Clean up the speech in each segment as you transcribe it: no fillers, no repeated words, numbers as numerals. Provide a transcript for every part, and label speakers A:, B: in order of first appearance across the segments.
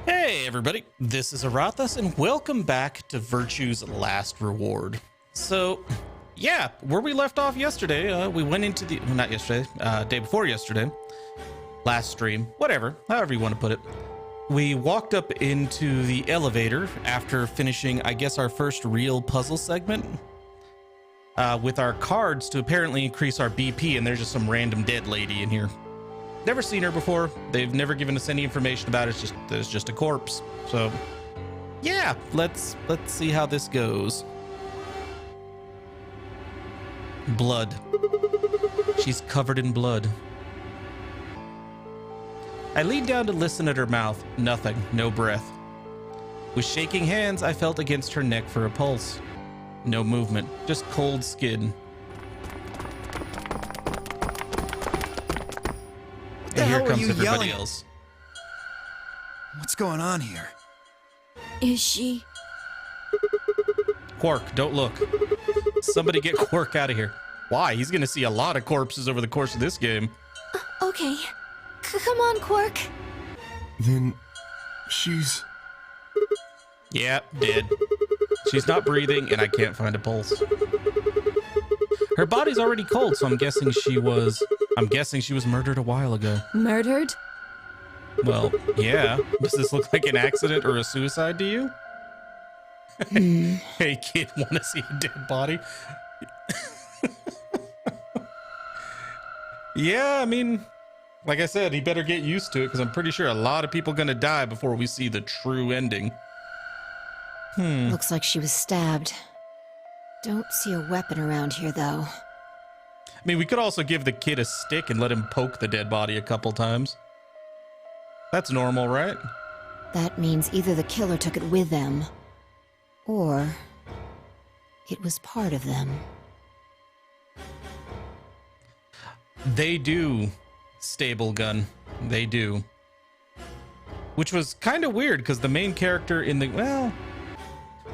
A: Hey everybody, this is Arathas and welcome back to Virtue's Last Reward. So, yeah, where we left off yesterday, we went into the, well, not yesterday, day before yesterday, last stream, whatever, however you want to put it. We walked up into the elevator after finishing, I guess, our first real puzzle segment with our cards to apparently increase our BP, and there's just some random dead lady in here. Never seen her before. They've never given us any information about it. It's just a corpse. So, yeah, let's see how this goes. Blood. She's covered in blood. I leaned down to listen at her mouth. Nothing. No breath. With shaking hands, I felt against her neck for a pulse. No movement. Just cold skin.
B: What the hell are you
A: Everybody
B: yelling?
A: else.
B: What's going on here?
C: Is she?
A: Quark, don't look. Somebody get Quark out of here. Why? He's gonna see a lot of corpses over the course of this game.
C: Okay. Come on, Quark.
D: Then she's...
A: Yeah, dead. She's not breathing, and I can't find a pulse. Her body's already cold, so I'm guessing she was murdered a while ago.
C: Murdered?
A: Well, yeah. Does this look like an accident or a suicide to you? Hey, kid, want to see a dead body? Yeah, I mean, like I said, he better get used to it because I'm pretty sure a lot of people gonna die before we see the true ending.
C: Looks like she was stabbed. Don't see a weapon around here, though.
A: I mean, we could also give the kid a stick and let him poke the dead body a couple times. That's normal, right?
C: That means either the killer took it with them, or it was part of them.
A: They do, Stable Gun. They do. Which was kind of weird because the main character in the,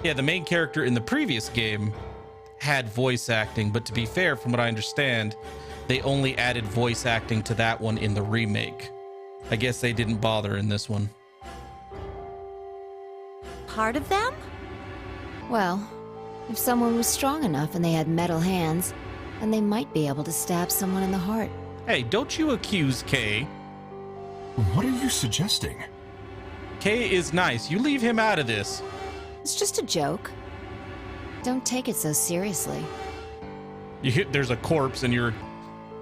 A: the main character in the previous game had voice acting, but to be fair, from what I understand, they only added voice acting to that one in the remake. I guess they didn't bother in this one.
C: Part of them? Well, if someone was strong enough and they had metal hands, then they might be able to stab someone in the heart.
A: Hey, don't you accuse Kay.
D: What are you suggesting?
A: Kay is nice. You leave him out of this.
C: It's just a joke. Don't take it so seriously.
A: There's a corpse and you're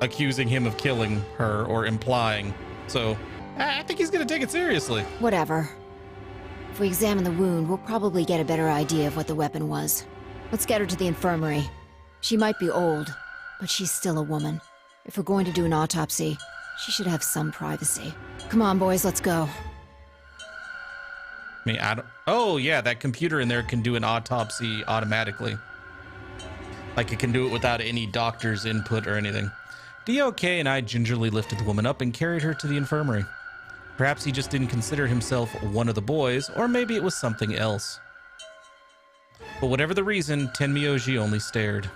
A: accusing him of killing her or implying. So I think he's going to take it seriously.
C: Whatever. If we examine the wound, we'll probably get a better idea of what the weapon was. Let's get her to the infirmary. She might be old, but she's still a woman. If we're going to do an autopsy, she should have some privacy. Come on, boys, let's go.
A: I mean, oh yeah, that computer in there can do an autopsy automatically. Like it can do it without any doctor's input or anything. DOK and I gingerly lifted the woman up and carried her to the infirmary. Perhaps he just didn't consider himself one of the boys, or maybe it was something else. But whatever the reason, Tenmyoji only stared.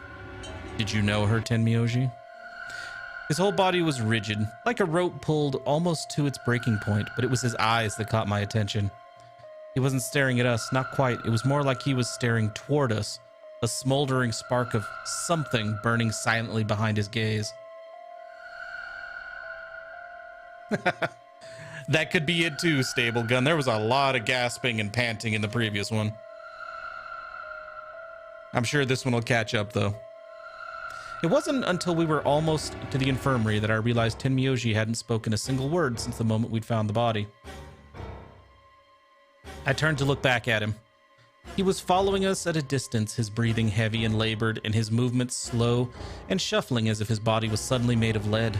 A: Did you know her, Tenmyoji? His whole body was rigid, like a rope pulled almost to its breaking point, but it was his eyes that caught my attention. He wasn't staring at us, not quite. It was more like he was staring toward us, a smoldering spark of something burning silently behind his gaze. That could be it too, Stable Gun. There was a lot of gasping and panting in the previous one. I'm sure this one will catch up, though. It wasn't until we were almost to the infirmary that I realized Tenmyoji hadn't spoken a single word since the moment we'd found the body. I turned to look back at him. He was following us at a distance, his breathing heavy and labored, and his movements slow and shuffling as if his body was suddenly made of lead.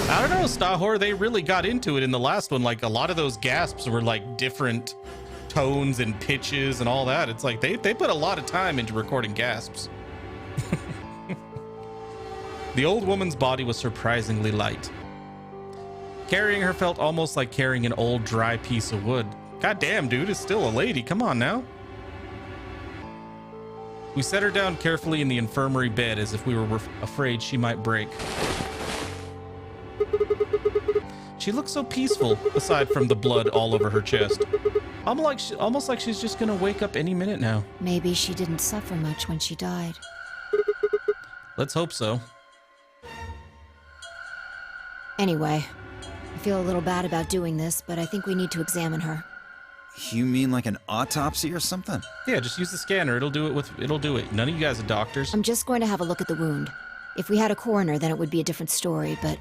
A: I don't know, Stahor, they really got into it in the last one. Like, a lot of those gasps were like different tones and pitches and all that. It's like they put a lot of time into recording gasps. The old woman's body was surprisingly light. Carrying her felt almost like carrying an old dry piece of wood. God damn, dude, it's still a lady. Come on now. We set her down carefully in the infirmary bed as if we were afraid she might break. She looks so peaceful, aside from the blood all over her chest. Almost like she's just gonna wake up any minute now.
C: Maybe she didn't suffer much when she died.
A: Let's hope so.
C: Anyway, I feel a little bad about doing this, but I think we need to examine her.
B: You mean like an autopsy or something?
A: Yeah, just use the scanner. It'll do it. None of you guys are doctors.
C: I'm just going to have a look at the wound. If we had a coroner, then it would be a different story, but...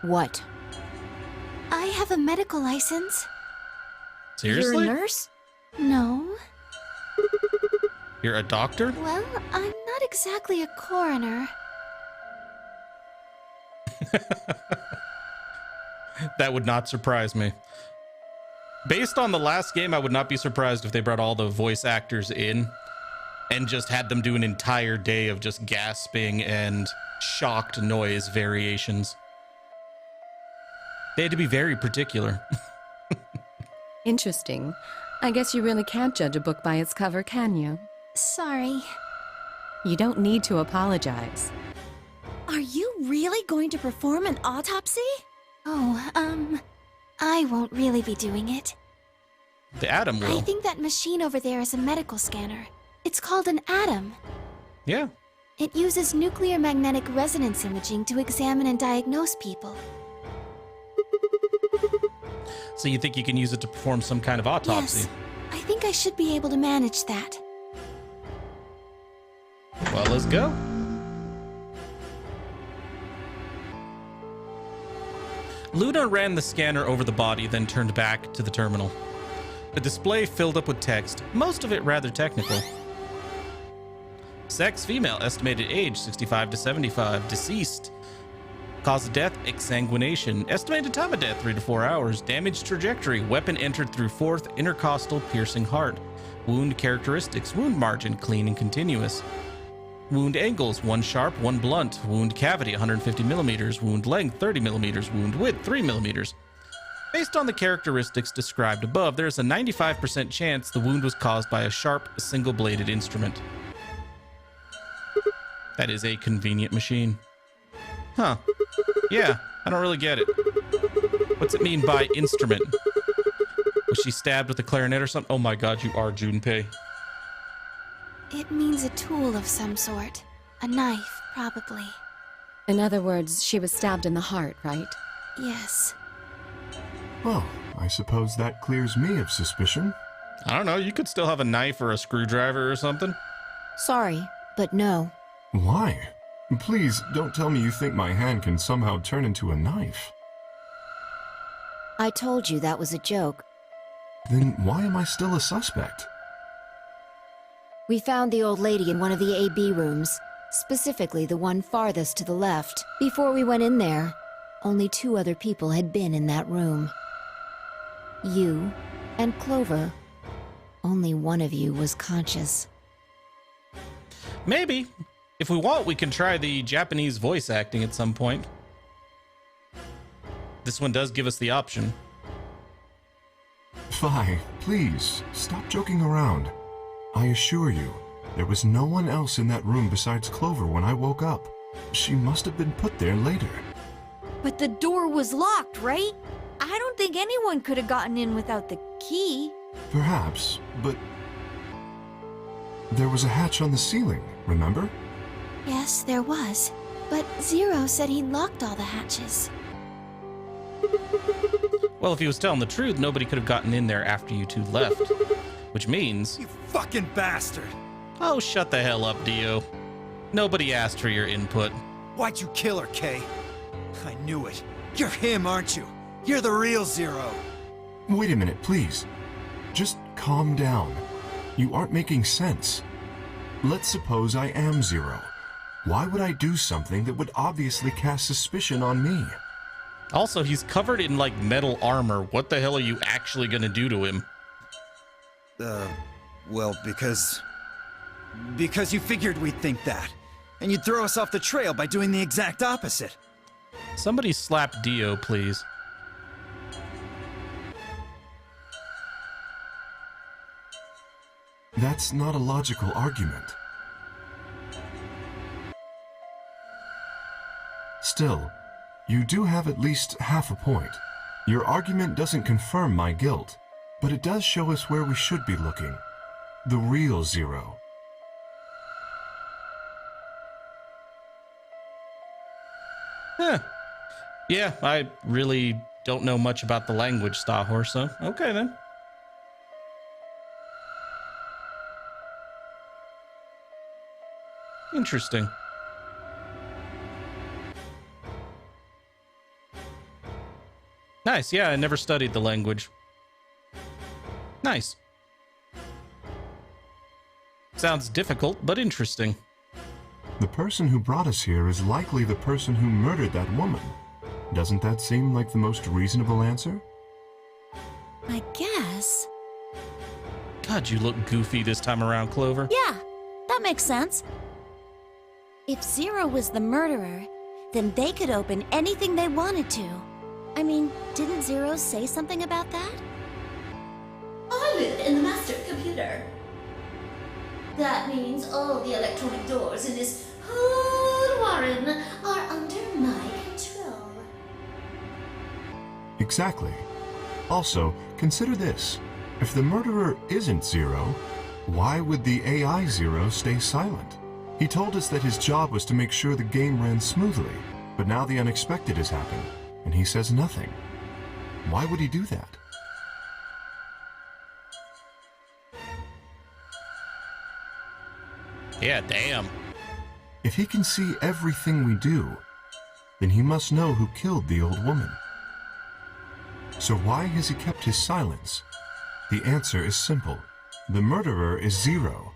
C: What?
E: I have a medical license.
A: Seriously?
C: You're a nurse?
E: No.
A: You're a doctor?
E: Well, I'm not exactly a coroner.
A: That would not surprise me. Based on the last game, I would not be surprised if they brought all the voice actors in and just had them do an entire day of just gasping and shocked noise variations. They had to be very particular.
F: Interesting. I guess you really can't judge a book by its cover, can you?
E: Sorry.
F: You don't need to apologize.
E: Are you really going to perform an autopsy? Oh, I won't really be doing it.
A: The Atom will.
E: I think that machine over there is a medical scanner. It's called an Atom.
A: Yeah.
E: It uses nuclear magnetic resonance imaging to examine and diagnose people.
A: So you think you can use it to perform some kind of autopsy?
E: Yes, I think I should be able to manage that.
A: Well, let's go. Luna ran the scanner over the body, then turned back to the terminal. The display filled up with text, most of it rather technical. Sex, female, estimated age 65 to 75, deceased. Cause of death, exsanguination. Estimated time of death, 3 to 4 hours. Damage trajectory, weapon entered through fourth intercostal piercing heart. Wound characteristics, wound margin, clean and continuous. Wound angles, 1 sharp, 1 blunt. Wound cavity, 150 millimeters. Wound length, 30 millimeters. Wound width, 3 millimeters. Based on the characteristics described above, there is a 95% chance the wound was caused by a sharp, single-bladed instrument. That is a convenient machine. Huh. Yeah, I don't really get it. What's it mean by instrument? Was she stabbed with a clarinet or something? Oh my god, you are Junpei.
E: It means a tool of some sort. A knife, probably.
F: In other words, she was stabbed in the heart, right?
E: Yes.
D: Well, I suppose that clears me of suspicion.
A: I don't know, you could still have a knife or a screwdriver or something.
C: Sorry, but no.
D: Why? Please, don't tell me you think my hand can somehow turn into a knife.
C: I told you that was a joke.
D: Then why am I still a suspect?
C: We found the old lady in one of the AB rooms, specifically the one farthest to the left. Before we went in there, only 2 other people had been in that room. You and Clover. Only one of you was conscious.
A: Maybe. If we want, we can try the Japanese voice acting at some point. This one does give us the option.
D: Fi, please, stop joking around. I assure you, there was no one else in that room besides Clover when I woke up. She must have been put there later.
G: But the door was locked, right? I don't think anyone could have gotten in without the key.
D: Perhaps, but there was a hatch on the ceiling, remember?
E: Yes, there was. But Zero said he locked all the hatches.
A: Well, if he was telling the truth, nobody could have gotten in there after you 2 left. Which means...
B: You fucking bastard!
A: Oh, shut the hell up, Dio. Nobody asked for your input.
B: Why'd you kill her, Kay? I knew it. You're him, aren't you? You're the real Zero.
D: Wait a minute, please. Just calm down. You aren't making sense. Let's suppose I am Zero. Why would I do something that would obviously cast suspicion on me?
A: Also, he's covered in, like, metal armor. What the hell are you actually gonna do to him?
B: Well, because you figured we'd think that. And you'd throw us off the trail by doing the exact opposite.
A: Somebody slap Dio, please.
D: That's not a logical argument. Still, you do have at least half a point. Your argument doesn't confirm my guilt, but it does show us where we should be looking. The real Zero.
A: Yeah, I really don't know much about the language, Stahor, so okay then. Interesting. Nice, yeah, I never studied the language. Nice. Sounds difficult, but interesting.
D: The person who brought us here is likely the person who murdered that woman. Doesn't that seem like the most reasonable answer?
E: I guess.
A: God, you look goofy this time around, Clover.
E: Yeah, that makes sense. If Zero was the murderer, then they could open anything they wanted to. I mean, didn't Zero say something about that?
H: I live in the master computer. That means all the electronic doors in this whole warren are under my control.
D: Exactly. Also, consider this. If the murderer isn't Zero, why would the AI Zero stay silent? He told us that his job was to make sure the game ran smoothly, but now the unexpected has happened, and he says nothing. Why would he do that?
A: Yeah, damn.
D: If he can see everything we do, then he must know who killed the old woman. So why has he kept his silence? The answer is simple. The murderer is Zero,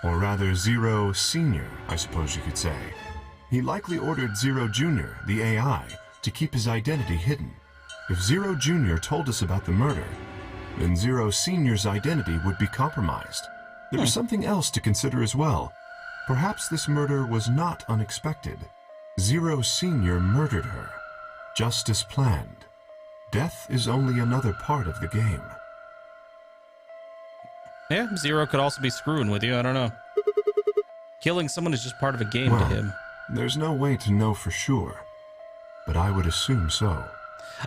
D: or rather Zero Senior, I suppose you could say. He likely ordered Zero Junior, the AI, to keep his identity hidden. If Zero Junior told us about the murder, then Zero Senior's identity would be compromised. There was something else to consider as well. Perhaps this murder was not unexpected. Zero Senior murdered her, just as planned. Death is only another part of the game.
A: Yeah, Zero could also be screwing with you, I don't know. Killing someone is just part of a game to him.
D: There's no way to know for sure, but I would assume so.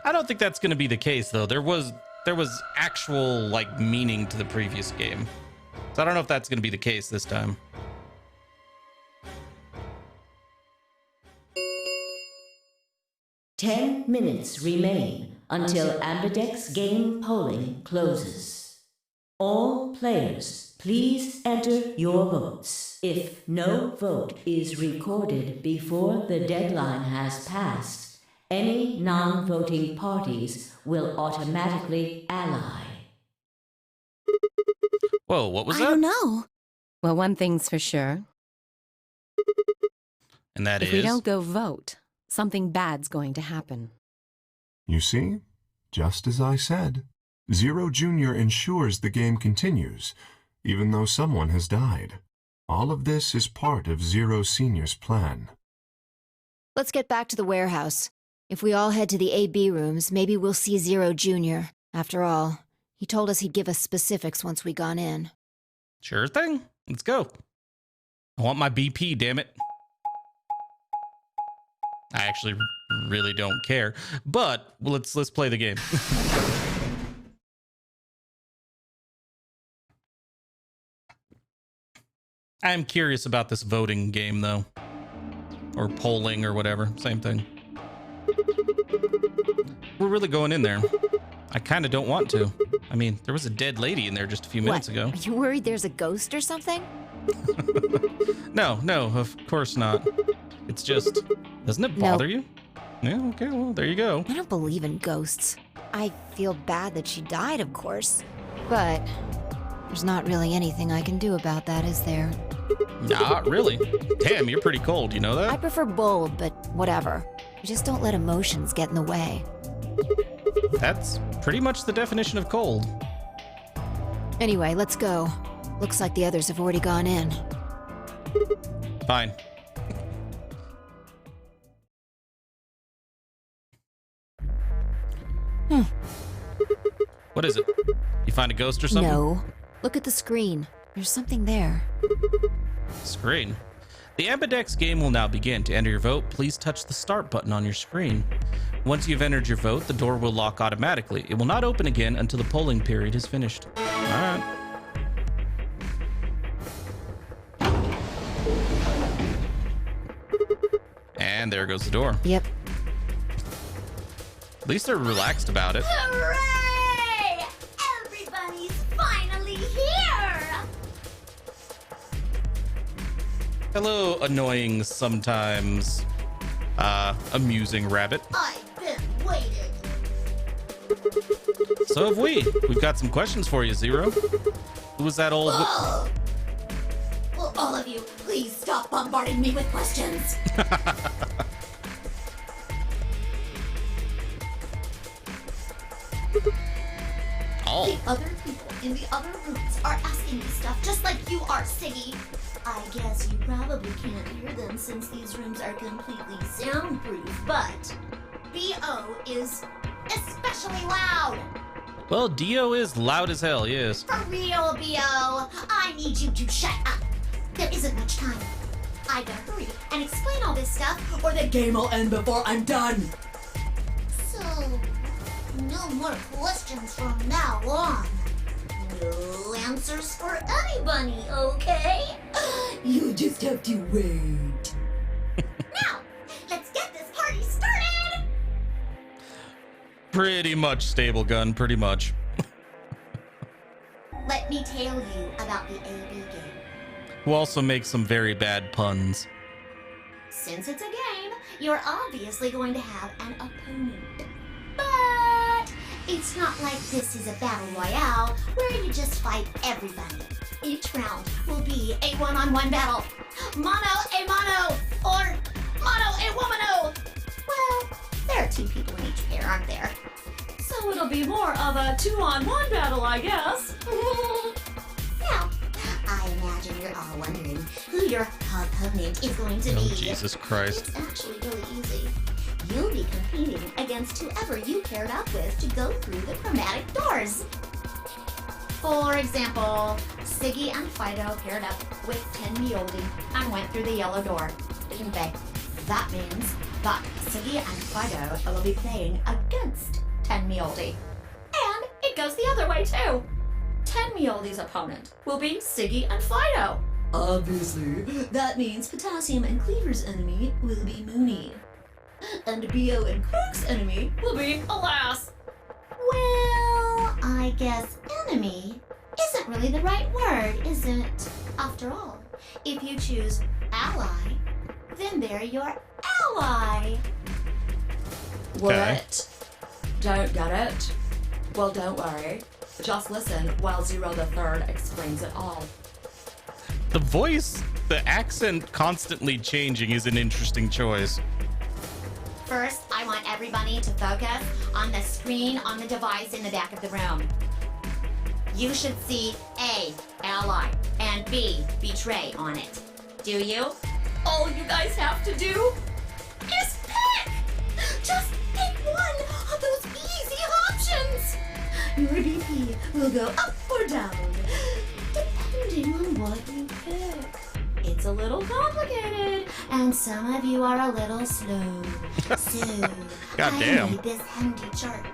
A: I don't think that's going to be the case, though. There was actual, like, meaning to the previous game. So I don't know if that's going to be the case this time.
H: Ten minutes remain until Ambidex game polling closes. All players, please enter your votes. If no vote is recorded before the deadline has passed, any non-voting parties will automatically ally.
A: Whoa, what was that?
E: I don't know.
F: Well, one thing's for sure.
A: And that is...
F: If we don't go vote, something bad's going to happen.
D: You see? Just as I said. Zero Junior ensures the game continues, even though someone has died. All of this is part of Zero Senior's plan.
C: Let's get back to the warehouse. If we all head to the AB rooms, maybe we'll see Zero Jr. After all, he told us he'd give us specifics once we gone in.
A: Sure thing. Let's go. I want my BP, damn it. I actually really don't care, but let's play the game. I'm curious about this voting game, though. Or polling or whatever. Same thing. We're really going in there. I kind of don't want to. I mean, there was a dead lady in there just a few minutes ago.
C: Are you worried there's a ghost or something?
A: No, of course not. It's just... Doesn't it bother you? Yeah, okay, well, there you go.
C: I don't believe in ghosts. I feel bad that she died, of course. But there's not really anything I can do about that, is there?
A: Not really. Damn, you're pretty cold, you know
C: I
A: that?
C: prefer bold, but whatever. Just don't let emotions get in the way.
A: That's pretty much the definition of cold.
C: Anyway, let's go. Looks like the others have already gone in.
A: Fine.
C: Hmm.
A: What is it? You find a ghost or something?
C: No. Look at the screen. There's something there.
A: Screen. The Ambidex game will now begin. To enter your vote, please touch the start button on your screen. Once you've entered your vote, the door will lock automatically. It will not open again until the polling period is finished. All right. And there goes the door.
C: Yep.
A: At least they're relaxed about it.
E: Hooray! Everybody's finally here!
A: Hello, annoying, sometimes amusing rabbit.
E: I've been waiting.
A: So have we. We've got some questions for you, Zero. Who was that old...
E: Will all of you please stop bombarding me with questions?
A: Oh.
E: The other people in the other rooms are asking me stuff just like you are, Siggy. I guess you probably can't hear them since these rooms are completely soundproof, but B.O. is especially loud.
A: Well, Dio is loud as hell, yes.
E: For real, B.O. I need you to shut up. There isn't much time. I gotta hurry and explain all this stuff, or the game will end before I'm done. So, no more questions from now on. No answers for anybody, okay? You just have to wait. Now, let's get this party started!
A: Pretty much, Stable Gun, pretty much.
E: Let me tell you about the AB game.
A: Who also makes some very bad puns.
E: Since it's a game, you're obviously going to have an opponent. But it's not like this is a battle royale where you just fight everybody. Each round will be a one-on-one battle. Mono a mono, or mono a womano. Well, there are two people in each pair, aren't there? So it'll be more of a two-on-one battle, I guess. Now, I imagine you're all wondering who your opponent is going to be.
A: Oh, Jesus Christ.
E: It's actually really easy. You'll be competing against whoever you paired up with to go through the chromatic doors. For example, Siggy and Fido paired up with Ten Mioldi and went through the yellow door, didn't they? That means that Siggy and Fido will be playing against Ten Mioldi. And it goes the other way too. Ten Mioldi's opponent will be Siggy and Fido. Obviously, that means Potassium and Cleaver's enemy will be Mooney. And B.O. and Crook's enemy will be Alas. Well, I guess enemy isn't really the right word, is it? After all, if you choose ally, then they're your ally.
I: What? Don't get it? Well, don't worry. Just listen while Zero the Third explains it all.
A: The voice, the accent constantly changing is an interesting choice.
E: First, I want everybody to focus on the screen on the device in the back of the room. You should see A, ally, and B, betray on it. Do you? All you guys have to do is pick! Just pick one of those easy options! Your BP will go up or down, depending on what you pick. It's a little complicated, and some of you are a little slow. So, I made this handy chart.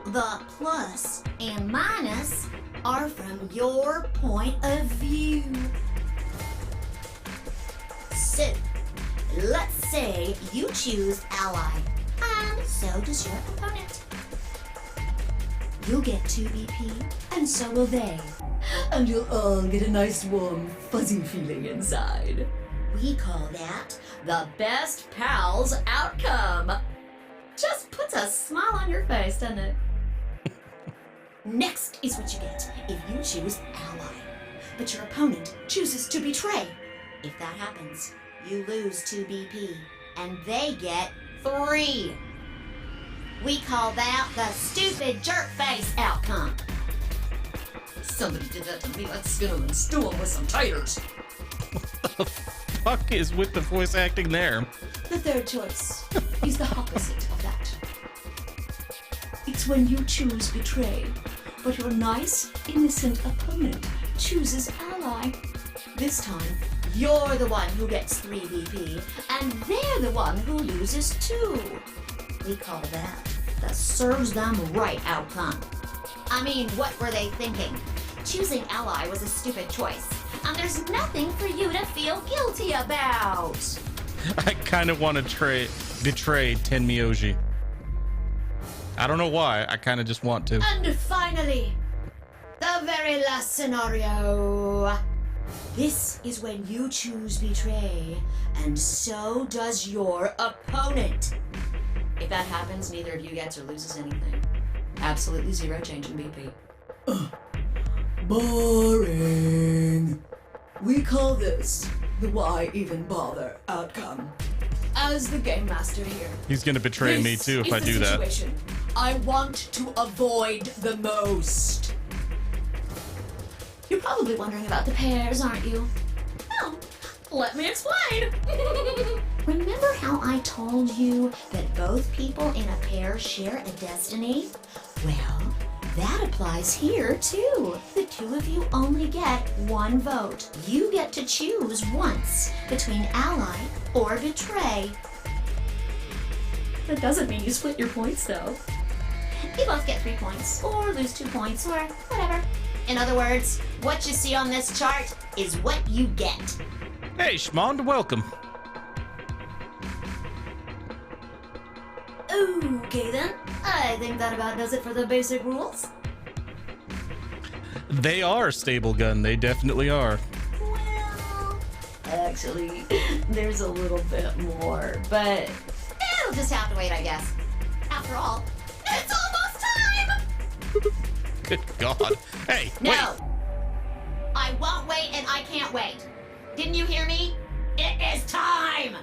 E: The plus and minus are from your point of view. So, let's say you choose ally, and so does your opponent. You'll get 2 BP, and so will they. And you'll all get a nice warm fuzzy feeling inside. We call that the best pals outcome. Just puts a smile on your face, doesn't it? Next is what you get if you choose ally, but your opponent chooses to betray. If that happens, you lose 2 BP, and they get 3. We call that the stupid jerk face outcome. Somebody did that to me. Let's skin them and stew them with some taters.
A: What the fuck is with the voice acting there?
E: The third choice is the opposite of that. It's when you choose betray, but your nice, innocent opponent
I: chooses Ally. This time, you're the one who gets 3 BP, and they're the one who loses 2. We call that the serves them right outcome. I mean, what were they thinking? Choosing Ally was a stupid choice, and there's nothing for you to feel guilty about.
A: I kind of want to betray Tenmyoji. I don't know why. I kind of just want to.
I: And finally, the very last scenario. This is when you choose Betray, and so does your opponent. If that happens, neither of you gets or loses anything. Absolutely 0 change in BP. Boring. We call this the why even bother outcome. As the game master here,
A: He's going to betray me too if I do that.
I: Situation I want to avoid the most. You're probably wondering about the pairs, aren't you? Well, let me explain. Remember how I told you that both people in a pair share a destiny? Well, that applies here too. The 2 of you only get 1 vote. You get to choose once between Ally or Betray. That doesn't mean you split your points though. You both get 3 points, or lose 2 points, or whatever. In other words, what you see on this chart is what you get.
A: Hey, Schmond, welcome.
I: Okay then, I think that about does it for the basic rules.
A: They are stable gun. They definitely are.
I: Well, actually, there's a little bit more, but it'll just have to wait, I guess. After all, it's almost time!
A: Good God. Hey,
I: No!
A: wait.
I: I won't wait and I can't wait. Didn't you hear me? It is time!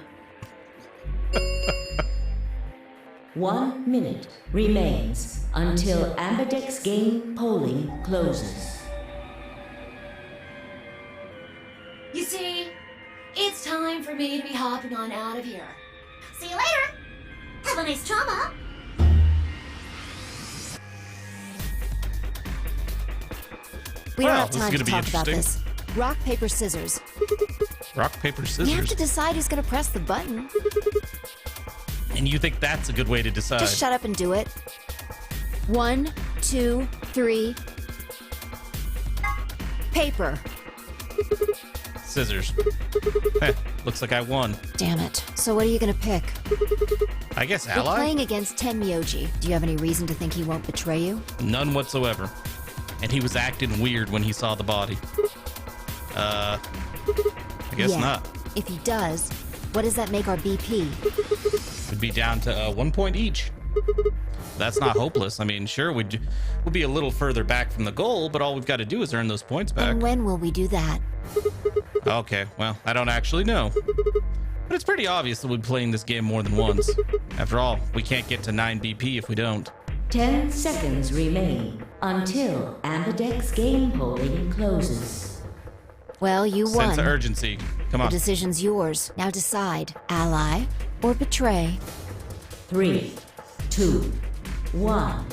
H: 1 minute remains until Ambidex game polling closes.
I: You see, it's time for me to be hopping on out of here. See you later! Have a nice trauma!
C: We don't
A: Well,
C: have
A: this is
C: time to
A: gonna be
C: talk about this.
A: interesting.
C: Rock, paper, scissors.
A: Rock, paper,
C: We have
A: scissors.
C: to decide who's gonna press the button.
A: And you think that's a good way to decide?
C: Just shut up and do it. 1, 2, 3. Paper.
A: Scissors. Heh, looks like I won.
C: Damn it. So what are you gonna pick?
A: I guess
C: You're
A: Ally?
C: playing against Tenmyoji. Do you have any reason to think he won't betray you?
A: None whatsoever. And he was acting weird when he saw the body. I guess
C: Yeah.
A: not.
C: If he does, what does that make our BP?
A: It'd be down to 1 point each. That's not hopeless. I mean, sure, we'll be a little further back from the goal, but all we've got to do is earn those points back.
C: And when will we do that?
A: Okay, well, I don't actually know. But it's pretty obvious that we'll be playing this game more than once. After all, we can't get to 9 BP if we don't.
H: 10 seconds remain until Ambidex game polling closes.
C: Well, you won.
A: Sense of urgency. Come
C: The
A: on.
C: decision's yours. Now decide. Ally or betray?
H: 3, 2, 1.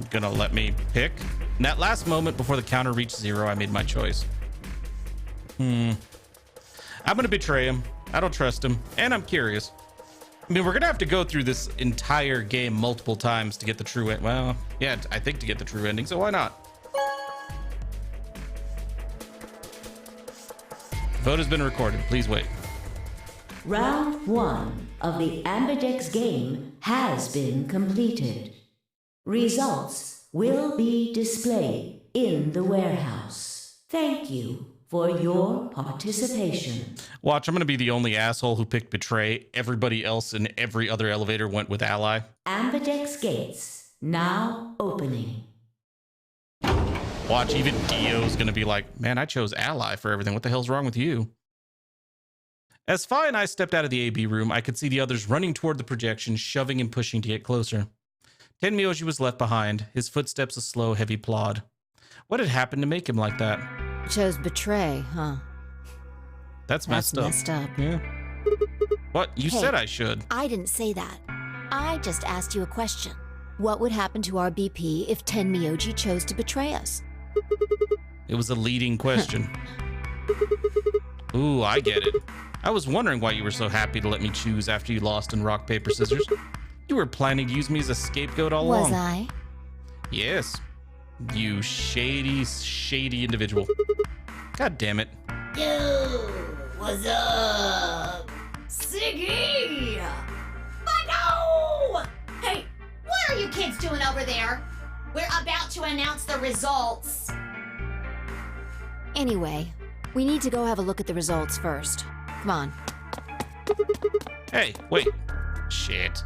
A: Gonna let me pick? In that last moment before the counter reached 0, I made my choice. I'm gonna betray him. I don't trust him, and I'm curious. I mean, we're gonna have to go through this entire game multiple times to get the true end. Well, yeah, I think to get the true ending, so why not? Vote has been recorded. Please wait.
H: Round 1 of the Ambidex game has been completed. Results will be displayed in the warehouse. Thank you for your participation.
A: Watch, I'm gonna be the only asshole who picked betray. Everybody else in every other elevator went with ally.
H: Ambidex gates now opening.
A: Watch, even Dio's gonna be like, man, I chose ally for everything. What the hell's wrong with you? As Fi and I stepped out of the AB room, I could see the others running toward the projection, shoving and pushing to get closer. Tenmyoji was left behind, his footsteps a slow, heavy plod. What had happened to make him like that?
C: Chose betray, huh?
A: That's messed
C: Messed up.
A: Yeah. What? You
C: Hey.
A: said I should.
C: I didn't say that. I just asked you a question. What would happen to our BP if Tenmyoji chose to betray us?
A: It was a leading question. Ooh, I get it. I was wondering why you were so happy to let me choose after you lost in rock, paper, scissors. You were planning to use me as a scapegoat all along.
C: Was I?
A: Yes. You shady, shady individual. God damn it.
E: Yo, what's up? Siggy! Fido! Hey, what are you kids doing over there? We're about to announce the results.
C: Anyway, we need to go have a look at the results first. Come on.
A: Hey, wait. Shit.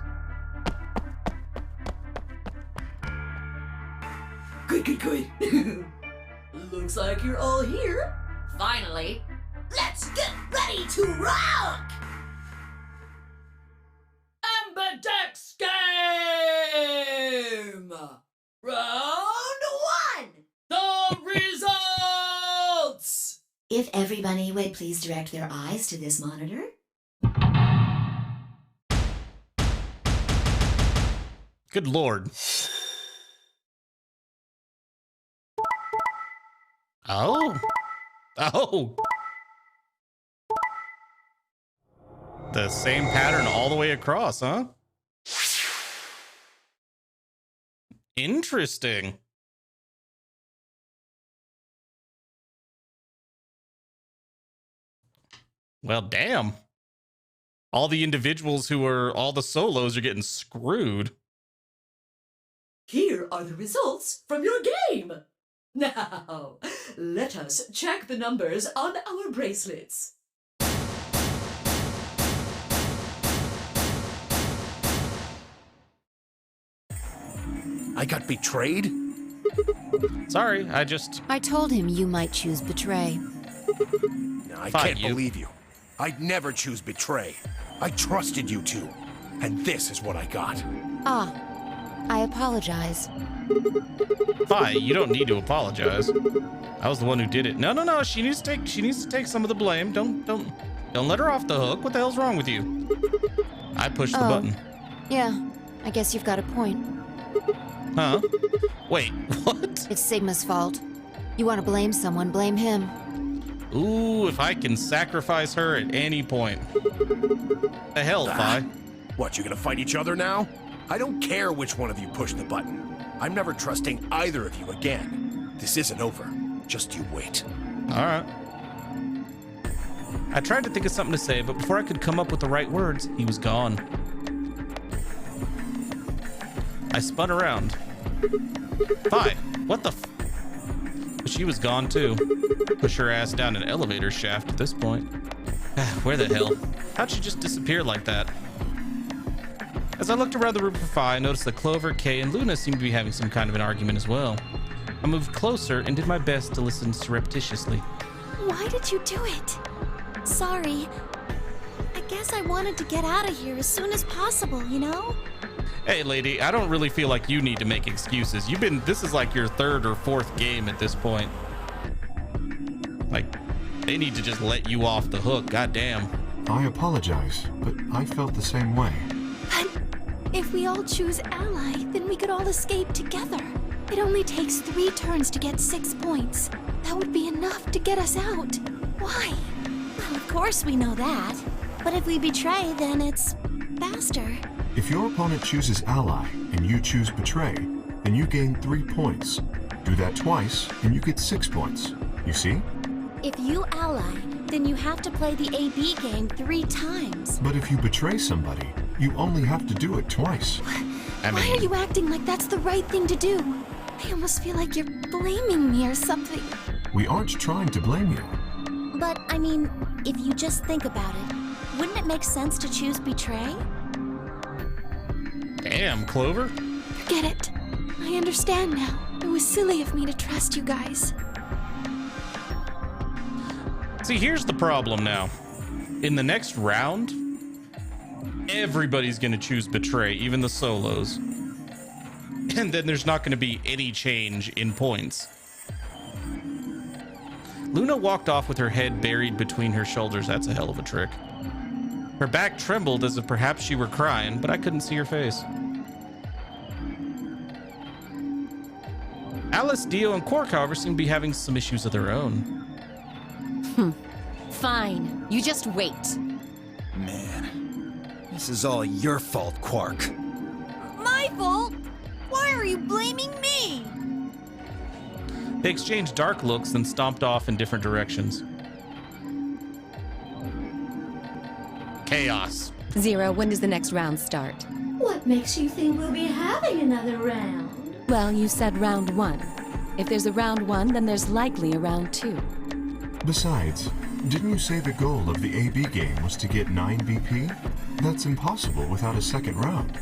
I: Good. Looks like you're all here. Finally.
E: Let's get ready to rock!
I: Ambidex game! Round 1! The results!
E: If everybody would please direct their eyes to this monitor.
A: Good lord. Oh. The same pattern all the way across, huh? Interesting. Well, damn. All the individuals who are all the solos are getting screwed.
I: Here are the results from your game. Now, let us check the numbers on our bracelets.
J: I got betrayed?
A: Sorry,
C: I told him you might choose betray.
J: I
A: Fine,
J: can't believe you. I'd never choose betray. I trusted you two. And this is what I got.
C: Ah, I apologize.
A: Fi, you don't need to apologize. I was the one who did it. No. She needs to take some of the blame. Don't let her off the hook. What the hell's wrong with you? I pushed the button.
C: Yeah, I guess you've got a point.
A: Huh? Wait, what?
C: It's Sigma's fault. You want to blame someone, blame him.
A: Ooh, if I can sacrifice her at any point. The hell, Fi?
J: What, you gonna fight each other now? I don't care which one of you pushed the button. I'm never trusting either of you again. This isn't over. Just you wait.
A: All right. I tried to think of something to say, but before I could come up with the right words, he was gone. I spun around. Fi, what the But she was gone too. Push her ass down an elevator shaft at this point. Where the hell? How'd she just disappear like that? As I looked around the room for Fi, I noticed that Clover, Kay, and Luna seemed to be having some kind of an argument as well. I moved closer and did my best to listen surreptitiously.
K: Why did you do it? Sorry. I guess I wanted to get out of here as soon as possible, you know?
A: Hey, lady, I don't really feel like you need to make excuses. This is like your third or fourth game at this point. Like, they need to just let you off the hook, goddamn.
D: I apologize, but I felt the same way.
K: But if we all choose ally, then we could all escape together. It only takes 3 turns to get 6 points. That would be enough to get us out. Why? Well, of course we know that. But if we betray, then it's faster.
D: If your opponent chooses ally and you choose betray, then you gain 3 points. Do that twice and you get 6 points. You see?
K: If you ally, then you have to play the AB game 3 times.
D: But if you betray somebody, you only have to do it twice.
K: Why are you acting like that's the right thing to do? I almost feel like you're blaming me or something.
D: We aren't trying to blame you.
K: But, I mean, if you just think about it, wouldn't it make sense to choose betray?
A: Damn, Clover.
K: Forget it. I understand now. It was silly of me to trust you guys.
A: See, here's the problem now. In the next round, everybody's going to choose betray, even the solos. And then there's not going to be any change in points. Luna walked off with her head buried between her shoulders. That's a hell of a trick. Her back trembled as if perhaps she were crying, but I couldn't see her face. Alice, Dio, and Quark, however, seem to be having some issues of their own.
F: Fine. You just wait.
B: Man, this is all your fault, Quark.
G: My fault? Why are you blaming me?
A: They exchanged dark looks, then stomped off in different directions. Chaos.
F: Zero, when does the next round start?
I: What makes you think we'll be having another round?
F: Well, you said round 1. If there's a round 1, then there's likely a round 2.
D: Besides, didn't you say the goal of the AB game was to get 9 BP? That's impossible without a second round.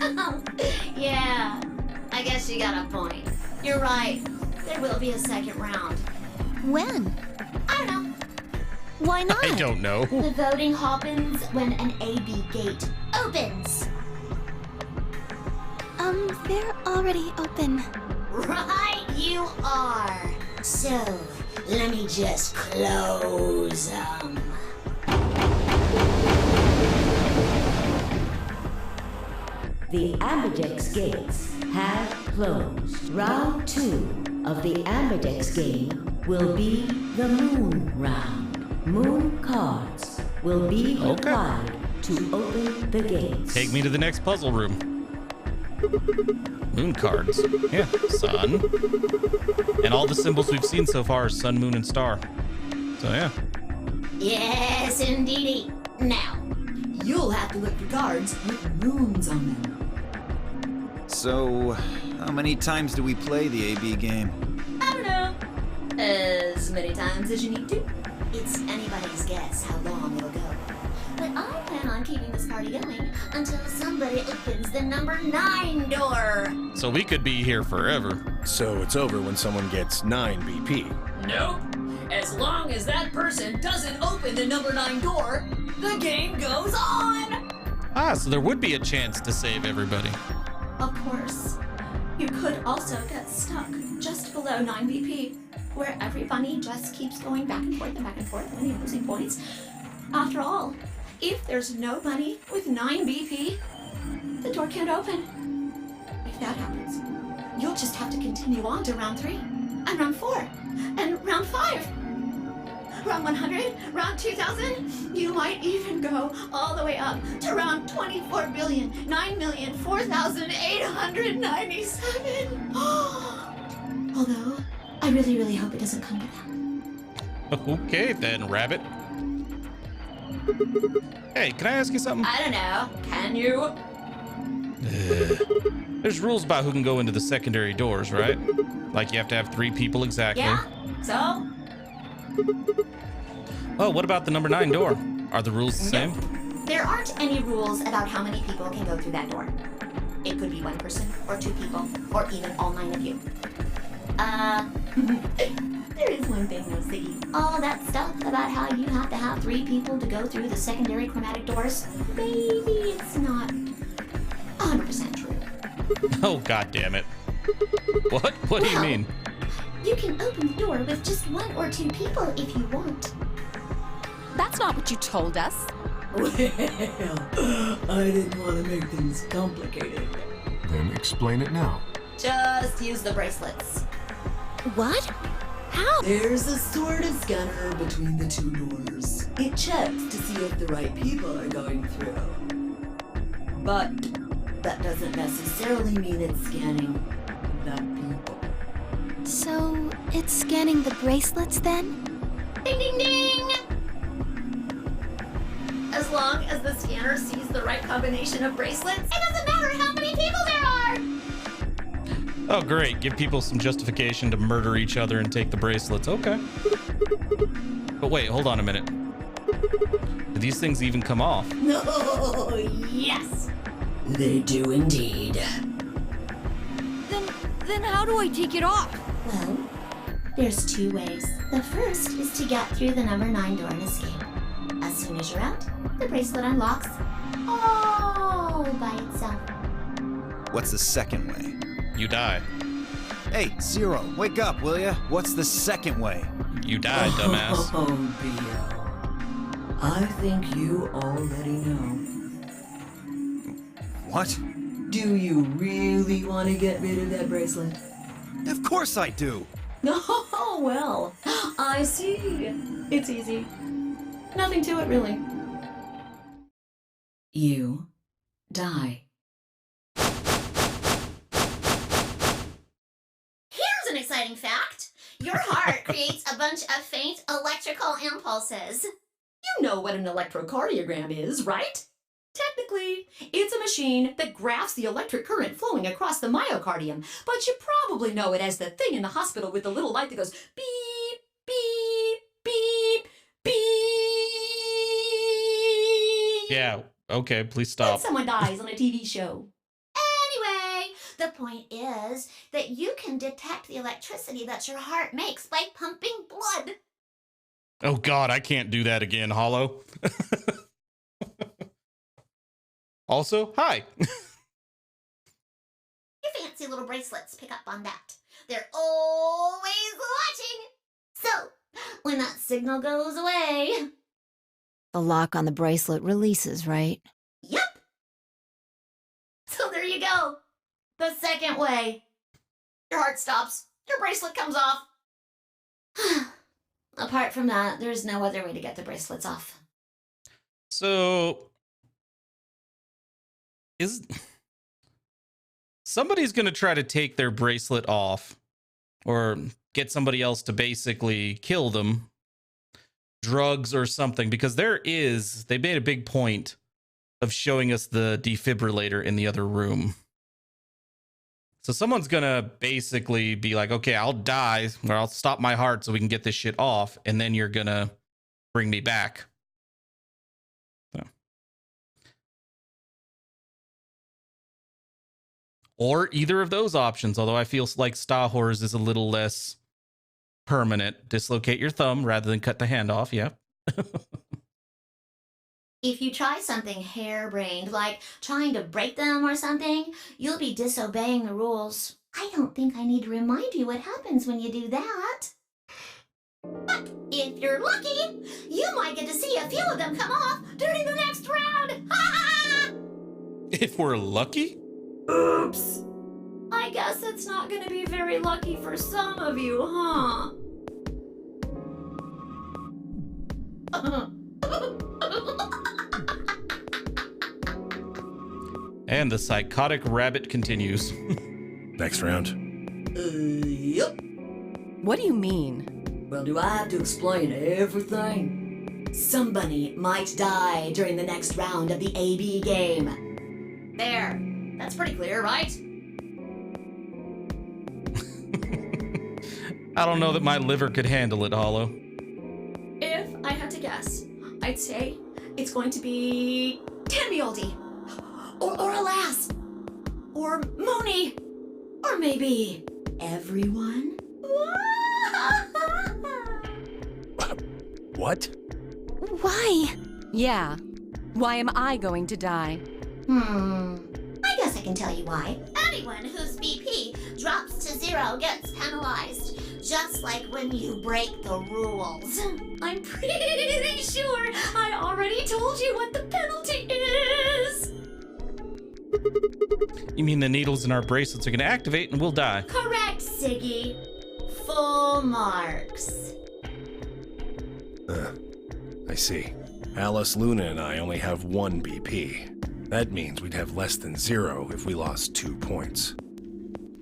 E: Oh, yeah. I guess you got a point. You're right. There will be a second round.
K: When?
E: I don't know.
K: Why not?
A: I don't know.
E: The voting happens when an AB gate opens.
K: They're already open.
E: Right, you are. So, let me just close them.
H: The Ambidex gates have closed. Round 2 of the Ambidex game will be the Moon round. Moon cards will be required to open the gates.
A: Take me to the next puzzle room. Moon cards. Yeah, sun. And all the symbols we've seen so far are sun, moon, and star. So yeah.
E: Yes, indeedy. Now,
I: You'll have to look for cards with moons on them.
B: So, how many times do we play the AB game?
E: I don't know. As many times as you need to. It's anybody's guess how long it'll go. But I plan on keeping this party going until somebody opens the number 9 door.
A: So we could be here forever.
J: So it's over when someone gets 9 BP.
I: Nope. As long as that person doesn't open the number 9 door, the game goes on.
A: Ah, so there would be a chance to save everybody.
I: Of course. You could also get stuck just below 9 BP, where everybody just keeps going back and forth, winning and losing points. After all, if there's nobody with 9 BP, the door can't open. If that happens, you'll just have to continue on to round 3, and round 4, and round 5. Round 100, round 2000, you might even go all the way up to round 24,009,004,897. Although, I really, really hope it doesn't come to that.
A: Okay then, rabbit. Hey, can I ask you something?
I: I don't know. Can you?
A: There's rules about who can go into the secondary doors, right? Like you have to have 3 people exactly.
I: Yeah? So?
A: Oh, what about the number 9 door? Are the rules the same?
E: There aren't any rules about how many people can go through that door. It could be 1 person, or 2 people, or even all 9 of you. There is one thing though, Ziggy. All that stuff about how you have to have 3 people to go through the secondary chromatic doors, maybe it's not 100% true.
A: Oh, god damn it. What? What do you mean?
E: You can open the door with just 1 or 2 people if you want.
F: That's not what you told us.
I: Well, I didn't want to make things complicated.
D: Then explain it now.
E: Just use the bracelets.
K: What? How?
I: There's a sort of scanner between the 2 doors. It checks to see if the right people are going through. But that doesn't necessarily mean it's scanning the people.
K: So, it's scanning the bracelets then?
E: Ding ding ding! As long as the scanner sees the right combination of bracelets, it doesn't matter how many people there are!
A: Oh, great. Give people some justification to murder each other and take the bracelets. Okay. But wait, hold on a minute. Do these things even come off?
I: No, yes! They do indeed.
G: Then how do I take it off?
E: Well, there's 2 ways. The first is to get through the number 9 door and escape. As soon as you're out, the bracelet unlocks all by itself.
B: What's the second way?
A: You die.
B: Hey, Zero, wake up, will ya? What's the second way?
A: You die, dumbass.
I: Oh, Bio. I think you already know.
B: What?
I: Do you really want to get rid of that bracelet?
B: Of course I do.
I: Oh, well, I see. It's easy. Nothing to it, really.
H: You die.
E: Here's an exciting fact. Your heart creates a bunch of faint electrical impulses.
I: You know what an electrocardiogram is, right? Technically, it's a machine that graphs the electric current flowing across the myocardium, but you probably know it as the thing in the hospital with the little light that goes beep, beep, beep, beep.
A: Yeah, okay, please
I: When
A: stop.
I: someone dies on a TV show.
E: Anyway, the point is that you can detect the electricity that your heart makes by pumping blood.
A: Oh God, I can't do that again, Hollow. Also, hi.
E: Your fancy little bracelets pick up on that. They're always watching. So, when that signal goes away...
C: The lock on the bracelet releases, right?
E: Yep. So there you go. The second way. Your heart stops. Your bracelet comes off. Apart from that, there's no other way to get the bracelets off.
A: So, somebody's going to try to take their bracelet off or get somebody else to basically kill them, drugs or something, because they made a big point of showing us the defibrillator in the other room. So someone's going to basically be like, okay, I'll die or I'll stop my heart so we can get this shit off. And then you're going to bring me back. Or either of those options, although I feel like Star Wars is a little less permanent. Dislocate your thumb rather than cut the hand off, yeah.
E: If you try something harebrained, like trying to break them or something, you'll be disobeying the rules. I don't think I need to remind you what happens when you do that. But if you're lucky, you might get to see a few of them come off during the next round.
A: If we're lucky?
I: Oops. I guess it's not going to be very lucky for some of you, huh?
A: And the psychotic rabbit continues.
J: Next round.
I: Yep.
F: What do you mean?
I: Well, do I have to explain everything? Somebody might die during the next round of the AB game.
E: There. That's pretty clear, right?
A: I don't know that my liver could handle it, Hollow.
I: If I had to guess, I'd say it's going to be Tenbialdi, or Alas, or Moni, or maybe everyone.
J: What?
K: Why?
F: Yeah. Why am I going to die?
E: I guess I can tell you why. Anyone whose BP drops to 0 gets penalized. Just like when you break the rules.
I: I'm pretty sure I already told you what the penalty is.
A: You mean the needles in our bracelets are going to activate and we'll die?
E: Correct, Siggy. Full marks.
J: I see. Alice, Luna, and I only have 1 BP. That means we'd have less than 0 if we lost 2 points.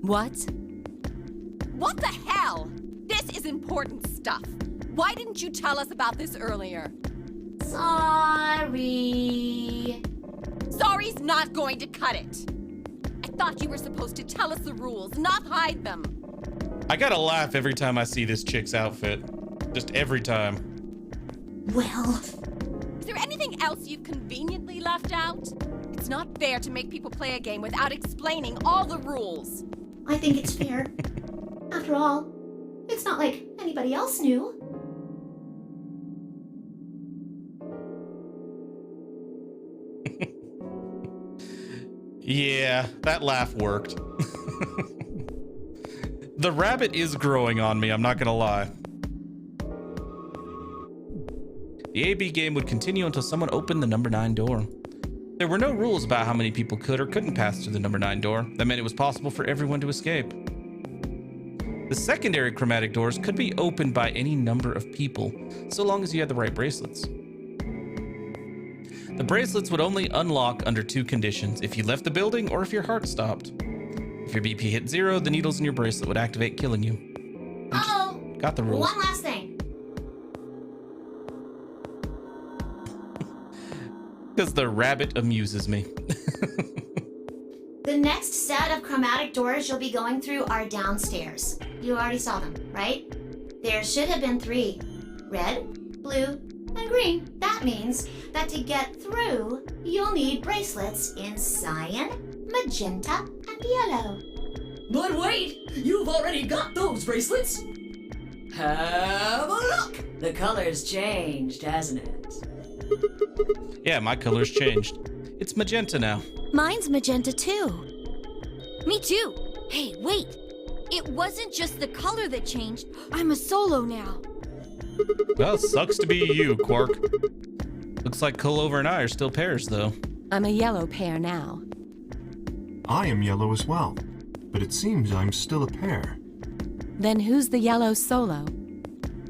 F: What? What the hell? This is important stuff. Why didn't you tell us about this earlier?
E: Sorry.
F: Sorry's not going to cut it. I thought you were supposed to tell us the rules, not hide them.
A: I gotta laugh every time I see this chick's outfit. Just every time.
E: Well...
F: Is there anything else you've conveniently left out? It's not fair to make people play a game without explaining all the rules.
E: I think it's fair. After all, it's not like anybody else knew.
A: Yeah, that laugh worked. The rabbit is growing on me, I'm not gonna lie. The AB game would continue until someone opened the number 9 door. There were no rules about how many people could or couldn't pass through the number 9 door. That meant it was possible for everyone to escape. The secondary chromatic doors could be opened by any number of people, so long as you had the right bracelets. The bracelets would only unlock under 2 conditions: if you left the building or if your heart stopped. If your BP hit 0, the needles in your bracelet would activate, killing you.
E: Uh-oh.
A: Got the rules.
E: One last thing.
A: Because the rabbit amuses me.
E: The next set of chromatic doors you'll be going through are downstairs. You already saw them, right? There should have been 3. Red, blue, and green. That means that to get through, you'll need bracelets in cyan, magenta, and yellow.
I: But wait, you've already got those bracelets. Have a look. The color's changed, hasn't it?
A: Yeah, my color's changed. It's magenta now.
K: Mine's magenta too.
G: Me too. Hey, wait. It wasn't just the color that changed. I'm a solo now.
A: Well, sucks to be you, Quark. Looks like Clover and I are still pairs, though.
F: I'm a yellow pair now.
D: I am yellow as well, but it seems I'm still a pair.
F: Then who's the yellow solo?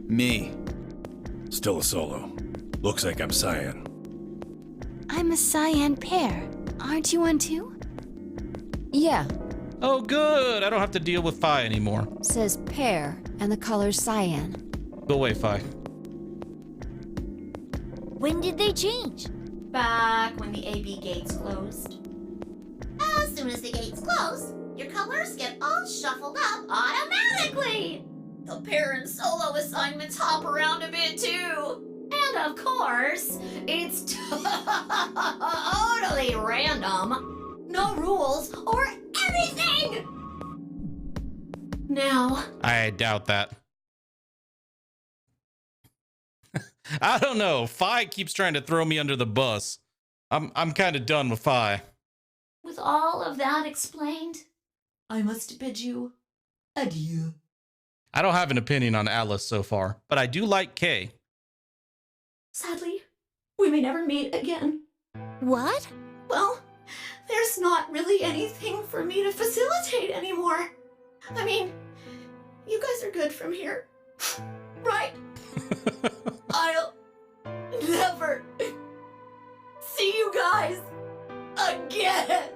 B: Me.
J: Still a solo. Looks like I'm cyan.
K: I'm a cyan pair. Aren't you one too?
C: Yeah,
A: Oh, good. I don't have to deal with Phi anymore.
C: says pear, and the color's cyan.
A: Go away, Phi.
G: When did they change?
E: Back when the AB gates closed. As soon as the gates close, your colors get all shuffled up automatically. The pair and solo assignments hop around a bit too. And of course, it's totally random. No rules or anything! Now,
A: I doubt that. I don't know. Phi keeps trying to throw me under the bus. I'm kind of done with Phi.
E: with all of that explained, I must bid you adieu.
A: I don't have an opinion on Alice so far, but I do like Kay.
E: Sadly, we may never meet again.
G: What?
E: Well, there's not really anything for me to facilitate anymore. I mean, you guys are good from here, right? I'll never see you guys again.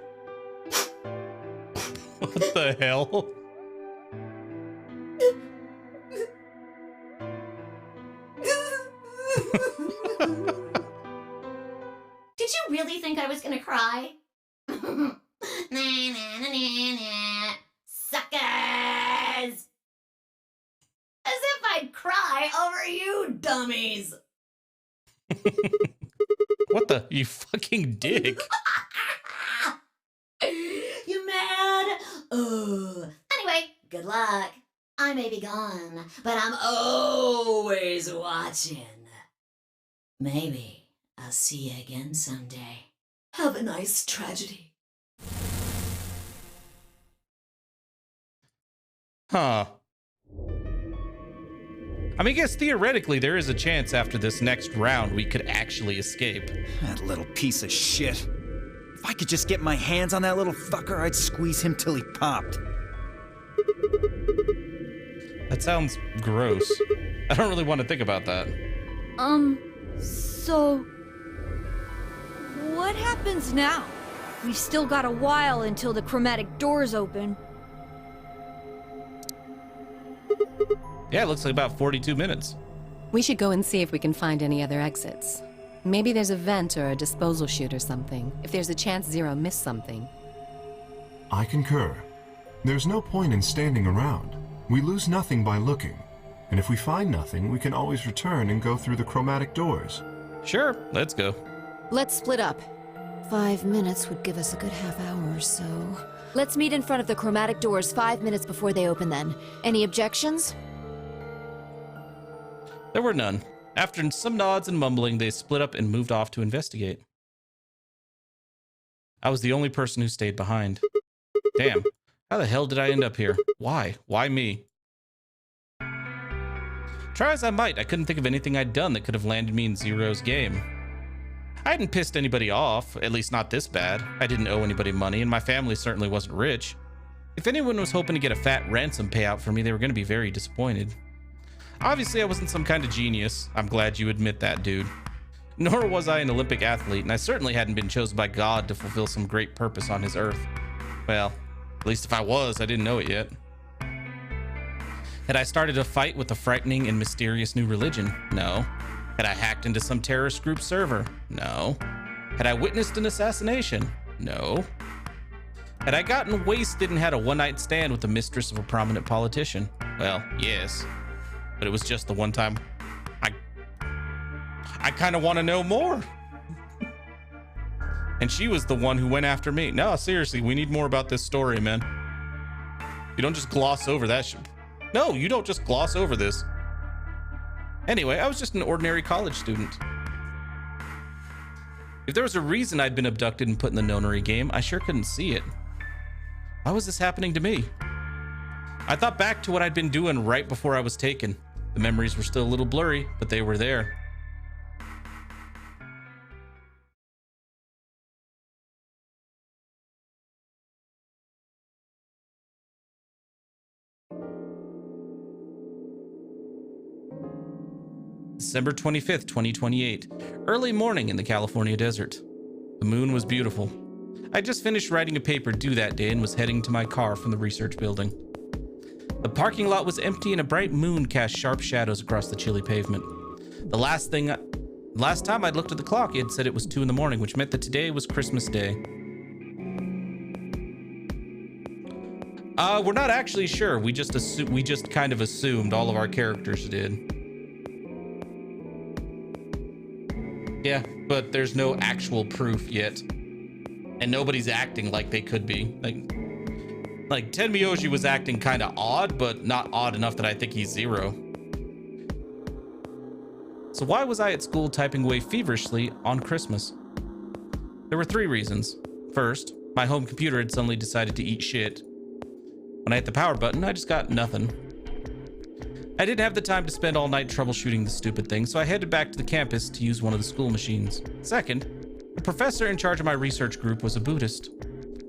A: What the hell?
E: Did you really think I was gonna cry? Nah, nah, nah, nah, nah, nah. Suckers! As if I'd cry over you dummies!
A: What the? You fucking dick.
E: You mad? Anyway, good luck. I may be gone, but I'm always watching. Maybe I'll see you again someday. Have a nice tragedy.
A: Huh. I mean, I guess theoretically there is a chance after this next round we could actually escape.
B: That little piece of shit. If I could just get my hands on that little fucker, I'd squeeze him till he popped.
A: That sounds gross. I don't really want to think about that.
G: So... what happens now? We've still got a while until the chromatic doors open.
A: Yeah, it looks like about 42 minutes.
F: We should go and see if we can find any other exits. Maybe there's a vent or a disposal chute or something, if there's a chance Zero missed something.
D: I concur. There's no point in standing around. We lose nothing by looking. And if we find nothing, we can always return and go through the chromatic doors.
A: Sure, let's go.
C: Let's split up. 5 minutes would give us a good half hour or so. Let's meet in front of the chromatic doors 5 minutes before they open then. Any objections?
A: There were none. After some nods and mumbling, they split up and moved off to investigate. I was the only person who stayed behind. Damn, how the hell did I end up here? Why? Why me? Try as I might, I couldn't think of anything I'd done that could have landed me in Zero's game. I hadn't pissed anybody off, at least not this bad. I didn't owe anybody money, and my family certainly wasn't rich. If anyone was hoping to get a fat ransom payout for me, they were going to be very disappointed. Obviously, I wasn't some kind of genius. I'm glad you admit that, dude. Nor was I an Olympic athlete, and I certainly hadn't been chosen by God to fulfill some great purpose on his earth. Well, at least if I was, I didn't know it yet. Had I started a fight with a frightening and mysterious new religion? No. Had I hacked into some terrorist group server? No. Had I witnessed an assassination? No. Had I gotten wasted and had a one-night stand with the mistress of a prominent politician? Well, yes. But it was just the one time. I kind of want to know more. And she was the one who went after me. No, seriously, we need more about this story, man. You don't just gloss over that shit. No, you don't just gloss over this. Anyway, I was just an ordinary college student. If there was a reason I'd been abducted and put in the nonary game, I sure couldn't see it. Why was this happening to me? I thought back to what I'd been doing right before I was taken. The memories were still a little blurry, but they were there. December 25th, 2028. Early morning in the California desert. The moon was beautiful. I just finished writing a paper due that day and was heading to my car from the research building. The parking lot was empty and a bright moon cast sharp shadows across the chilly pavement. The last time I'd looked at the clock, it had said it was 2 in the morning, which meant that today was Christmas Day. We're not actually sure. We just kind of assumed. All of our characters did. Yeah, but there's no actual proof yet. And nobody's acting like they could be. Like Tenmyoji was acting kind of odd, but not odd enough that I think he's Zero. So why was I at school typing away feverishly on Christmas? There were 3 reasons. First, my home computer had suddenly decided to eat shit. When I hit the power button, I just got nothing. I didn't have the time to spend all night troubleshooting the stupid thing, so I headed back to the campus to use one of the school machines. Second, the professor in charge of my research group was a Buddhist.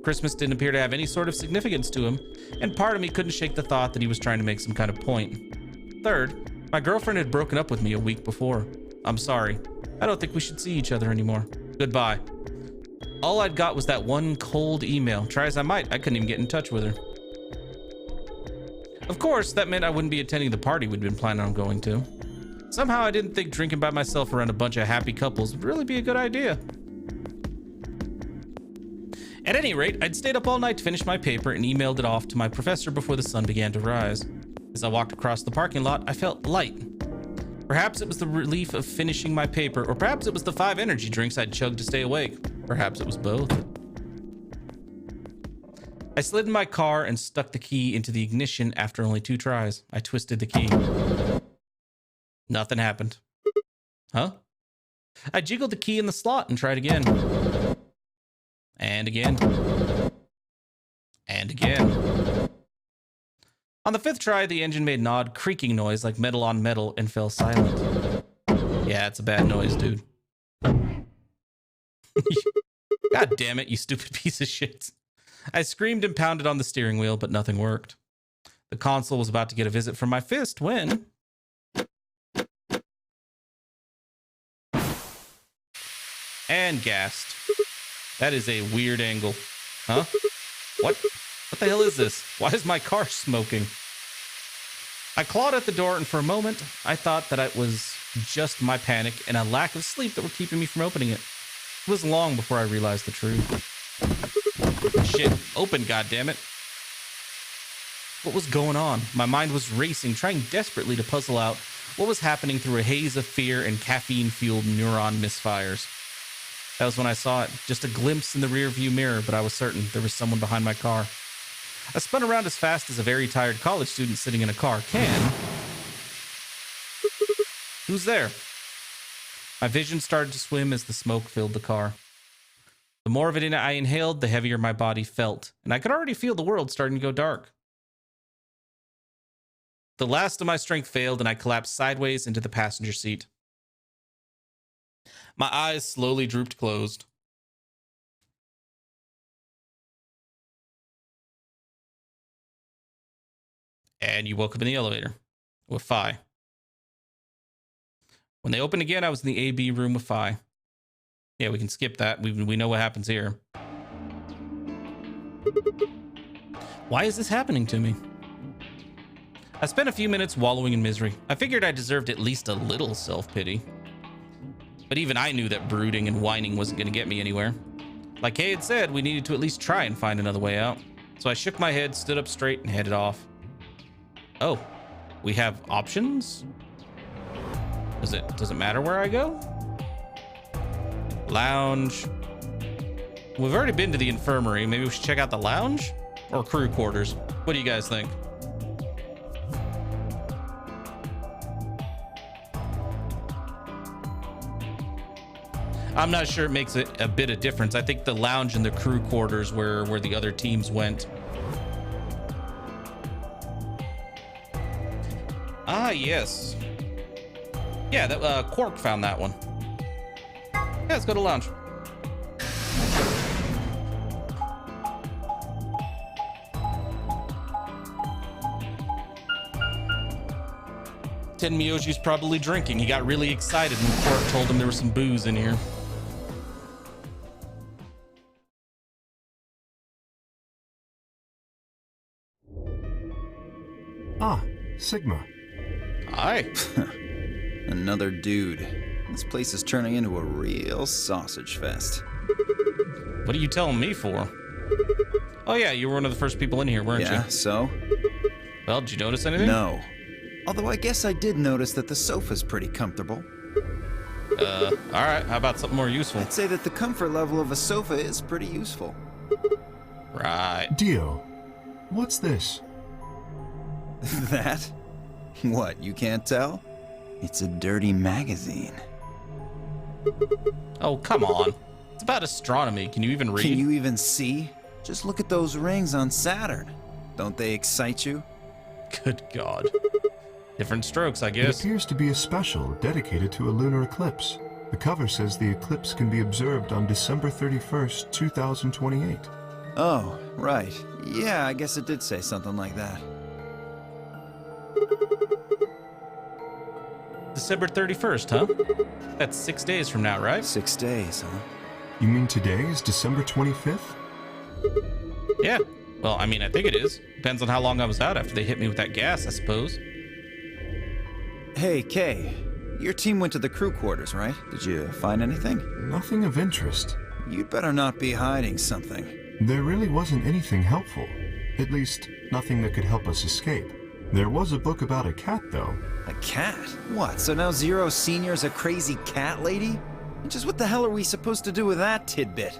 A: Christmas didn't appear to have any sort of significance to him, and part of me couldn't shake the thought that he was trying to make some kind of point. Third, my girlfriend had broken up with me a week before. I'm sorry. I don't think we should see each other anymore. Goodbye. All I'd got was that one cold email. Try as I might, I couldn't even get in touch with her. Of course, that meant I wouldn't be attending the party we'd been planning on going to. Somehow I didn't think drinking by myself around a bunch of happy couples would really be a good idea. At any rate, I'd stayed up all night to finish my paper and emailed it off to my professor before the sun began to rise. As I walked across the parking lot, I felt light. Perhaps it was the relief of finishing my paper, or perhaps it was the 5 energy drinks I'd chugged to stay awake. Perhaps it was both. I slid in my car and stuck the key into the ignition after only 2 tries. I twisted the key. Nothing happened. Huh? I jiggled the key in the slot and tried again. And again. And again. On the 5th try, the engine made an odd creaking noise like metal on metal and fell silent. Yeah, it's a bad noise, dude. God damn it, you stupid piece of shit. I screamed and pounded on the steering wheel, but nothing worked. The console was about to get a visit from my fist when... And gassed. That is a weird angle. Huh? What the hell is this? Why is my car smoking? I clawed at the door, and for a moment, I thought that it was just my panic and a lack of sleep that were keeping me from opening it. It was long before I realized the truth. Shit, open, goddammit. What was going on? My mind was racing, trying desperately to puzzle out what was happening through a haze of fear and caffeine-fueled neuron misfires. That was when I saw it, just a glimpse in the rearview mirror, but I was certain there was someone behind my car. I spun around as fast as a very tired college student sitting in a car can. Who's there? My vision started to swim as the smoke filled the car. The more of it I inhaled, the heavier my body felt, and I could already feel the world starting to go dark. The last of my strength failed, and I collapsed sideways into the passenger seat. My eyes slowly drooped closed. And you woke up in the elevator with Phi. When they opened again, I was in the AB room with Phi. Yeah, we can skip that. We know what happens here. Why is this happening to me? I spent a few minutes wallowing in misery. I figured I deserved at least a little self-pity. But even I knew that brooding and whining wasn't going to get me anywhere. Like Kay had said, we needed to at least try and find another way out. So I shook my head, stood up straight, and headed off. Oh, we have options? Does it matter where I go? Lounge. We've already been to the infirmary. Maybe we should check out the lounge? Or crew quarters? What do you guys think? I'm not sure it makes a bit of difference. I think the lounge and the crew quarters where the other teams went. Ah, yes. Yeah, that Quark found that one. Yeah, let's go to lounge. Tenmyoji's probably drinking. He got really excited when Quark told him there was some booze in here.
D: Ah, Sigma.
A: Hi.
B: Another dude. This place is turning into a real sausage fest.
A: What are you telling me for? Oh yeah, you were one of the first people in here, weren't you?
B: Yeah, so?
A: Well, did you notice anything?
B: No. Although I guess I did notice that the sofa's pretty comfortable.
A: Alright, how about something more useful?
B: I'd say that the comfort level of a sofa is pretty useful.
A: Right.
D: Dio, what's this?
B: That? What, you can't tell? It's a dirty magazine.
A: Oh, come on. It's about astronomy. Can you even read?
B: Can you even see? Just look at those rings on Saturn. Don't they excite you?
A: Good God. Different strokes, I
D: It
A: guess.
D: appears to be a special dedicated to a lunar eclipse. The cover says the eclipse can be observed on December 31st, 2028.
B: Oh, right. Yeah, I guess it did say something like that.
A: December 31st, huh? That's 6 days from now, right?
B: 6 days, huh?
D: You mean today is December 25th?
A: Yeah. Well, I mean, I think it is. Depends on how long I was out after they hit me with that gas, I suppose.
B: Hey, Kay. Your team went to the crew quarters, right? Did you find anything?
D: Nothing of interest.
B: You'd better not be hiding something.
D: There really wasn't anything helpful. At least, nothing that could help us escape. There was a book about a cat, though.
B: A cat? What, so now Zero Senior's a crazy cat lady? And just what the hell are we supposed to do with that tidbit?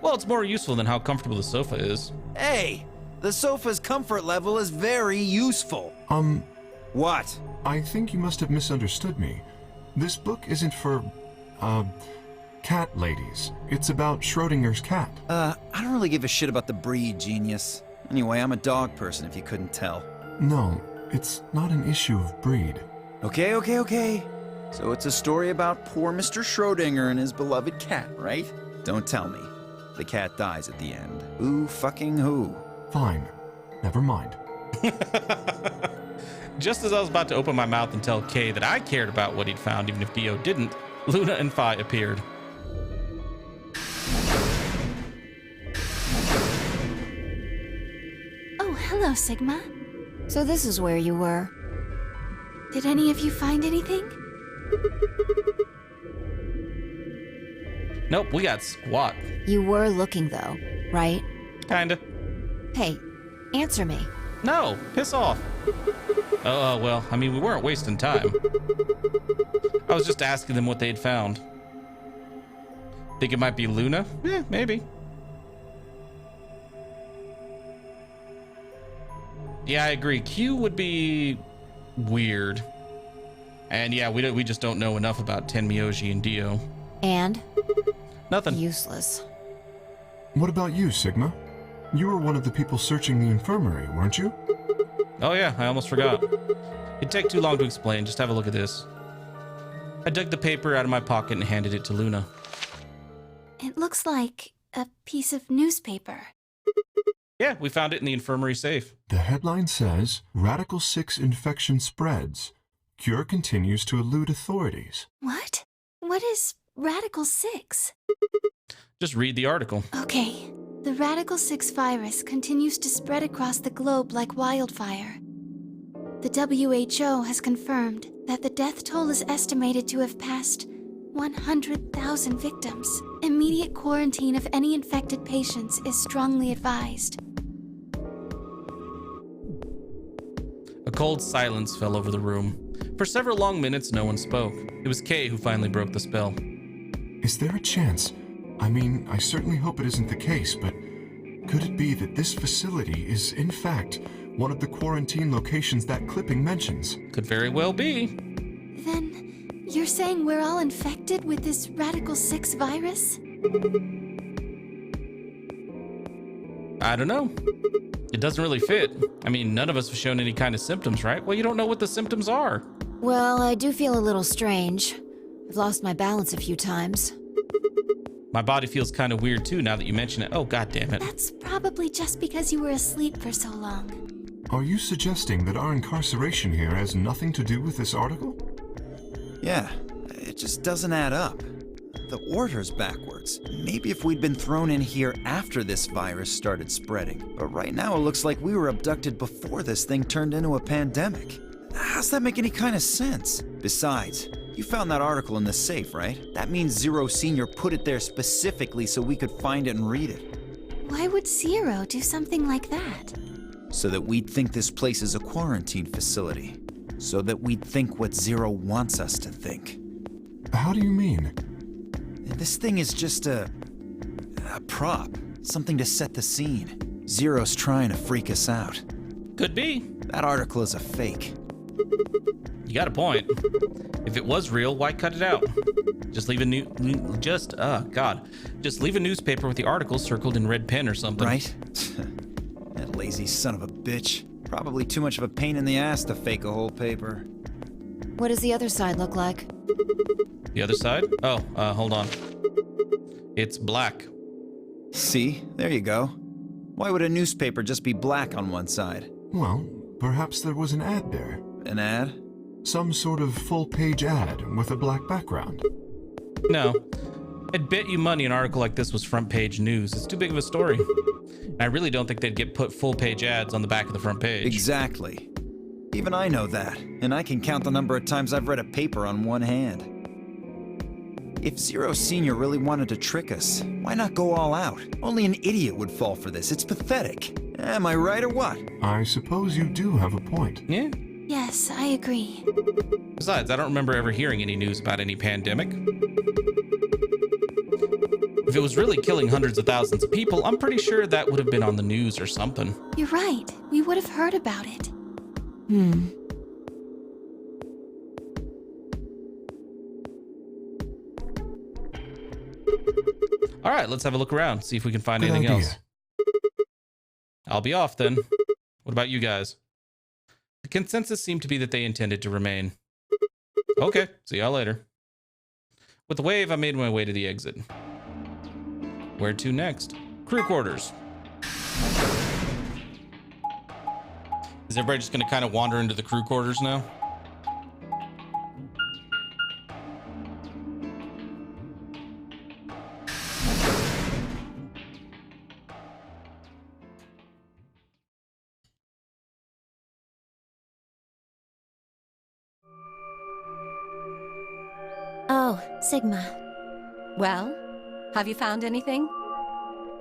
A: Well, it's more useful than how comfortable the sofa is.
B: Hey! The sofa's comfort level is very useful. What?
D: I think you must have misunderstood me. This book isn't for, cat ladies. It's about Schrodinger's cat.
B: I don't really give a shit about the breed, genius. Anyway, I'm a dog person, if you couldn't tell.
D: No, it's not an issue of breed.
B: Okay. So it's a story about poor Mr. Schrodinger and his beloved cat, right? Don't tell me. The cat dies at the end. Who fucking who?
D: Fine. Never mind.
A: Just as I was about to open my mouth and tell Kay that I cared about what he'd found, even if Dio didn't, Luna and Phi appeared.
K: Oh, hello, Sigma.
C: So this is where you were.
K: Did any of you find anything?
A: Nope, we got squat.
C: You were looking, though, right?
A: Kinda.
C: Hey, answer me.
A: No, piss off. Oh, well, I mean, we weren't wasting time. I was just asking them what they'd found. Think it might be Luna? Yeah, maybe. Yeah, I agree. Q would be weird. And yeah, we just don't know enough about Tenmyoji and Dio.
C: And?
A: Nothing.
C: Useless.
D: What about you, Sigma? You were one of the people searching the infirmary, weren't you?
A: Oh yeah, I almost forgot. It'd take too long to explain. Just have a look at this. I dug the paper out of my pocket and handed it to Luna.
K: It looks like a piece of newspaper.
A: Yeah, we found it in the infirmary safe.
D: The headline says, Radical 6 infection spreads. Cure continues to elude authorities.
K: What? What is Radical 6?
A: Just read the article.
K: Okay. The Radical 6 virus continues to spread across the globe like wildfire. The WHO has confirmed that the death toll is estimated to have passed 100,000 victims. Immediate quarantine of any infected patients is strongly advised.
A: A cold silence fell over the room. For several long minutes, no one spoke. It was Kay who finally broke the spell.
D: Is there a chance? I mean, I certainly hope it isn't the case, but could it be that this facility is, in fact, one of the quarantine locations that clipping mentions?
A: Could very well be.
K: Then, you're saying we're all infected with this Radical 6 virus?
A: I don't know. It doesn't really fit. I mean, none of us have shown any kind of symptoms, right? Well, you don't know what the symptoms are.
C: Well, I do feel a little strange. I've lost my balance a few times.
A: My body feels kind of weird too now that you mention it. Oh, god damn it.
K: That's probably just because you were asleep for so long.
D: Are you suggesting that our incarceration here has nothing to do with this article?
B: Yeah, it just doesn't add up. The order's backwards. Maybe if we'd been thrown in here after this virus started spreading. But right now it looks like we were abducted before this thing turned into a pandemic. How's that make any kind of sense? Besides, you found that article in the safe, right? That means Zero Senior put it there specifically so we could find it and read it.
K: Why would Zero do something like that?
B: So that we'd think this place is a quarantine facility. So that we'd think what Zero wants us to think.
D: How do you mean?
B: This thing is just a prop. Something to set the scene. Zero's trying to freak us out.
A: Could be.
B: That article is a fake.
A: You got a point. If it was real, why cut it out? Just leave a just leave a newspaper with the article circled in red pen or something.
B: Right? That lazy son of a bitch. Probably too much of a pain in the ass to fake a whole paper.
C: What does the other side look like?
A: The other side? Oh, hold on. It's black.
B: See? There you go. Why would a newspaper just be black on one side?
D: Well, perhaps there was an ad there.
B: An ad?
D: Some sort of full-page ad with a black background.
A: No. I'd bet you money an article like this was front page news. It's too big of a story. And I really don't think they'd get put full-page ads on the back of the front page.
B: Exactly. Even I know that, and I can count the number of times I've read a paper on one hand. If Zero Senior really wanted to trick us, why not go all out? Only an idiot would fall for this. It's pathetic. Am I right or what?
D: I suppose you do have a point.
A: Yeah.
K: Yes, I agree.
A: Besides, I don't remember ever hearing any news about any pandemic. If it was really killing hundreds of thousands of people, I'm pretty sure that would have been on the news or something.
K: You're right. We would have heard about it.
A: All right, let's have a look around, see if we can find
D: Good
A: anything
D: idea.
A: else. I'll be off then. What about you guys? The consensus seemed to be that they intended to remain. Okay, see y'all later. With the wave, I made my way to the exit. Where to next? Crew quarters. Is everybody just gonna kind of wander into the crew quarters now?
K: Oh, Sigma.
F: Well, have you found anything?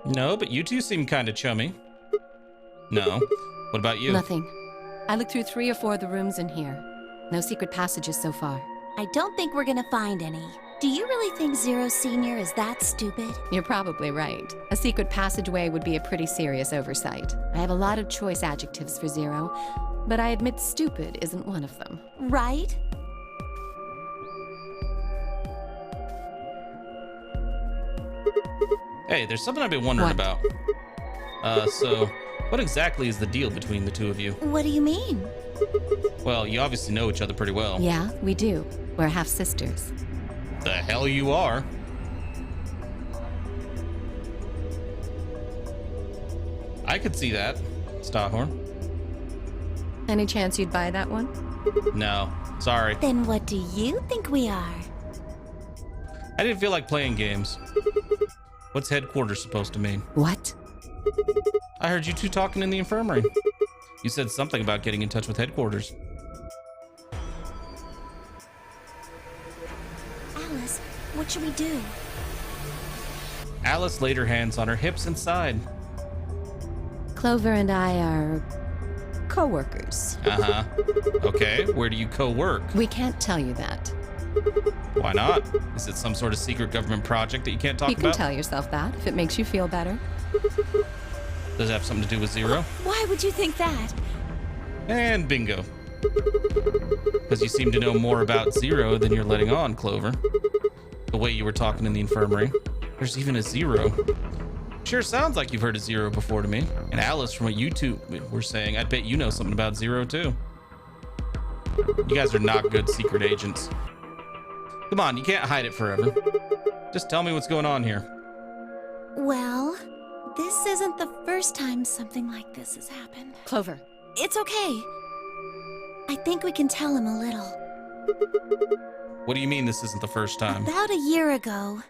A: No, but you two seem kind of chummy. No. What about you?
F: Nothing. I looked through 3 or 4 of the rooms in here. No secret passages so far.
G: I don't think we're gonna find any. Do you really think Zero Senior is that stupid?
F: You're probably right. A secret passageway would be a pretty serious oversight. I have a lot of choice adjectives for Zero, but I admit stupid isn't one of them.
G: Right?
A: Hey, there's something I've been wondering about. So, what exactly is the deal between the two of you?
G: What do you mean?
A: Well, you obviously know each other pretty well.
F: Yeah, we do. We're half sisters.
A: The hell you are. I could see that. Starhorn.
F: Any chance you'd buy that one?
A: No. Sorry.
K: Then what do you think we are?
A: I didn't feel like playing games. What's headquarters supposed to mean?
F: What?
A: I heard you two talking in the infirmary. You said something about getting in touch with headquarters.
K: Alice, what should we do?
A: Alice laid her hands on her hips and sighed.
F: Clover and I are co-workers.
A: Uh-huh. Okay, where do you co-work?
F: We can't tell you that.
A: Why not? Is it some sort of secret government project that you can't talk
F: You can
A: about?
F: tell yourself that if it makes you feel better.
A: Does it have something to do with Zero?
K: Why would you think that?
A: And bingo. Because you seem to know more about Zero than you're letting on, Clover. The way you were talking in the infirmary. There's even a Zero. Sure sounds like you've heard of Zero before to me. And Alice, from what you two were saying, I bet you know something about Zero too. You guys are not good secret agents. Come on, you can't hide it forever. Just tell me what's going on here.
K: Well, this isn't the first time something like this has happened.
F: Clover.
K: It's okay. I think we can tell him a little.
A: What do you mean this isn't the first time?
K: About a year ago,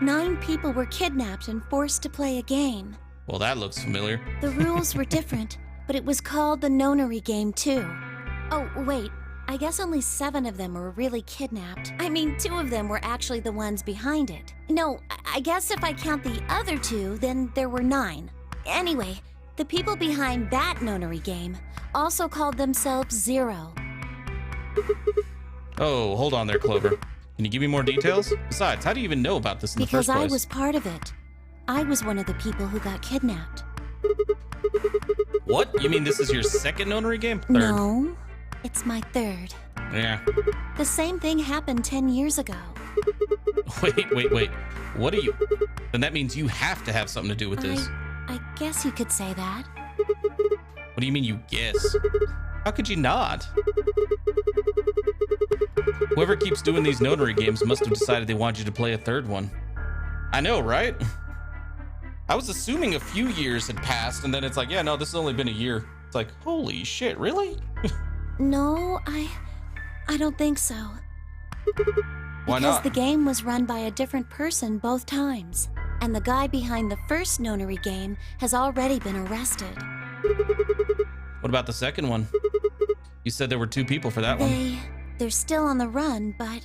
K: 9 people were kidnapped and forced to play a game.
A: Well, that looks familiar.
K: The rules were different, but it was called the Nonary Game too. Oh, wait. I guess only 7 of them were really kidnapped. I mean, 2 of them were actually the ones behind it. No, I guess if I count the other 2, then there were 9. Anyway, the people behind that Nonary Game also called themselves Zero.
A: Oh, hold on there, Clover. Can you give me more details? Besides, how do you even know about this in the first
K: Because
A: place?
K: I was part of it. I was one of the people who got kidnapped.
A: What? You mean this is your second Nonary game? Third?
K: No, it's my 3rd.
A: Yeah.
K: The same thing happened 10 years ago.
A: Wait. What are you? Then that means you have to have something to do with this.
K: I guess you could say that.
A: What do you mean you guess? How could you not? Whoever keeps doing these Nonary games must have decided they want you to play a 3rd one. I know, right? I was assuming a few years had passed, and then it's like, yeah, no, this has only been a year. It's like, holy shit, really?
K: No, I don't think so.
A: Why
K: Because
A: not?
K: the game was run by a different person both times. And the guy behind the first Nonary game has already been arrested.
A: What about the second one? You said there were 2 people for that one.
K: They're still on the run, but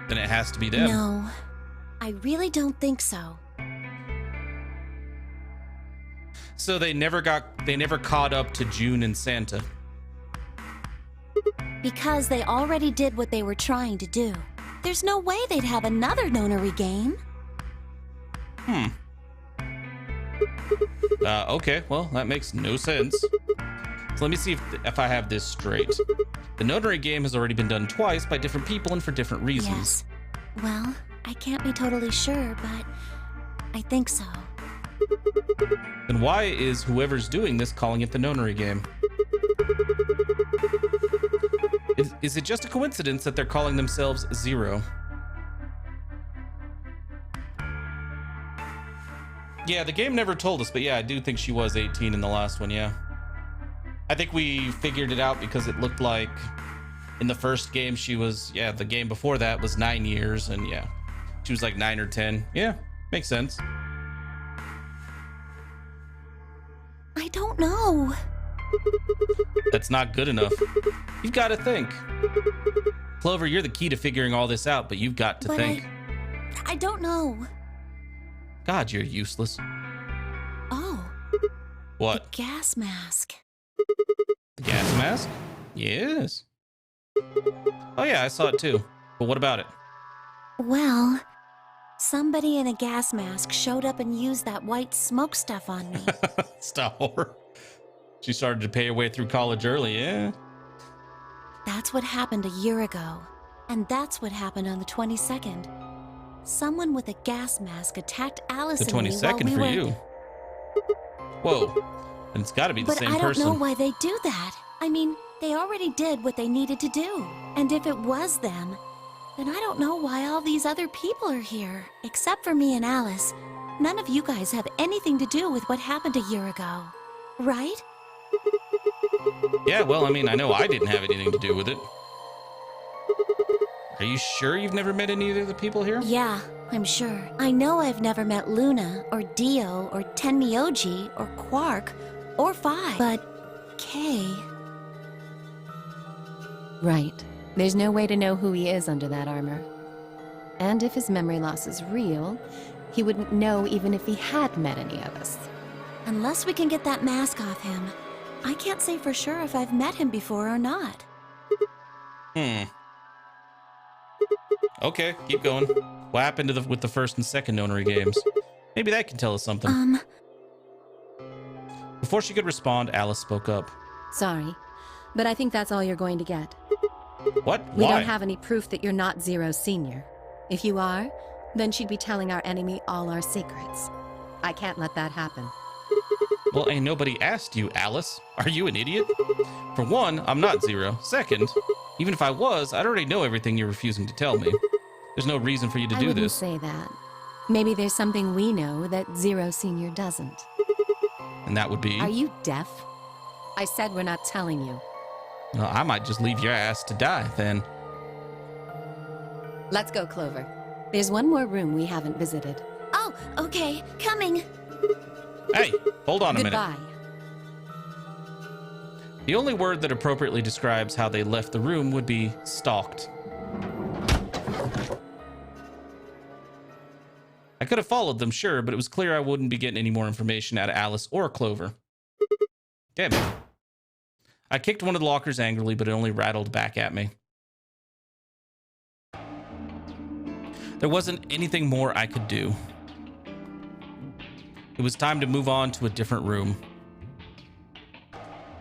A: Then it has to be them.
K: no, I really don't think so.
A: So they never caught up to June and Santa.
K: Because they already did what they were trying to do. There's no way they'd have another Nonary game.
A: Okay, well, that makes no sense. So let me see if I have this straight. The Nonary game has already been done twice by different people and for different reasons.
K: Yes. Well, I can't be totally sure, but I think so.
A: Then why is whoever's doing this calling it the Nonary game? Is it just a coincidence that they're calling themselves Zero? Yeah, the game never told us, but yeah, I do think she was 18 in the last one, yeah. I think we figured it out because it looked like in the first game she was, yeah, the game before that was 9 years, and yeah, she was like 9 or 10. Yeah, makes sense.
K: I don't know.
A: That's not good enough. You've got to think. Clover, you're the key to figuring all this out, but you've got to
K: But
A: think.
K: I don't know.
A: God, you're useless.
K: Oh,
A: What?
K: gas mask.
A: The gas mask? Yes. Oh yeah, I saw it too. But what about it?
K: Well, somebody in a gas mask showed up and used that white smoke stuff on me.
A: Stop her. She started to pay her way through college early, yeah?
K: That's what happened a year ago. And that's what happened on the 22nd. Someone with a gas mask attacked Alice
A: The
K: and me while
A: 22nd
K: we
A: for
K: were...
A: you. Whoa. And it's gotta be the
K: But
A: same
K: I don't
A: person.
K: know why they do that. I mean, they already did what they needed to do. And if it was them, then I don't know why all these other people are here. Except for me and Alice. none of you guys have anything to do with what happened a year ago, right?
A: Yeah, well, I mean, I know I didn't have anything to do with it. Are you sure you've never met any of the people here?
K: Yeah, I'm sure. I know I've never met Luna, or Dio, or Tenmyoji, or Quark, or Phi, but Kay...
F: Right. There's no way to know who he is under that armor. And if his memory loss is real, he wouldn't know even if he had met any of us.
K: Unless we can get that mask off him, I can't say for sure if I've met him before or not.
A: Okay, keep going. What happened with the first and second Nonary games? Maybe that can tell us something. Before she could respond, Alice spoke up.
F: Sorry, but I think that's all you're going to get.
A: What?
F: We
A: Why?
F: don't have any proof that you're not Zero Senior. If you are, then she'd be telling our enemy all our secrets. I can't let that happen.
A: Well, ain't nobody asked you, Alice. Are you an idiot? For one, I'm not Zero. Second, even if I was, I'd already know everything you're refusing to tell me. There's no reason for you to
F: I
A: do
F: wouldn't
A: this.
F: say that. Maybe there's something we know that Zero Senior doesn't.
A: And that would be...
F: Are you deaf? I said we're not telling you.
A: Well, I might just leave your ass to die, then.
F: Let's go, Clover. There's one more room we haven't visited.
K: Oh, okay, coming.
A: Hey, hold on a minute.
F: Goodbye.
A: The only word that appropriately describes how they left the room would be stalked. I could have followed them, sure, but it was clear I wouldn't be getting any more information out of Alice or Clover. Damn it. I kicked one of the lockers angrily, but it only rattled back at me. There wasn't anything more I could do. It was time to move on to a different room.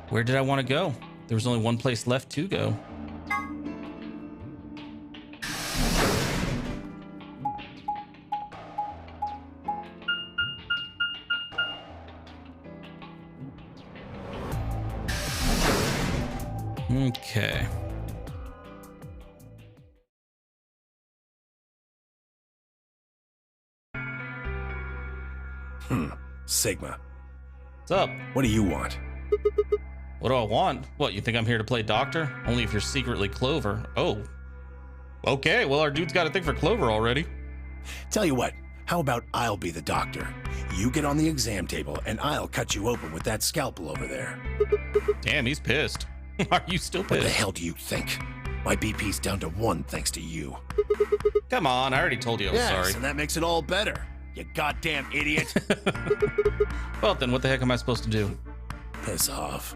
A: Where did I want to go? There was only one place left to go. Okay.
J: Sigma.
A: What's up?
J: What do you want?
A: What do I want? What, you think I'm here to play doctor? Only if you're secretly Clover. Oh. Okay, well, our dude's got a thing for Clover already.
J: Tell you what, how about I'll be the doctor? You get on the exam table, and I'll cut you open with that scalpel over there.
A: Damn, he's pissed. Are you still
J: What the
A: pissed?
J: hell do you think? My BP's down to 1 thanks to you.
A: Come on, I already told you I was
J: Yes,
A: sorry.
J: and that makes it all better. You goddamn idiot.
A: Well, then what the heck am I supposed to do?
J: Piss off.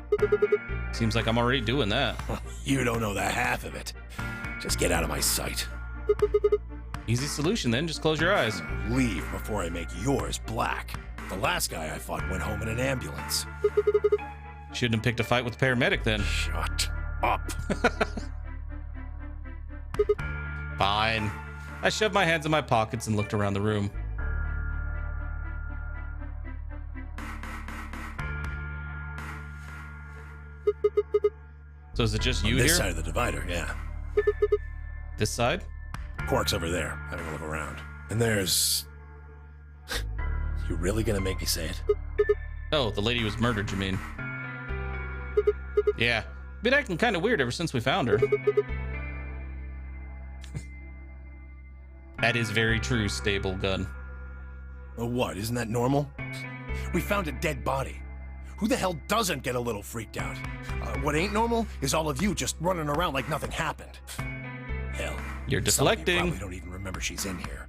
A: Seems like I'm already doing that.
J: You don't know the half of it. Just get out of my sight.
A: Easy solution then, just close your eyes.
J: Leave before I make yours black. The last guy I fought went home in an ambulance.
A: Shouldn't have picked a fight with the paramedic then.
J: Shut up.
A: Fine. I shoved my hands in my pockets and looked around the room. So is it just you
J: On this
A: here?
J: side of the divider, yeah.
A: This side?
J: Quark's over there, having a look around. And there's... You really gonna make me say it?
A: Oh, the lady was murdered, you mean? Yeah. Been acting kind of weird ever since we found her. That is very true, Stable Gun.
J: Oh, what? Isn't that normal? We found a dead body. Who the hell doesn't get a little freaked out? What ain't normal is all of you just running around like nothing happened. Hell,
A: You're
J: some of you
A: deflecting.
J: probably don't even remember she's in here.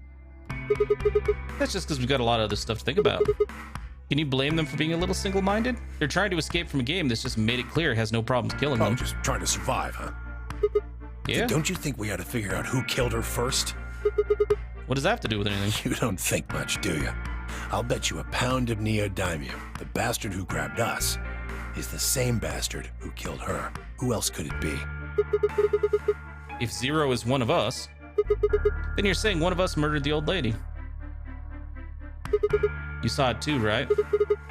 A: That's just because we've got a lot of other stuff to think about. Can you blame them for being a little single-minded? They're trying to escape from a game that's just made it clear it has no problems killing
J: Oh,
A: them.
J: just trying to survive, huh?
A: Yeah?
J: Don't you think we ought to figure out who killed her first?
A: What does that have to do with anything?
J: You don't think much, do you? I'll bet you a pound of neodymium the bastard who grabbed us is the same bastard who killed her. Who else could it be?
A: If Zero is one of us, then you're saying one of us murdered the old lady. You saw it too, right?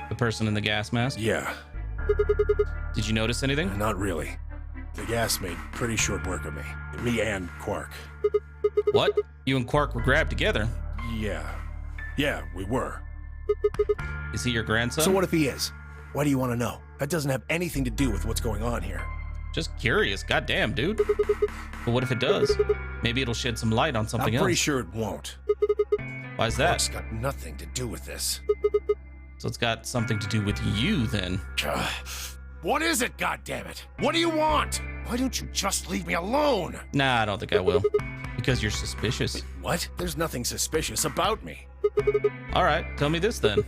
A: The person in the gas mask?
J: Yeah,
A: Did you notice anything?
J: not really. The gas made pretty short work of me. Me and Quark.
A: What? You and Quark were grabbed together.
J: Yeah, we were.
A: Is he your grandson?
J: So what if he is? Why do you want to know? That doesn't have anything to do with what's going on here.
A: Just curious. Goddamn, dude. But what if it does? Maybe it'll shed some light on something
J: I'm
A: else.
J: pretty sure it won't.
A: Why is that?
J: It's got nothing to do with this.
A: So it's got something to do with you then.
J: What is it, goddammit? What do you want? Why don't you just leave me alone?
A: Nah, I don't think I will. Because you're suspicious.
J: What? There's nothing suspicious about me.
A: All right, tell me this then.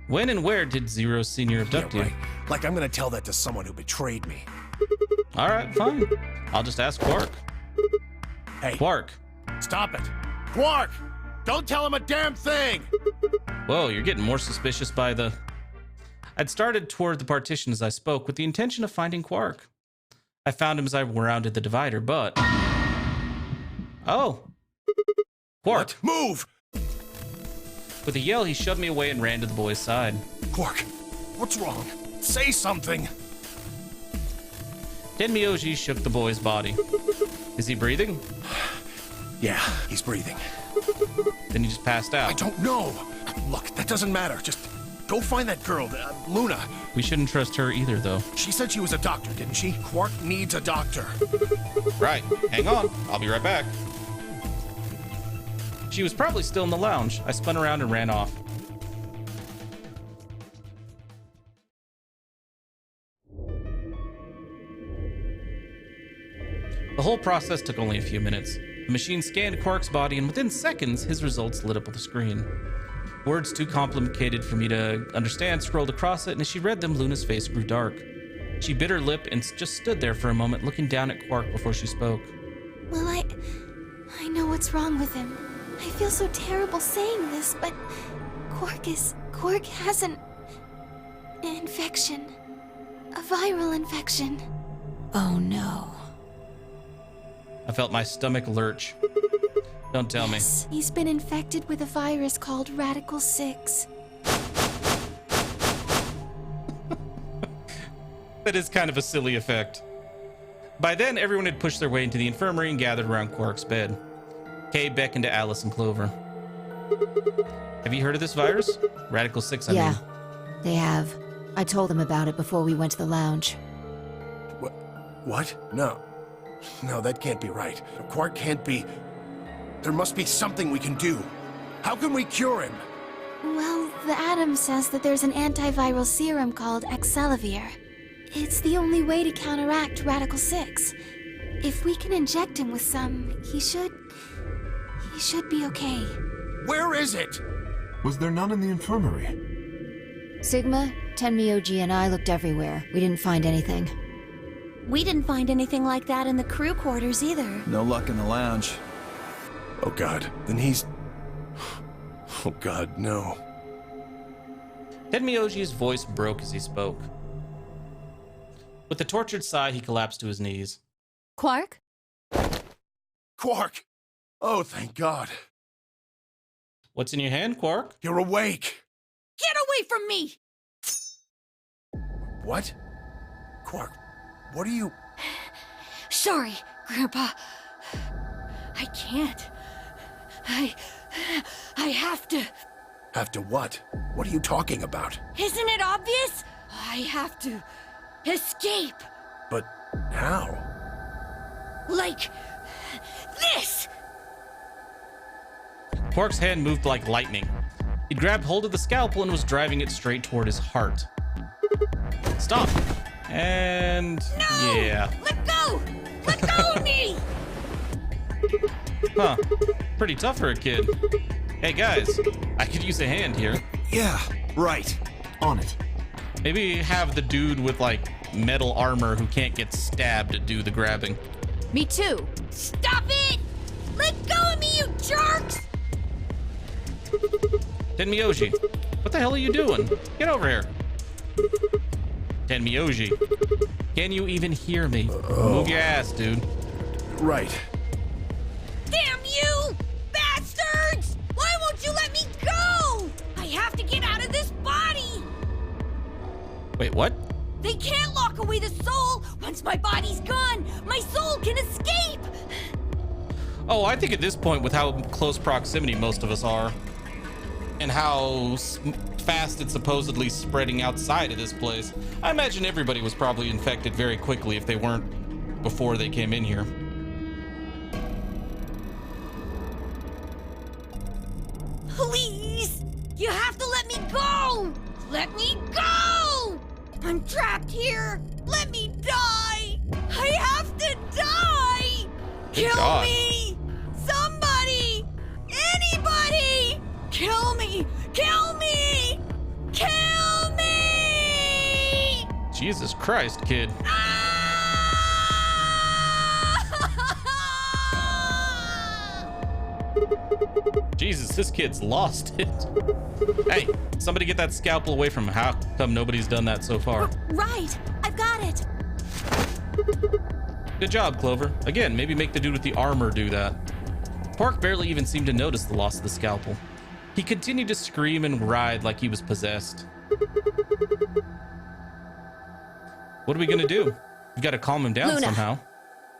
A: When and where did Zero Senior abduct
J: Yeah,
A: you?
J: right. Like I'm gonna tell that to someone who betrayed me.
A: All right, fine. I'll just ask Quark.
J: Hey,
A: Quark.
J: stop it. Quark! Don't tell him a damn thing!
A: Whoa, you're getting more suspicious by the... I'd started toward the partition as I spoke with the intention of finding Quark. I found him as I rounded the divider, but... Oh. Quark.
J: What? Move!
A: With a yell, he shoved me away and ran to the boy's side.
J: Quark, what's wrong? Say something!
A: Tenmyoji shook the boy's body. Is he breathing?
J: Yeah, he's breathing.
A: Then he just passed
J: I
A: out.
J: don't know. Look, that doesn't matter. Just go find that girl, Luna.
A: We shouldn't trust her either, though.
J: She said she was a doctor, didn't she? Quark needs a doctor.
A: Right. Hang on. I'll be right back. She was probably still in the lounge. I spun around and ran off. The whole process took only a few minutes. The machine scanned Quark's body, and within seconds, his results lit up on the screen. Words too complicated for me to understand scrolled across it, and as she read them, Luna's face grew dark. She bit her lip and just stood there for a moment, looking down at Quark before she spoke.
K: Well, I know what's wrong with him. I feel so terrible saying this, but Quark has an infection. A viral infection.
C: Oh no.
A: I felt my stomach lurch. Don't tell me.
K: Yes, he's been infected with a virus called Radical 6.
A: That is kind of a silly effect. By then, everyone had pushed their way into the infirmary and gathered around Quark's bed. Kay beckoned to Alice and Clover. Have you heard of this virus? Radical 6, I
C: Yeah,
A: mean.
C: they have. I told them about it before we went to the lounge.
J: What? No. No, that can't be right. Quark can't be... There must be something we can do. How can we cure him?
K: Well, the Atom says that there's an antiviral serum called Excelavir. It's the only way to counteract Radical 6. If we can inject him with some, he should be okay.
J: Where is it?
D: Was there none in the infirmary?
C: Sigma, Tenmyoji, and I looked everywhere. We didn't find anything.
G: We didn't find anything like that in the crew quarters either.
B: No luck in the lounge.
J: Oh God, then he's... Oh God, no.
A: Tenmyoji's voice broke as he spoke. With a tortured sigh, he collapsed to his knees.
F: Quark?
J: Quark! Oh, thank God.
A: What's in your hand, Quark?
J: You're awake!
G: Get away from me!
J: What? Quark, what are you...
G: Sorry, Grandpa. I can't. I have to.
J: Have to what? What are you talking about?
G: Isn't it obvious? I have to escape.
J: But how?
G: Like this!
A: Quark's hand moved like lightning. He grabbed hold of the scalpel and was driving it straight toward his heart. Stop. And...
G: No!
A: yeah.
G: Let go! Let go of me!
A: Huh. Pretty tough for a kid. Hey guys, I could use a hand here.
B: Yeah, right.
D: On it.
A: Maybe have the dude with like metal armor who can't get stabbed do the grabbing.
C: Me too.
G: Stop it! Let go of me, you jerks!
A: Tenmyoji, what the hell are you doing? Get over here. Tenmyoji, can you even hear me? Move your ass, dude.
J: Right.
G: Damn you! Bastards! Why won't you let me go? I have to get out of this body!
A: Wait, what?
G: They can't lock away the soul! Once my body's gone, my soul can escape!
A: Oh, I think at this point, with how close proximity most of us are, and how fast it's supposedly spreading outside of this place, I imagine everybody was probably infected very quickly if they weren't before they came in here.
G: Please! You have to let me go! Let me go! I'm trapped here! Let me die! I have to die!
A: Good
G: Kill
A: God.
G: me! Somebody! Anybody! Kill me! Kill me! Kill me!
A: Jesus Christ, kid. Jesus, this kid's lost it. Hey, somebody get that scalpel away from him. How come nobody's done that so far?
K: Right! I've got it!
A: Good job, Clover. Again, maybe make the dude with the armor do that. Quark barely even seemed to notice the loss of the scalpel. He continued to scream and writhe like he was possessed. What are we gonna do? We've got to calm him down
C: Luna.
A: somehow.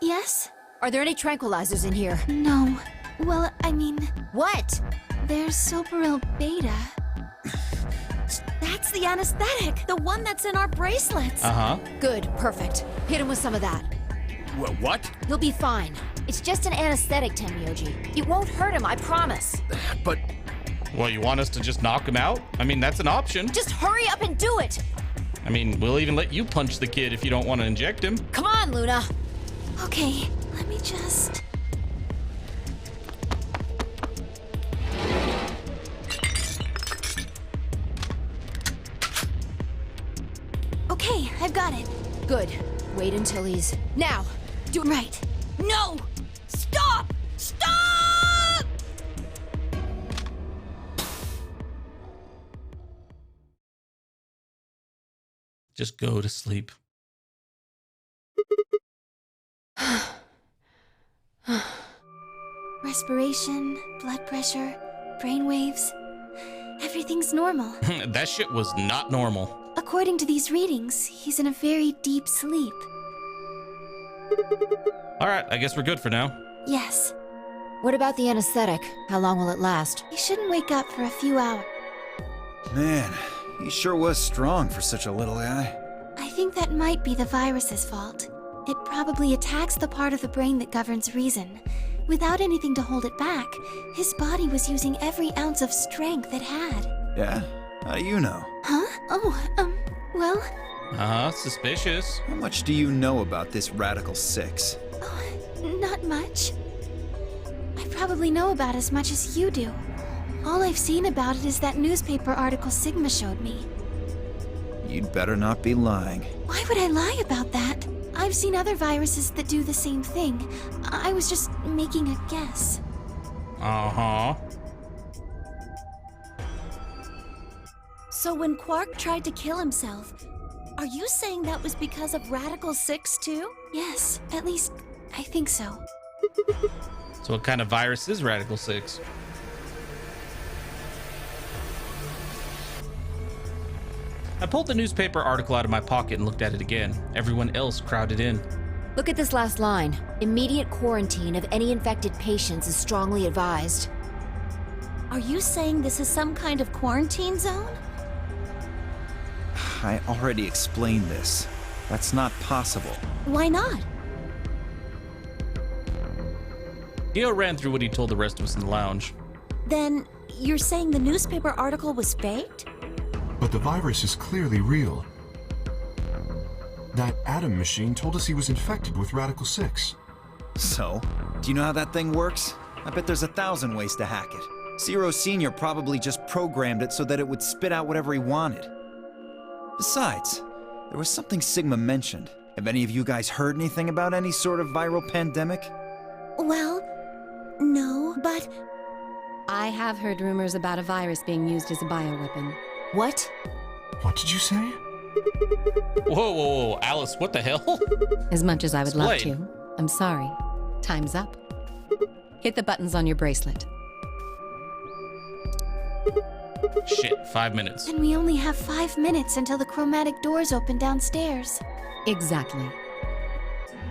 K: Yes?
C: Are there any tranquilizers in here?
K: No. Well, I mean,
C: What?
K: there's Soparil Beta. That's the anesthetic, the one that's in our bracelets.
A: Uh-huh.
C: Good, perfect. Hit him with some of that.
J: What?
C: He'll be fine. It's just an anesthetic, Tenmyoji. It won't hurt him, I promise.
J: But
A: Well, you want us to just knock him out? I mean, that's an option.
C: Just hurry up and do it!
A: I mean, we'll even let you punch the kid if you don't want to inject him.
C: Come on, Luna!
K: Okay, let me just... Okay, I've got it.
C: Good. Wait until he's... Now!
K: Do right.
G: No! Stop! Stop!
A: Just go to sleep.
K: Respiration, blood pressure, brain waves. Everything's normal.
A: That shit was not normal.
K: According to these readings, he's in a very deep sleep.
A: All right, I guess we're good for now.
K: Yes,
C: What about the anesthetic? How long will it last?
K: he shouldn't wake up for a few hours.
B: Man, he sure was strong for such a little guy.
K: I think that might be the virus's fault. It probably attacks the part of the brain that governs reason. Without anything to hold it back, his body was using every ounce of strength it had.
B: Yeah? How do you know?
K: Huh? Oh, well,
A: Uh-huh, suspicious.
B: How much do you know about this Radical 6?
K: not much. I probably know about as much as you do. All I've seen about it is that newspaper article Sigma showed me.
B: You'd better not be lying.
K: Why would I lie about that? I've seen other viruses that do the same thing. I was just making a guess.
A: Uh-huh.
K: So when Quark tried to kill himself, are you saying that was because of Radical 6 too? Yes, at least I think so.
A: So what kind of virus is Radical 6? I pulled the newspaper article out of my pocket and looked at it again. Everyone else crowded in.
C: Look at this last line. Immediate quarantine of any infected patients is strongly advised.
K: Are you saying this is some kind of quarantine zone?
B: I already explained this. That's not possible.
K: Why not?
A: Dio ran through what he told the rest of us in the lounge.
K: Then you're saying the newspaper article was faked?
D: But the virus is clearly real. That Adam machine told us he was infected with Radical 6.
B: So, do you know how that thing works? I bet there's 1,000 ways to hack it. Zero Senior probably just programmed it so that it would spit out whatever he wanted. Besides, there was something Sigma mentioned. Have any of you guys heard anything about any sort of viral pandemic?
K: Well, no, but
F: I have heard rumors about a virus being used as a bioweapon.
C: What?
D: What did you say?
A: Whoa, whoa, whoa, Alice, what the hell?
F: As much as I would love
A: Explain.
F: to, I'm sorry. Time's up. Hit the buttons on your bracelet.
A: Shit, 5 minutes.
K: and we only have 5 minutes until the chromatic doors open downstairs.
F: Exactly.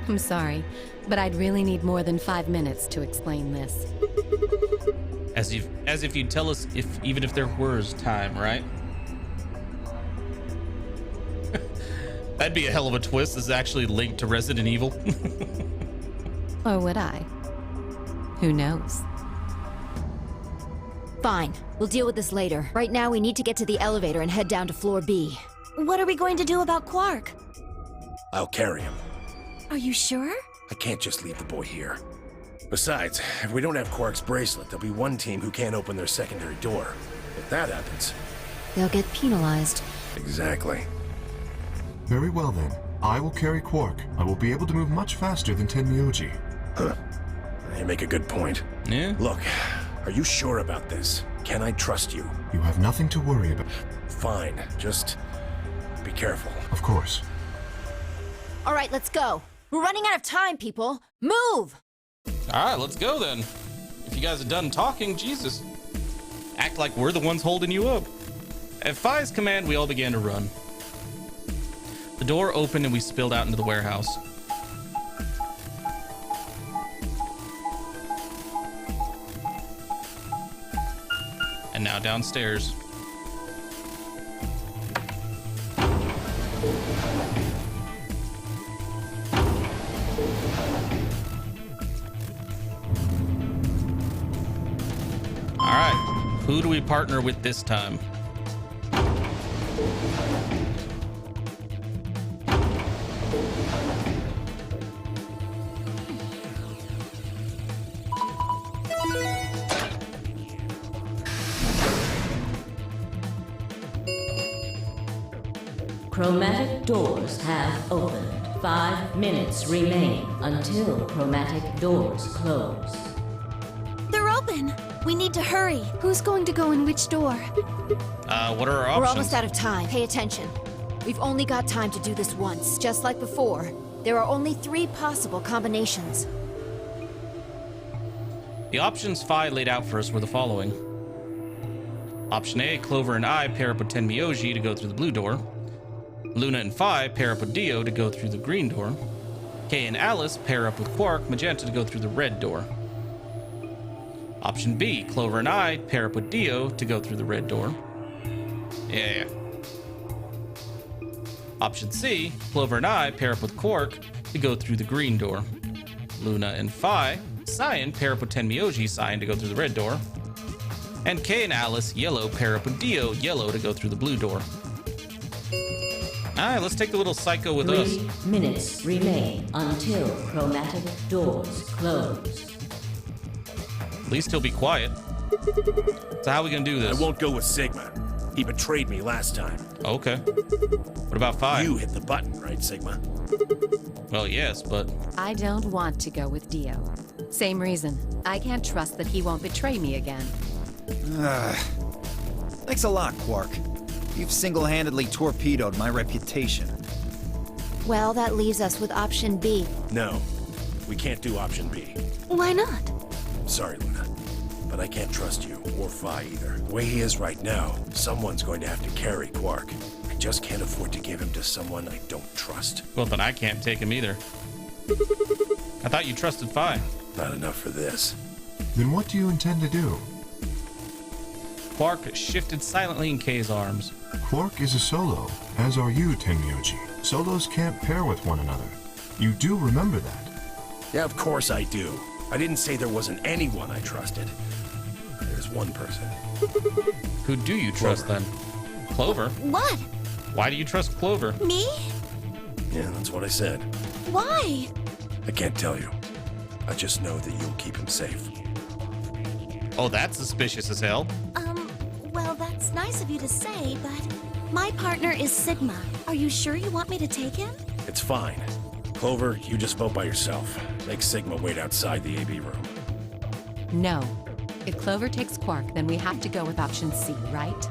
F: I'm sorry, but I'd really need more than 5 minutes to explain this.
A: As if you'd tell us even if there was time, right? That'd be a hell of a twist. This is actually linked to Resident Evil.
F: Or would I? Who knows?
C: Fine. We'll deal with this later. Right now, we need to get to the elevator and head down to floor B.
K: What are we going to do about Quark?
J: I'll carry him.
K: Are you sure?
J: I can't just leave the boy here. Besides, if we don't have Quark's bracelet, there'll be one team who can't open their secondary door. If that happens...
C: They'll get penalized.
J: Exactly.
D: Very well then. I will carry Quark. I will be able to move much faster than Tenmyoji.
J: Huh. You make a good point.
A: Yeah.
J: Look, are you sure about this? Can I trust you?
D: You have nothing to worry about.
J: Fine. Just be careful.
D: Of course.
C: All right, let's go. We're running out of time, people. Move!
A: All right, let's go then. If you guys are done talking, Jesus. Act like we're the ones holding you up. At Phi's command, we all began to run. The door opened and we spilled out into the warehouse. And now downstairs. All right, who do we partner with this time?
H: Chromatic doors have opened. 5 minutes remain until chromatic doors close.
K: They're open. We need to hurry. Who's going to go in which door?
A: What are our options?
C: We're almost out of time. Pay attention. We've only got time to do this once, just like before. There are only 3 possible combinations.
A: The options Phi laid out for us were the following. Option A, Clover and I pair up with Tenmyoji to go through the blue door. Luna and Phi pair up with Dio to go through the green door. Kay and Alice pair up with Quark, Magenta to go through the red door. Option B, Clover and I pair up with Dio to go through the red door. Yeah. Option C, Clover and I pair up with Quark to go through the green door. Luna and Phi, Cyan pair up with Tenmyoji, Cyan to go through the red door. And Kay and Alice, Yellow, pair up with Dio, Yellow to go through the blue door. Alright, let's take the little psycho with us.
H: 3 minutes remain until chromatic doors close.
A: At least he'll be quiet. So how are we gonna do this?
J: I won't go with Sigma. He betrayed me last time.
A: Okay. What about Phi?
J: You hit the button, right, Sigma?
A: Well, yes, but...
F: I don't want to go with Dio. Same reason. I can't trust that he won't betray me again.
B: Thanks a lot, Quark. You've single-handedly torpedoed my reputation.
C: Well, that leaves us with option B.
J: No, we can't do option B.
K: Why not?
J: Sorry, Luna, but I can't trust you, or Phi either. The way he is right now, someone's going to have to carry Quark. I just can't afford to give him to someone I don't trust.
A: Well, then I can't take him either. I thought you trusted Phi.
J: Not enough for this.
D: Then what do you intend to do?
A: Quark shifted silently in Kay's arms.
D: Quark is a solo, as are you, Tenmyoji. Solos can't pair with one another. You do remember that.
J: Yeah, of course I do. I didn't say there wasn't anyone I trusted. There's one person.
A: Who do you trust then? Clover?
K: What?
A: Why do you trust Clover?
K: Me?
J: Yeah, that's what I said.
K: Why?
J: I can't tell you. I just know that you'll keep him safe.
A: Oh, that's suspicious as hell.
K: Well, that's nice of you to say, but my partner is Sigma. Are you sure you want me to take him?
J: It's fine. Clover, you just vote by yourself. Make Sigma wait outside the AB room.
F: No. If Clover takes Quark, then we have to go with option C, right?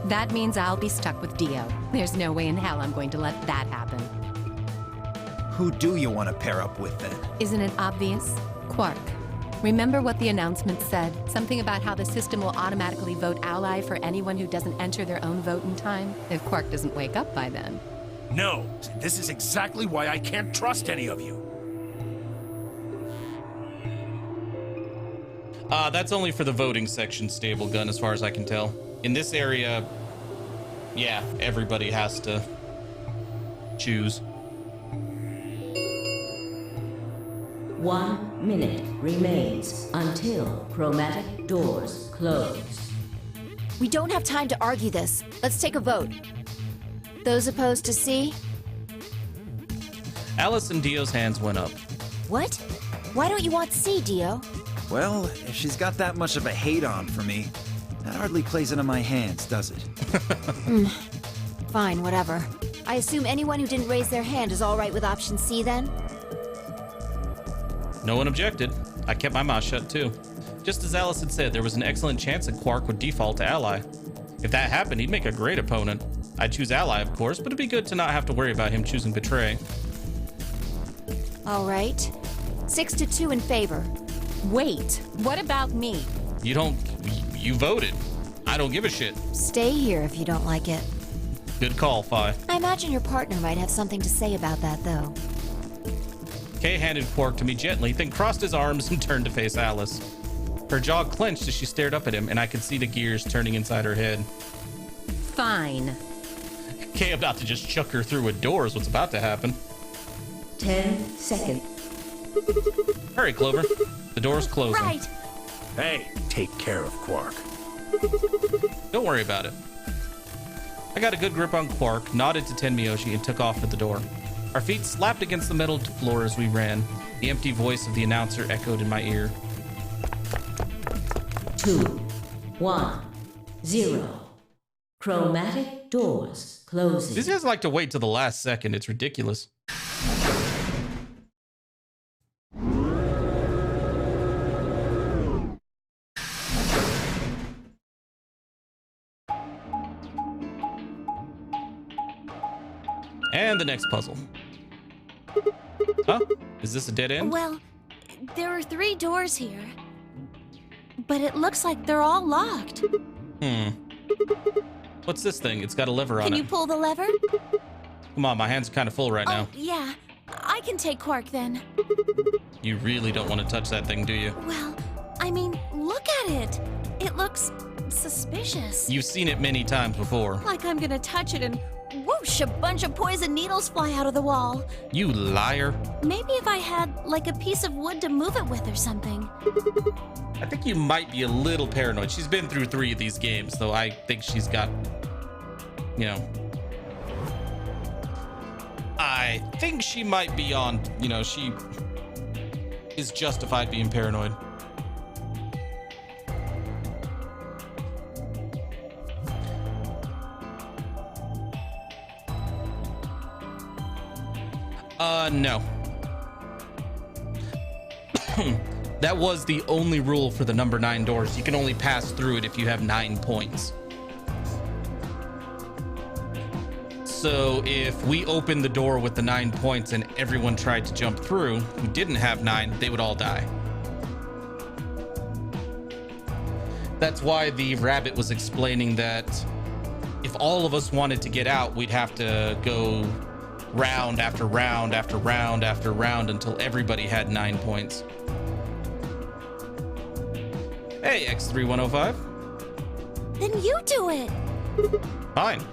F: That means I'll be stuck with Dio. There's no way in hell I'm going to let that happen.
B: Who do you want to pair up with, then?
F: Isn't it obvious? Quark. Remember what the announcement said? Something about how the system will automatically vote ally for anyone who doesn't enter their own vote in time, if Quark doesn't wake up by then.
J: No! This is exactly why I can't trust any of you!
A: That's only for the voting section stable gun, as far as I can tell. In this area, yeah, everybody has to choose.
H: 1 minute remains until chromatic doors close.
C: We don't have time to argue this. Let's take a vote. Those opposed to C?
A: Alice and Dio's hands went up.
C: What? Why don't you want C, Dio?
B: Well, if she's got that much of a hate on for me, that hardly plays into my hands, does it?
C: Fine, whatever. I assume anyone who didn't raise their hand is all right with option C then?
A: No one objected. I kept my mouth shut too. Just as Alice had said, there was an excellent chance that Quark would default to Ally. If that happened, he'd make a great opponent. I'd choose Ally, of course, but it'd be good to not have to worry about him choosing Betray.
C: All right. 6-2 in favor.
F: Wait, what about me?
A: You voted. I don't give a shit.
C: Stay here if you don't like it.
A: Good call, Phi.
C: I imagine your partner might have something to say about that, though.
A: Kay handed Quark to me gently, then crossed his arms and turned to face Alice. Her jaw clenched as she stared up at him, and I could see the gears turning inside her head.
F: Fine.
A: Kay about to just chuck her through a door is what's about to happen.
H: 10 seconds.
A: Hurry, Clover. The door's closing.
G: Right.
J: Hey, take care of Quark.
A: Don't worry about it. I got a good grip on Quark, nodded to Tenmyoshi, and took off for the door. Our feet slapped against the metal floor as we ran. The empty voice of the announcer echoed in my ear.
H: 2, 1, 0. Chromatic doors closing.
A: These guys like to wait till the last second. It's ridiculous. And the next puzzle. Huh? Is this a dead end?
K: Well, there are 3 doors here. But it looks like they're all locked.
A: What's this thing? It's got a lever on
K: Can
A: it.
K: you pull the lever?
A: Come on, my hands are kind of full right now.
K: Oh, yeah. I can take Quark then.
A: You really don't want to touch that thing, do you?
K: Well, I mean, look at it. It looks suspicious.
A: You've seen it many times before.
K: Like I'm gonna touch it and whoosh, a bunch of poison needles fly out of the wall.
A: You liar.
K: Maybe if I had, like, a piece of wood to move it with or something.
A: I think you might be a little paranoid. She's been through 3 of these games, so I think she's got, you know, I think she might be on, you know, she is justified being paranoid. No. That was the only rule for the number 9 doors. You can only pass through it if you have 9 points. So if we opened the door with the 9 points and everyone tried to jump through who didn't have 9, they would all die. That's why the rabbit was explaining that if all of us wanted to get out, we'd have to go round after round after round after round until everybody had 9 points. Hey, X3105.
K: Then you do it.
A: Fine.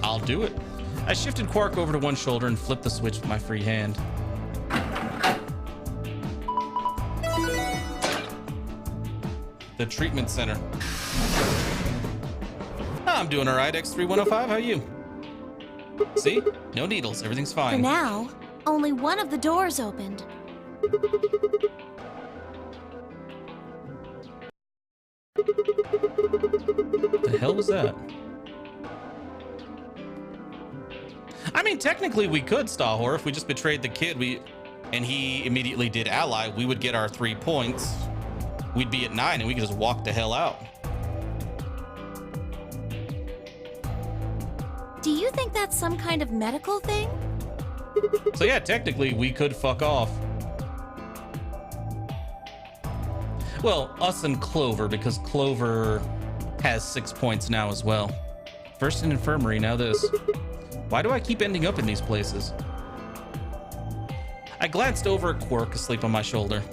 A: I'll do it. I shifted Quark over to one shoulder and flipped the switch with my free hand. The treatment center. I'm doing all right, X3105. How are you? See? No needles. Everything's
K: For
A: fine.
K: now, only one of the doors opened.
A: The hell was that? I mean, technically we could, Stahor, if we just betrayed the kid, and he immediately did ally, we would get our 3 points. We'd be at 9 and we could just walk the hell out.
K: Do you think that's some kind of medical thing?
A: So yeah, technically we could fuck off. Well, us and Clover, because Clover has 6 points now as well. First in infirmary, now this. Why do I keep ending up in these places? I glanced over at Quark asleep on my shoulder.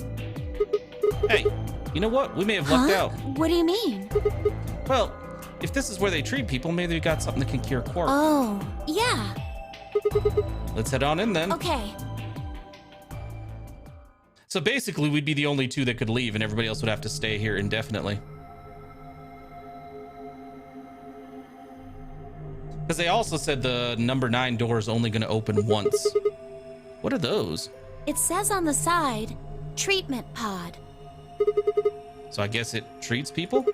A: Hey, You know what? We may have lucked out.
K: What do you mean?
A: Well, if this is where they treat people, maybe they got something that can cure Quark.
K: Oh, yeah.
A: Let's head on in then.
K: Okay.
A: So basically, we'd be the only two that could leave, and everybody else would have to stay here indefinitely. Because they also said the number 9 door is only going to open once. What are those?
K: It says on the side, treatment pod.
A: So I guess it treats people?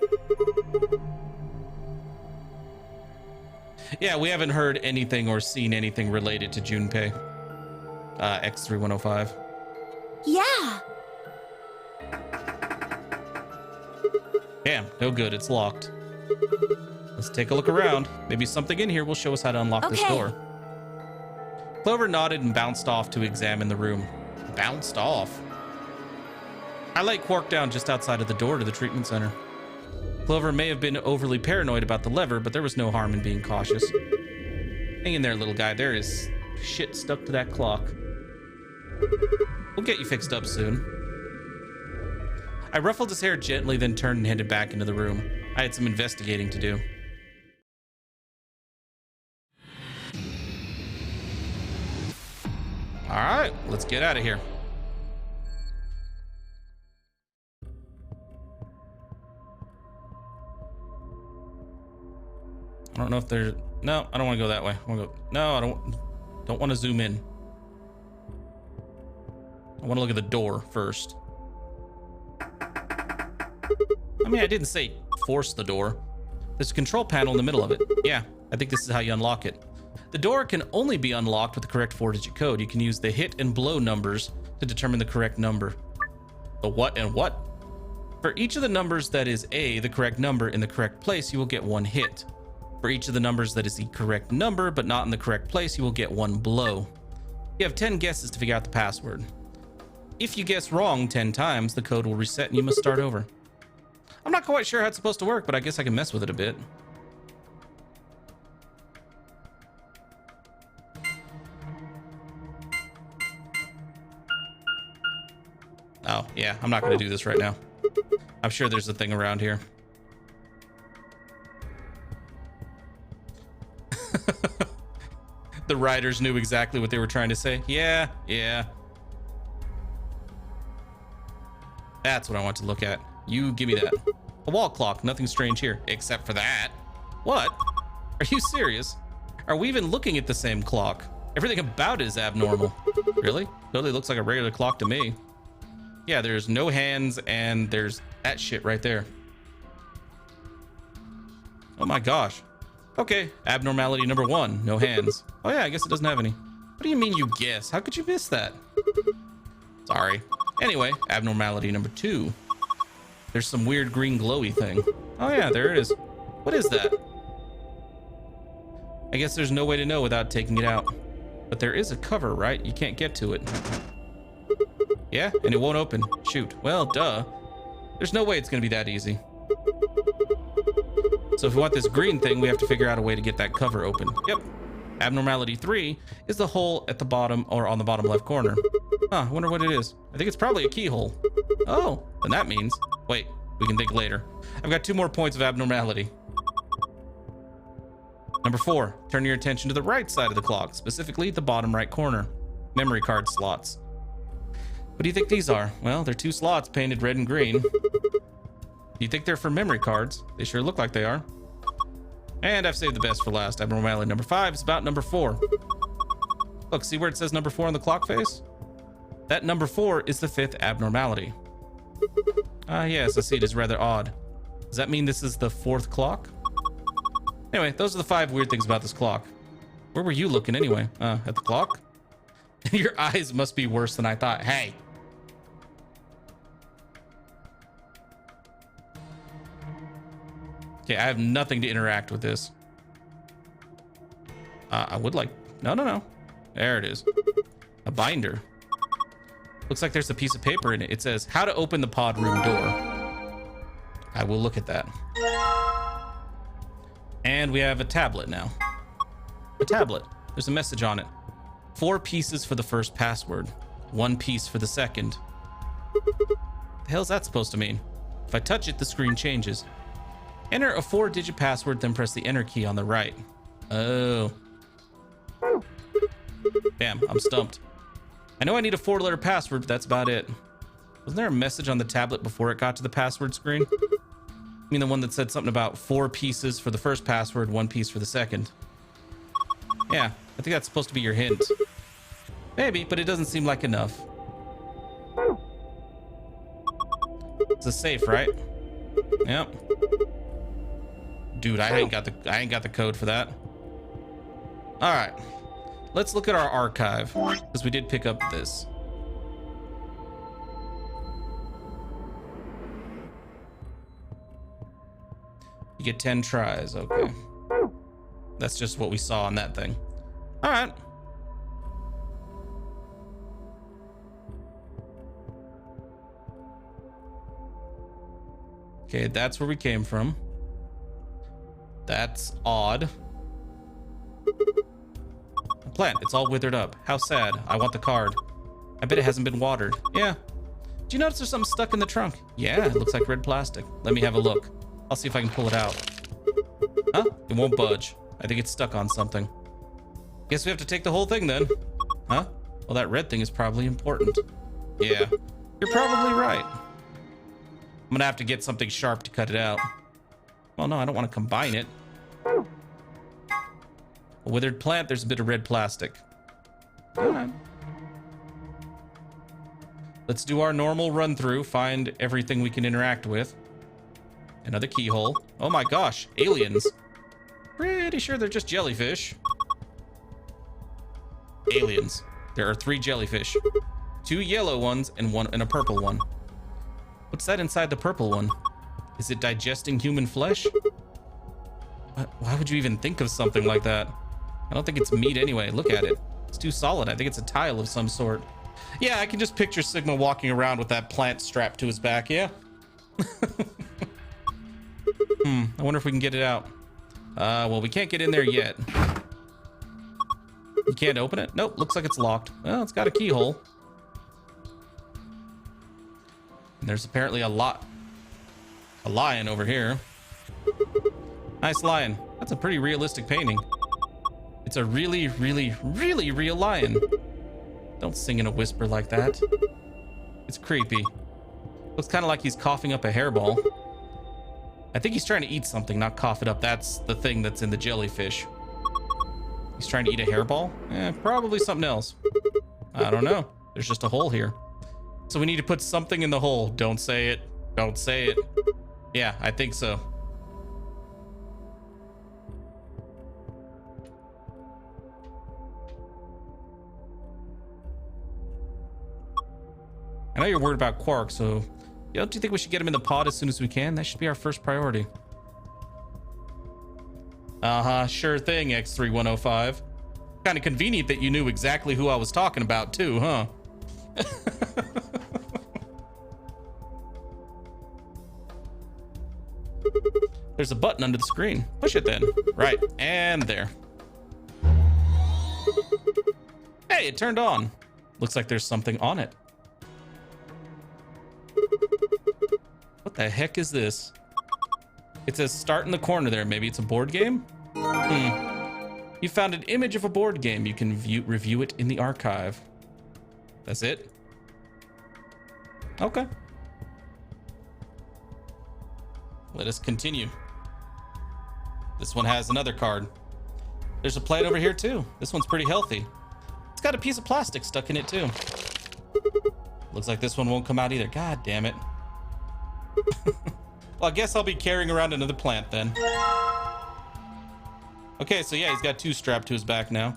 A: Yeah, we haven't heard anything or seen anything related to Junpei. X3105.
K: Yeah.
A: Damn, no good. It's locked. Let's take a look around. Maybe something in here will show us how to unlock this door. Clover nodded and bounced off to examine the room. Bounced off? I laid Quark down just outside of the door to the treatment center. Clover may have been overly paranoid about the lever, but there was no harm in being cautious. Hang in there, little guy. There is shit stuck to that clock. We'll get you fixed up soon. I ruffled his hair gently, then turned and headed back into the room. I had some investigating to do. All right, let's get out of here. I don't know if there's... No, I don't want to go that way. I want to go... No, I don't want to zoom in. I want to look at the door first. I mean, I didn't say force the door. There's a control panel in the middle of it. Yeah, I think this is how you unlock it. The door can only be unlocked with the correct 4-digit code. You can use the hit and blow numbers to determine the correct number. The what and what? For each of the numbers that is A, the correct number, in the correct place, you will get 1 hit. For each of the numbers that is the correct number, but not in the correct place, you will get 1 blow. You have 10 guesses to figure out the password. If you guess wrong 10 times, the code will reset and you must start over. I'm not quite sure how it's supposed to work, but I guess I can mess with it a bit. Oh, yeah, I'm not going to do this right now. I'm sure there's a thing around here. The writers knew exactly what they were trying to say. Yeah. That's what I want to look at. You give me that. A wall clock, nothing strange here, except for that. What? Are you serious? Are we even looking at the same clock? Everything about it is abnormal. Really? Totally looks like a regular clock to me. Yeah, there's no hands and there's that shit right there. Oh my gosh. Okay, abnormality number 1, no hands. Oh yeah, I guess it doesn't have any. What do you mean you guess? How could you miss that? Sorry. Anyway, abnormality number 2. There's some weird green glowy thing. Oh yeah, there it is. What is that? I guess there's no way to know without taking it out. But there is a cover, right? You can't get to it. Yeah, and it won't open. Shoot. Well, duh. There's no way it's gonna be that easy. So if we want this green thing, we have to figure out a way to get that cover open. Yep. Abnormality 3 is the hole at the bottom or on the bottom left corner. Huh, I wonder what it is. I think it's probably a keyhole. Oh, then that means... Wait, we can think later. I've got 2 more points of abnormality. Number 4, turn your attention to the right side of the clock, specifically the bottom right corner. Memory card slots. What do you think these are? Well, they're 2 slots painted red and green. Do you think they're for memory cards? They sure look like they are. And I've saved the best for last. Abnormality number 5 is about number 4. Look, see where it says number 4 on the clock face? That number 4 is the 5th abnormality. Ah, yes, I see it is rather odd. Does that mean this is the 4th clock? Anyway, those are the 5 weird things about this clock. Where were you looking anyway? At the clock? Your eyes must be worse than I thought. Hey. Okay, I have nothing to interact with this. I would like... No. There it is. A binder. Looks like there's a piece of paper in it. It says, how to open the pod room door. I will look at that. And we have a tablet now. A tablet. There's a message on it. 4 pieces for the first password. 1 piece for the second. The hell's that supposed to mean? If I touch it, the screen changes. Enter a 4-digit password, then press the enter key on the right. Oh. Damn, I'm stumped. I know I need a 4-letter password, but that's about it. Wasn't there a message on the tablet before it got to the password screen? I mean, the one that said something about 4 pieces for the first password, 1 piece for the second. Yeah, I think that's supposed to be your hint. Maybe, but it doesn't seem like enough. It's a safe, right? Yep. Dude, I ain't got the code for that. All right. Let's look at our archive, because we did pick up this. You get 10 tries, okay. That's just what we saw on that thing. All right. Okay, that's where we came from. That's odd. A plant, it's all withered up. How sad. I want the card. I bet it hasn't been watered. Yeah. Do you notice there's something stuck in the trunk? Yeah, it looks like red plastic. Let me have a look. I'll see if I can pull it out. Huh? It won't budge. I think it's stuck on something. Guess we have to take the whole thing then. Huh? Well, that red thing is probably important. Yeah, you're probably right. I'm gonna have to get something sharp to cut it out. Well, no, I don't want to combine it. A withered plant, there's a bit of red plastic. All right. Let's do our normal run through, find everything we can interact with. Another keyhole. Oh my gosh, aliens. Pretty sure they're just jellyfish. Aliens. There are 3 jellyfish. 2 yellow ones and a purple one. What's that inside the purple one? Is it digesting human flesh? Why would you even think of something like that? I don't think it's meat anyway. Look at it. It's too solid. I think it's a tile of some sort. Yeah, I can just picture Sigma walking around with that plant strapped to his back, yeah? I wonder if we can get it out. Well, we can't get in there yet. You can't open it? Nope, looks like it's locked. Well, it's got a keyhole. And there's apparently a lion over here. Nice lion. That's a pretty realistic painting. It's a really, really, really real lion. Don't sing in a whisper like that. It's creepy. Looks kind of like he's coughing up a hairball. I think he's trying to eat something, not cough it up. That's the thing that's in the jellyfish. He's trying to eat a hairball? Probably something else. I don't know. There's just a hole here. So we need to put something in the hole. Don't say it. Don't say it. Yeah, I think so. I know you're worried about Quark, so don't you think we should get him in the pod as soon as we can? That should be our first priority. Sure thing, X3105. Kind of convenient that you knew exactly who I was talking about too, huh? There's a button under the screen. Push it then. Right, and there. Hey, it turned on. Looks like there's something on it. What the heck is this? It says start in the corner there. Maybe it's a board game? You found an image of a board game. You can review it in the archive. That's it? Okay. Let us continue. This one has another card. There's a plate over here too. This one's pretty healthy. It's got a piece of plastic stuck in it too. Looks like this one won't come out either. God damn it. Well, I guess I'll be carrying around another plant then. Okay, so yeah, he's got 2 strapped to his back now.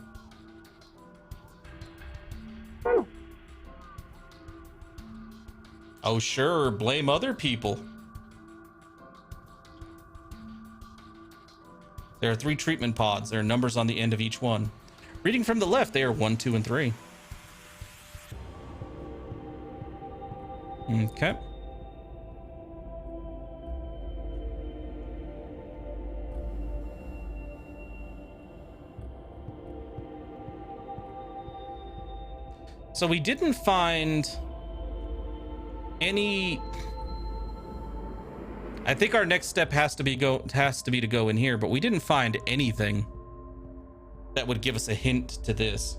A: Oh, sure, blame other people. There are 3 treatment pods. There are numbers on the end of each one. Reading from the left, they are 1, 2, and 3. Okay. So we didn't find any I think our next step has to be to go in here, but we didn't find anything that would give us a hint to this.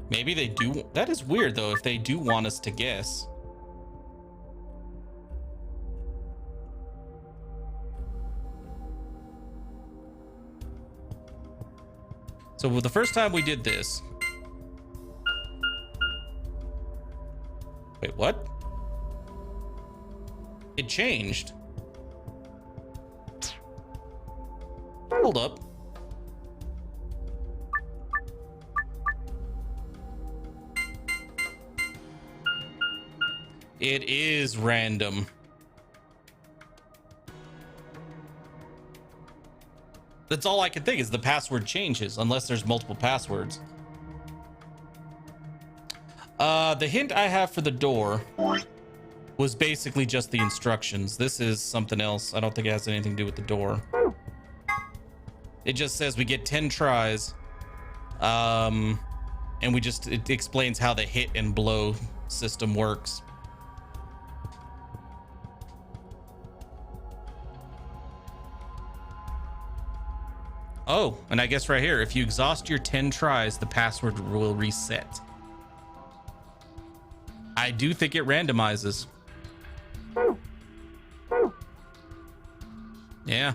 A: Maybe they do. That is weird though, if they do want us to guess. So the first time we did this. Wait, what? It changed. Hold up. It is random. That's all I can think is the password changes unless there's multiple passwords. The hint I have for the door was basically just the instructions. This is something else. I don't think it has anything to do with the door. It just says we get 10 tries. And it explains how the hit and blow system works. Oh, and I guess right here, if you exhaust your 10 tries, the password will reset. I do think it randomizes. Yeah.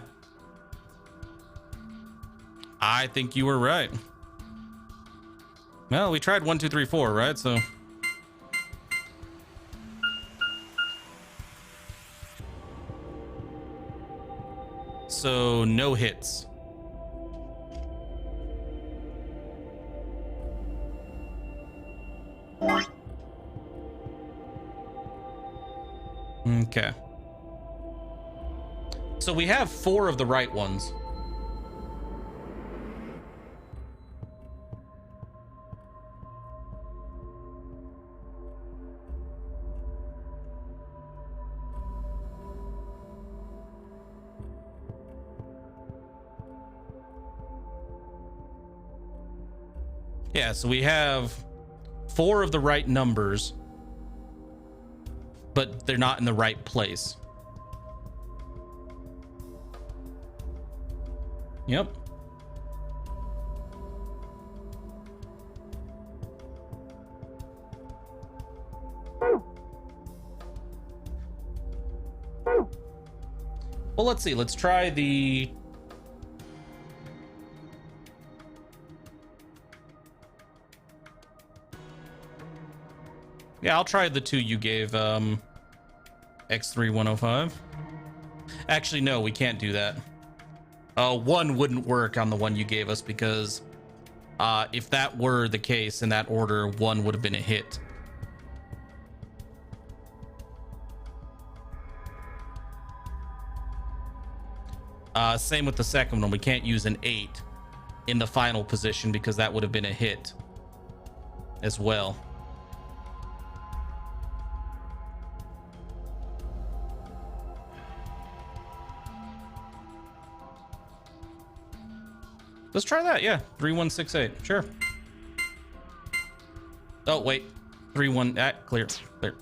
A: I think you were right. Well, we tried 1, 2, 3, 4, right? So no hits. Okay. So we have 4 of the right ones. Yeah, so we have 4 of the right numbers, but they're not in the right place. Yep. Well, let's see. Let's try the... Yeah, I'll try the 2 you gave, X3105. Actually, no, we can't do that. 1 wouldn't work on the one you gave us because if that were the case in that order, 1 would have been a hit. Same with the second one. We can't use an 8 in the final position because that would have been a hit as well. Let's try that. Yeah, 3168. Sure. Oh wait, 31. Clear. Clear.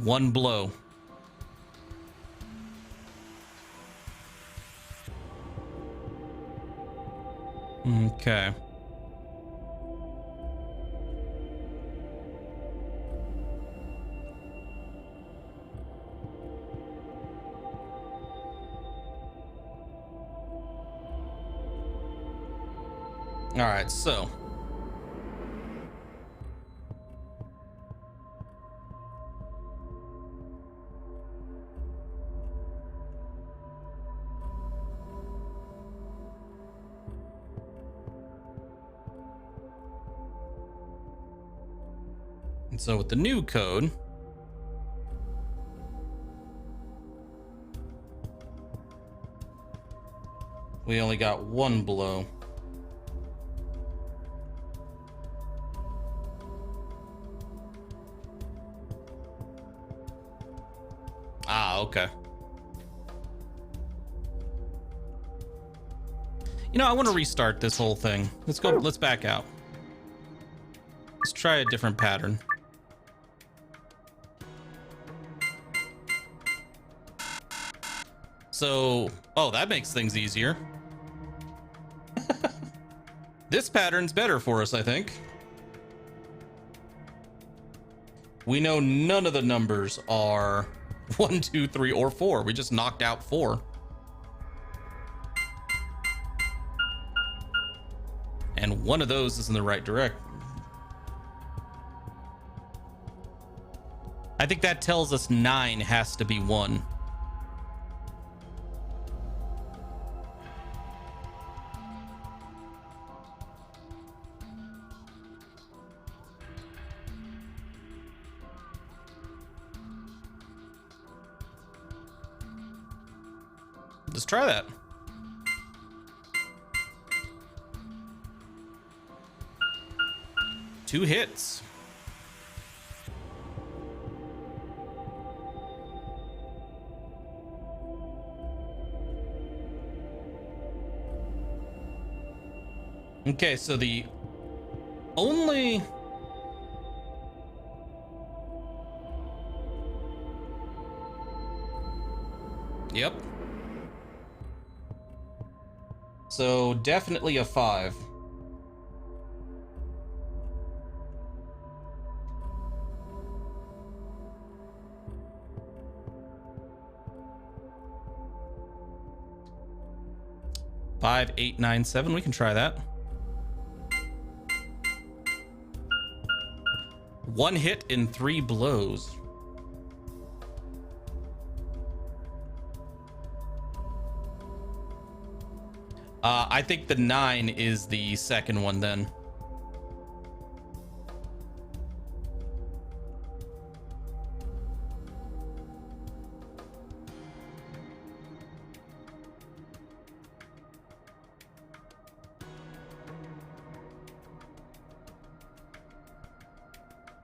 A: One blow. Okay. All right, so with the new code, we only got 1 blow. Ah, okay. You know, I want to restart this whole thing. Let's go. Let's back out. Let's try a different pattern. So, oh, that makes things easier. This pattern's better for us, I think. We know none of the numbers are 1, 2, 3, or 4. We just knocked out 4. And one of those is in the right direction. I think that tells us 9 has to be 1. Let's try that. Two hits. Okay, so the only... Yep. So definitely a 5. Five, 8, 9, 7. We can try that. 1 hit in 3 blows. I think the 9 is the second one then.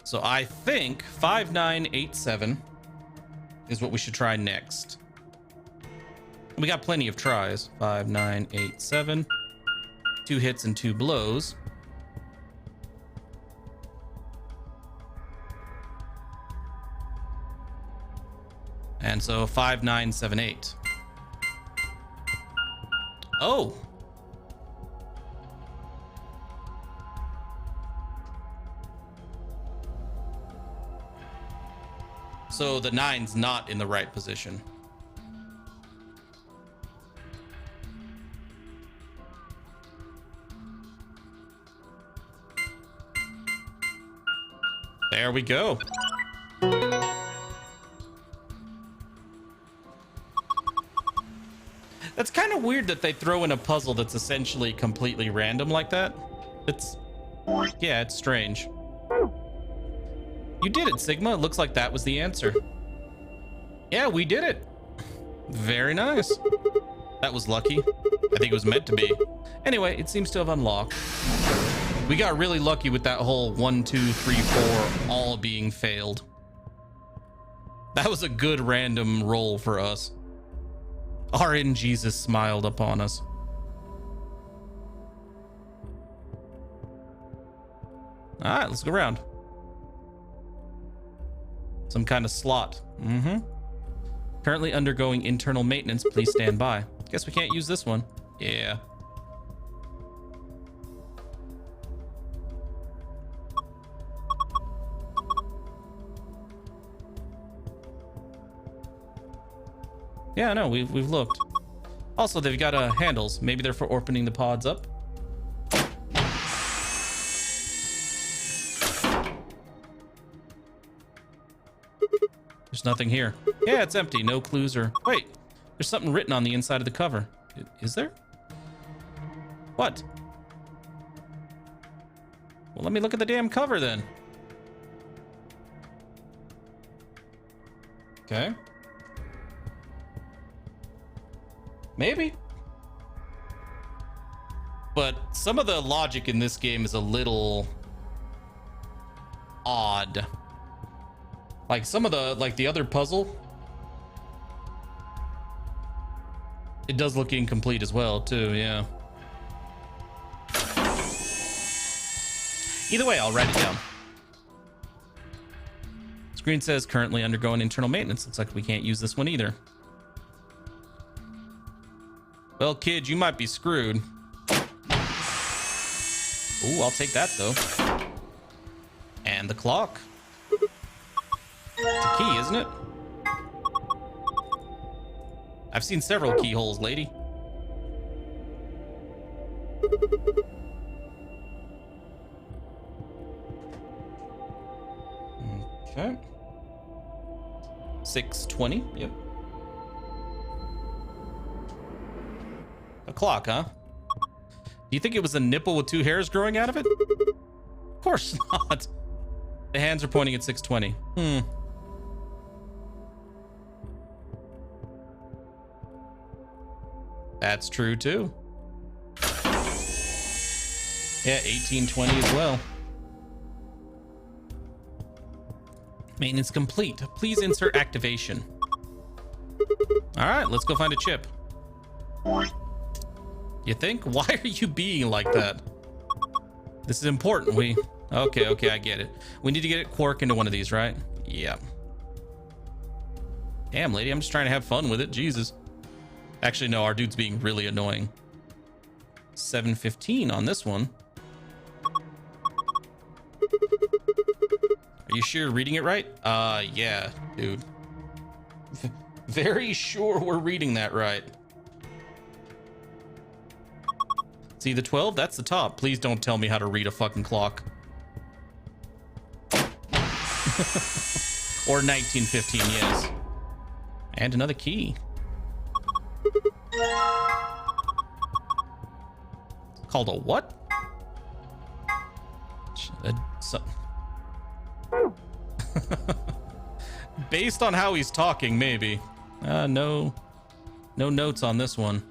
A: So I think 5, 9, 8, 7 is what we should try next. We got plenty of tries. 5, 9, 8, 7. 2 hits and 2 blows. And so 5, 9, 7, 8. Oh. So the 9's not in the right position. There we go. That's kind of weird that they throw in a puzzle that's essentially completely random like that. Yeah, it's strange. You did it, Sigma. It looks like that was the answer. Yeah, we did it. Very nice. That was lucky. I think it was meant to be. Anyway, it seems to have unlocked. We got really lucky with that whole 1, 2, 3, 4 all being failed. That was a good random roll for us. RN Jesus smiled upon us. All right, let's go around. Some kind of slot. Currently undergoing internal maintenance. Please stand by. Guess we can't use this one. Yeah. Yeah, no, we've looked. Also, they've got handles. Maybe they're for opening the pods up. There's nothing here. Yeah, it's empty. No clues or... Wait, there's something written on the inside of the cover. Is there? What? Well, let me look at the damn cover then. Okay. Maybe. But some of the logic in this game is a little odd. Like some of the, like the other puzzle, it does look incomplete as well too, yeah. Either way, I'll write it down. Screen says currently undergoing internal maintenance. Looks like we can't use this one either. Well, kid, you might be screwed. Ooh, I'll take that though. And the clock. It's a key, isn't it? I've seen several keyholes, lady. Okay. 6:20. Yep. A clock, huh? Do you think it was a nipple with 2 hairs growing out of it? Of course not. The hands are pointing at 6:20. That's true too. Yeah, 18:20 as well. Maintenance complete. Please insert activation. All right, let's go find a chip. You think? Why are you being like that? This is important. Okay, I get it. We need to get Quark into one of these, right? Yeah. Damn, lady, I'm just trying to have fun with it. Jesus. Actually, no, our dude's being really annoying. 7:15 on this one. Are you sure you're reading it right? Yeah, dude. Very sure we're reading that right. See the 12? That's the top. Please don't tell me how to read a fucking clock. Or 1915, yes. And another key. It's called a what? Based on how he's talking, maybe. No notes on this one.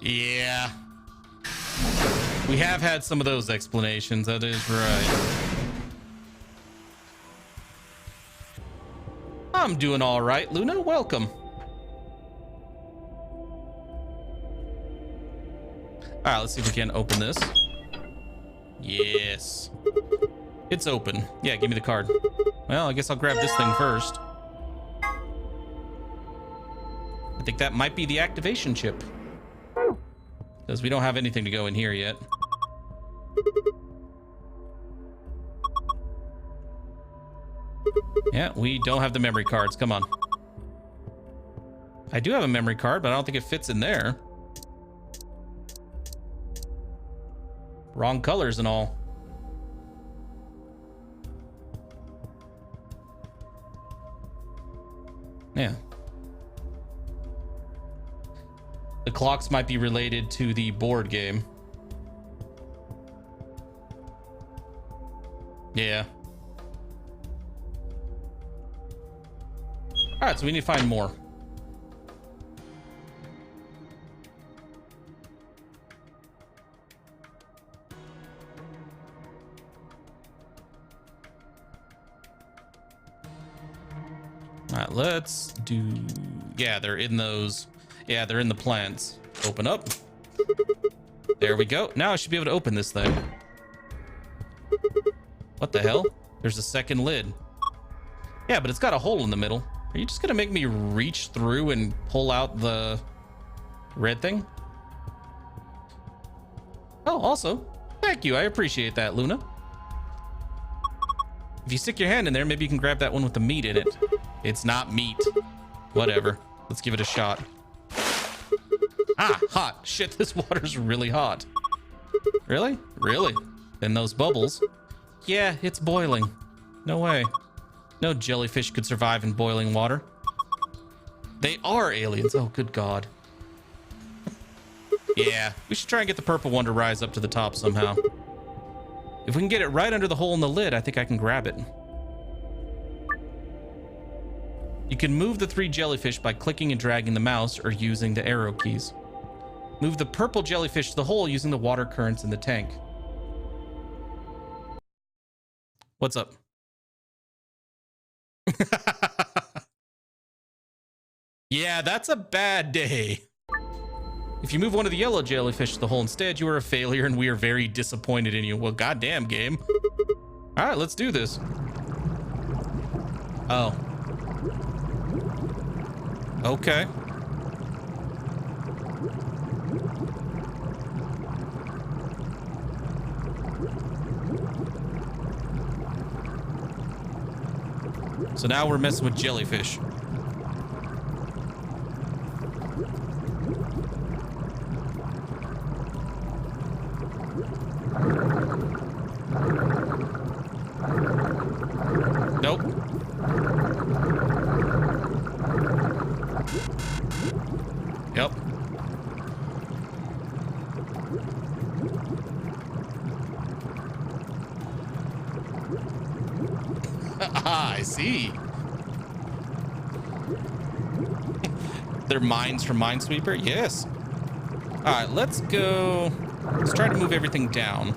A: Yeah. We have had some of those explanations, that is right. I'm doing all right, Luna. Welcome. All right, let's see if we can open this. Yes. It's open. Yeah, give me the card. Well, I guess I'll grab this thing first. I think that might be the activation chip. Because we don't have anything to go in here yet. Yeah, we don't have the memory cards. Come on. I do have a memory card, but I don't think it fits in there. Wrong colors and all. Yeah. The clocks might be related to the board game. Yeah. All right, so we need to find more. All right, let's do... Yeah, they're in those... Yeah, they're in the plants. Open up. There we go. Now I should be able to open this thing. What the hell? There's a second lid. Yeah, but it's got a hole in the middle. Are you just gonna make me reach through and pull out the red thing? Oh, also, thank you. I appreciate that, Luna. If you stick your hand in there, maybe you can grab that one with the meat in it. It's not meat. Whatever. Let's give it a shot. Ah, hot. Shit, this water's really hot. Really? Really? Then those bubbles. Yeah, it's boiling. No way. No jellyfish could survive in boiling water. They are aliens. Oh, good God. Yeah, we should try and get the purple one to rise up to the top somehow. If we can get it right under the hole in the lid, I think I can grab it. You can move the 3 jellyfish by clicking and dragging the mouse or using the arrow keys. Move the purple jellyfish to the hole using the water currents in the tank. What's up? Yeah, that's a bad day. If you move one of the yellow jellyfish to the hole instead, you are a failure and we are very disappointed in you. Well, goddamn game. All right, let's do this. Oh. Okay. So now we're messing with jellyfish. Nope. Yep. I see. They're mines from Minesweeper? Yes. All right, let's go. Let's try to move everything down.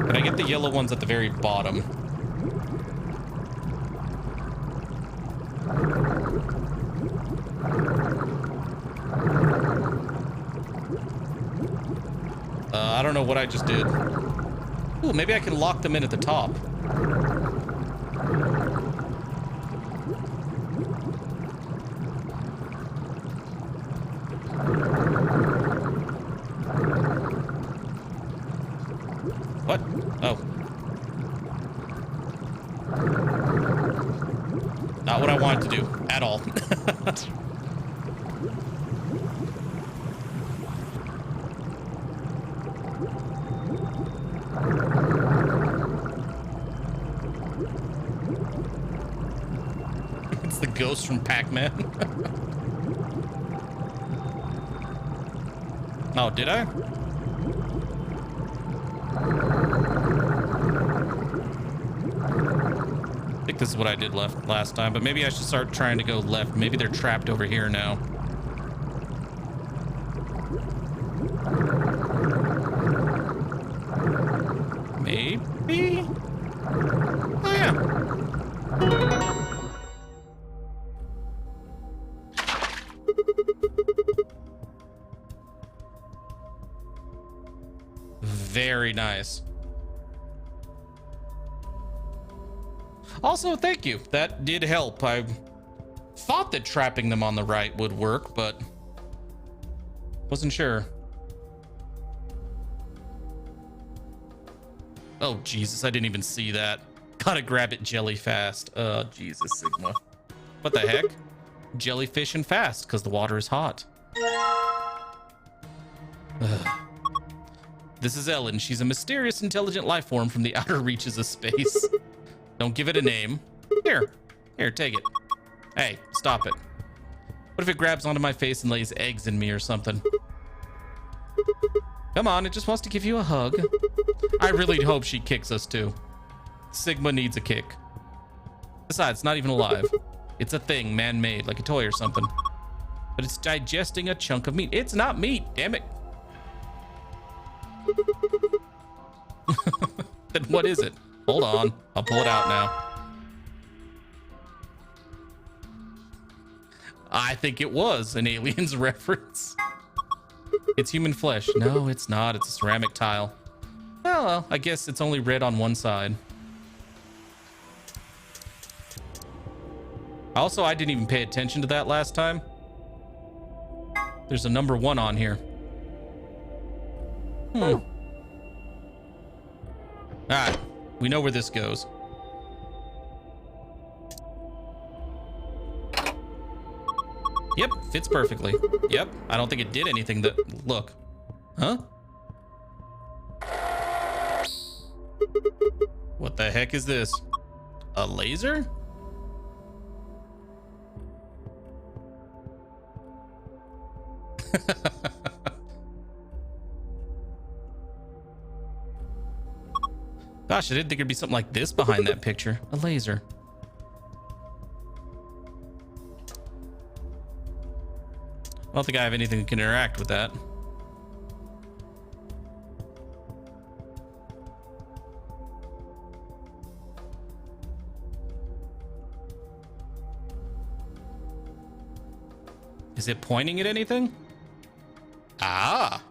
A: Can I get the yellow ones at the very bottom? I don't know what I just did. Ooh, maybe I can lock them in at the top. What? Oh. Not what I wanted to do at all. It's the ghost from Pac-Man. Oh, did I? I think this is what I did last time, but maybe I should start trying to go left. Maybe they're trapped over here now. Maybe? Oh, yeah. Very nice. Also, thank you. That did help. I thought that trapping them on the right would work, but wasn't sure. Oh, Jesus, I didn't even see that. Gotta grab it jelly fast. Jesus, Sigma. What the heck? Jellyfish and fast, because the water is hot. Ugh. This is Ellen. She's a mysterious, intelligent life form from the outer reaches of space. Don't give it a name. Here, take it. Hey, stop it. What if it grabs onto my face and lays eggs in me or something? Come on, it just wants to give you a hug. I really hope she kicks us too. Sigma needs a kick. Besides, it's not even alive. It's a thing, man-made, like a toy or something. But it's digesting a chunk of meat. It's not meat, damn it. Then what is it? Hold on, I'll pull it out now. I think it was an Aliens reference. It's human flesh. No, it's not. It's a ceramic tile. Oh, well, I guess it's only red on one side. Also, I didn't even pay attention to that last time. There's a number 1 on here. All right, we know where this goes. Yep, fits perfectly. Yep, I don't think it did anything that... Look. Huh? What the heck is this? A laser? Gosh, I didn't think it'd be something like this behind that picture. A laser. I don't think I have anything that can interact with that. Is it pointing at anything? Ah.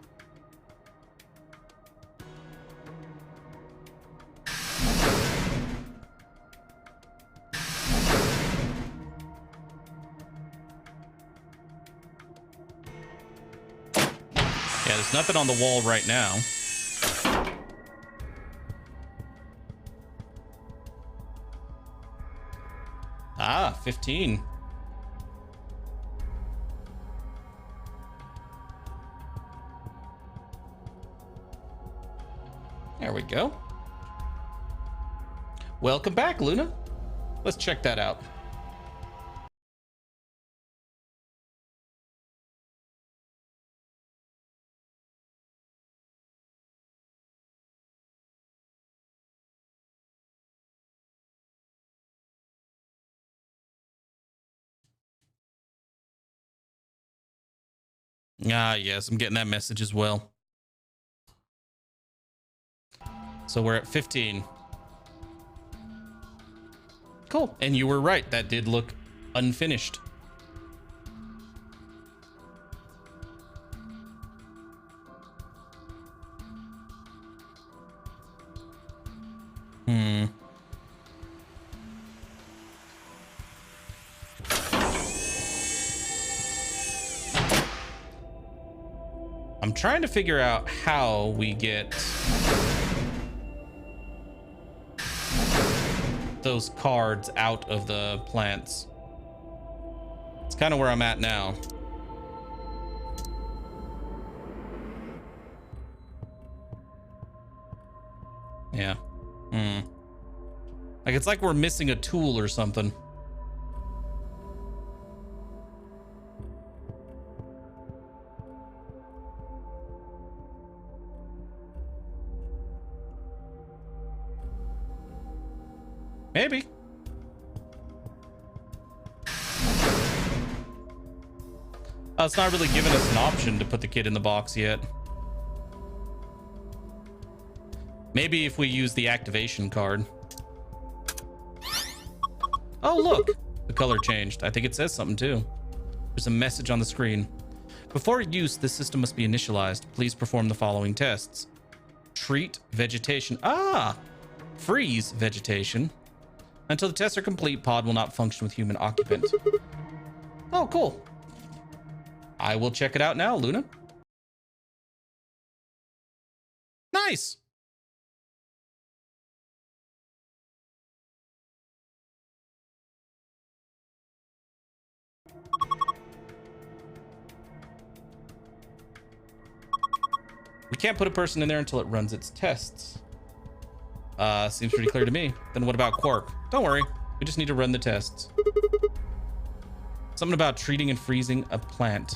A: Yeah, there's nothing on the wall right now. Ah, 15. There we go. Welcome back, Luna. Let's check that out. Ah, yes, I'm getting that message as well. So we're at 15. Cool. And you were right. That did look unfinished. I'm trying to figure out how we get those cards out of the plants. It's kind of where I'm at now. Yeah. Like, it's like we're missing a tool or something. Maybe. It's not really giving us an option to put the kid in the box yet. Maybe if we use the activation card. Oh, look. The color changed. I think it says something too. There's a message on the screen. Before use, this system must be initialized. Please perform the following tests. Treat vegetation. Ah! Freeze vegetation. Until the tests are complete, pod will not function with human occupant. Oh, cool. I will check it out now, Luna. Nice. We can't put a person in there until it runs its tests. Seems pretty clear to me. Then what about Quark? Don't worry. We just need to run the tests. Something about treating and freezing a plant.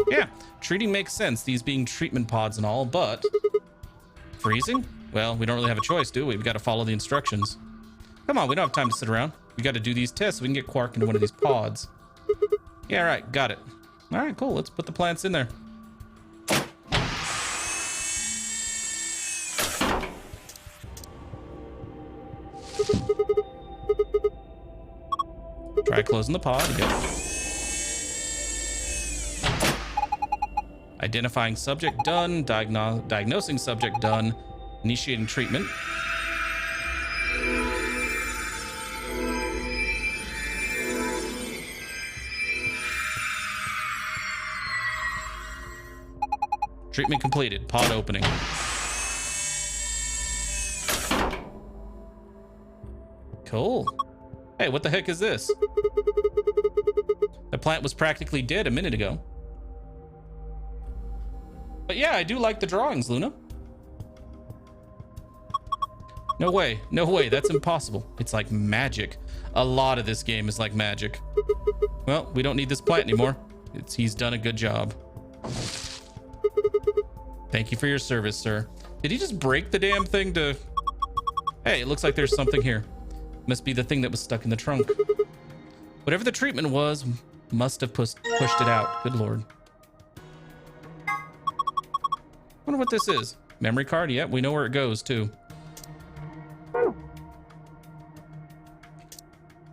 A: Yeah, treating makes sense, these being treatment pods and all, but freezing? Well, we don't really have a choice, do we? We've got to follow the instructions. Come on, we don't have time to sit around. We got to do these tests so we can get Quark into one of these pods. Yeah, right, got it. All right, cool. Let's put the plants in there. Try closing the pod. Yep. Identifying subject done. Diagnosing subject done. Initiating treatment. Treatment completed. Pod opening. Cool. Hey, what the heck is this? The plant was practically dead a minute ago. But yeah, I do like the drawings, Luna. No way. No way. That's impossible. It's like magic. A lot of this game is like magic. Well, we don't need this plant anymore. He's done a good job. Thank you for your service, sir. Did he just break the damn thing to... Hey, it looks like there's something here. Must be the thing that was stuck in the trunk. Whatever the treatment was, must have pushed it out. Good lord. Wonder what this is. Memory card? Yep, we know where it goes too.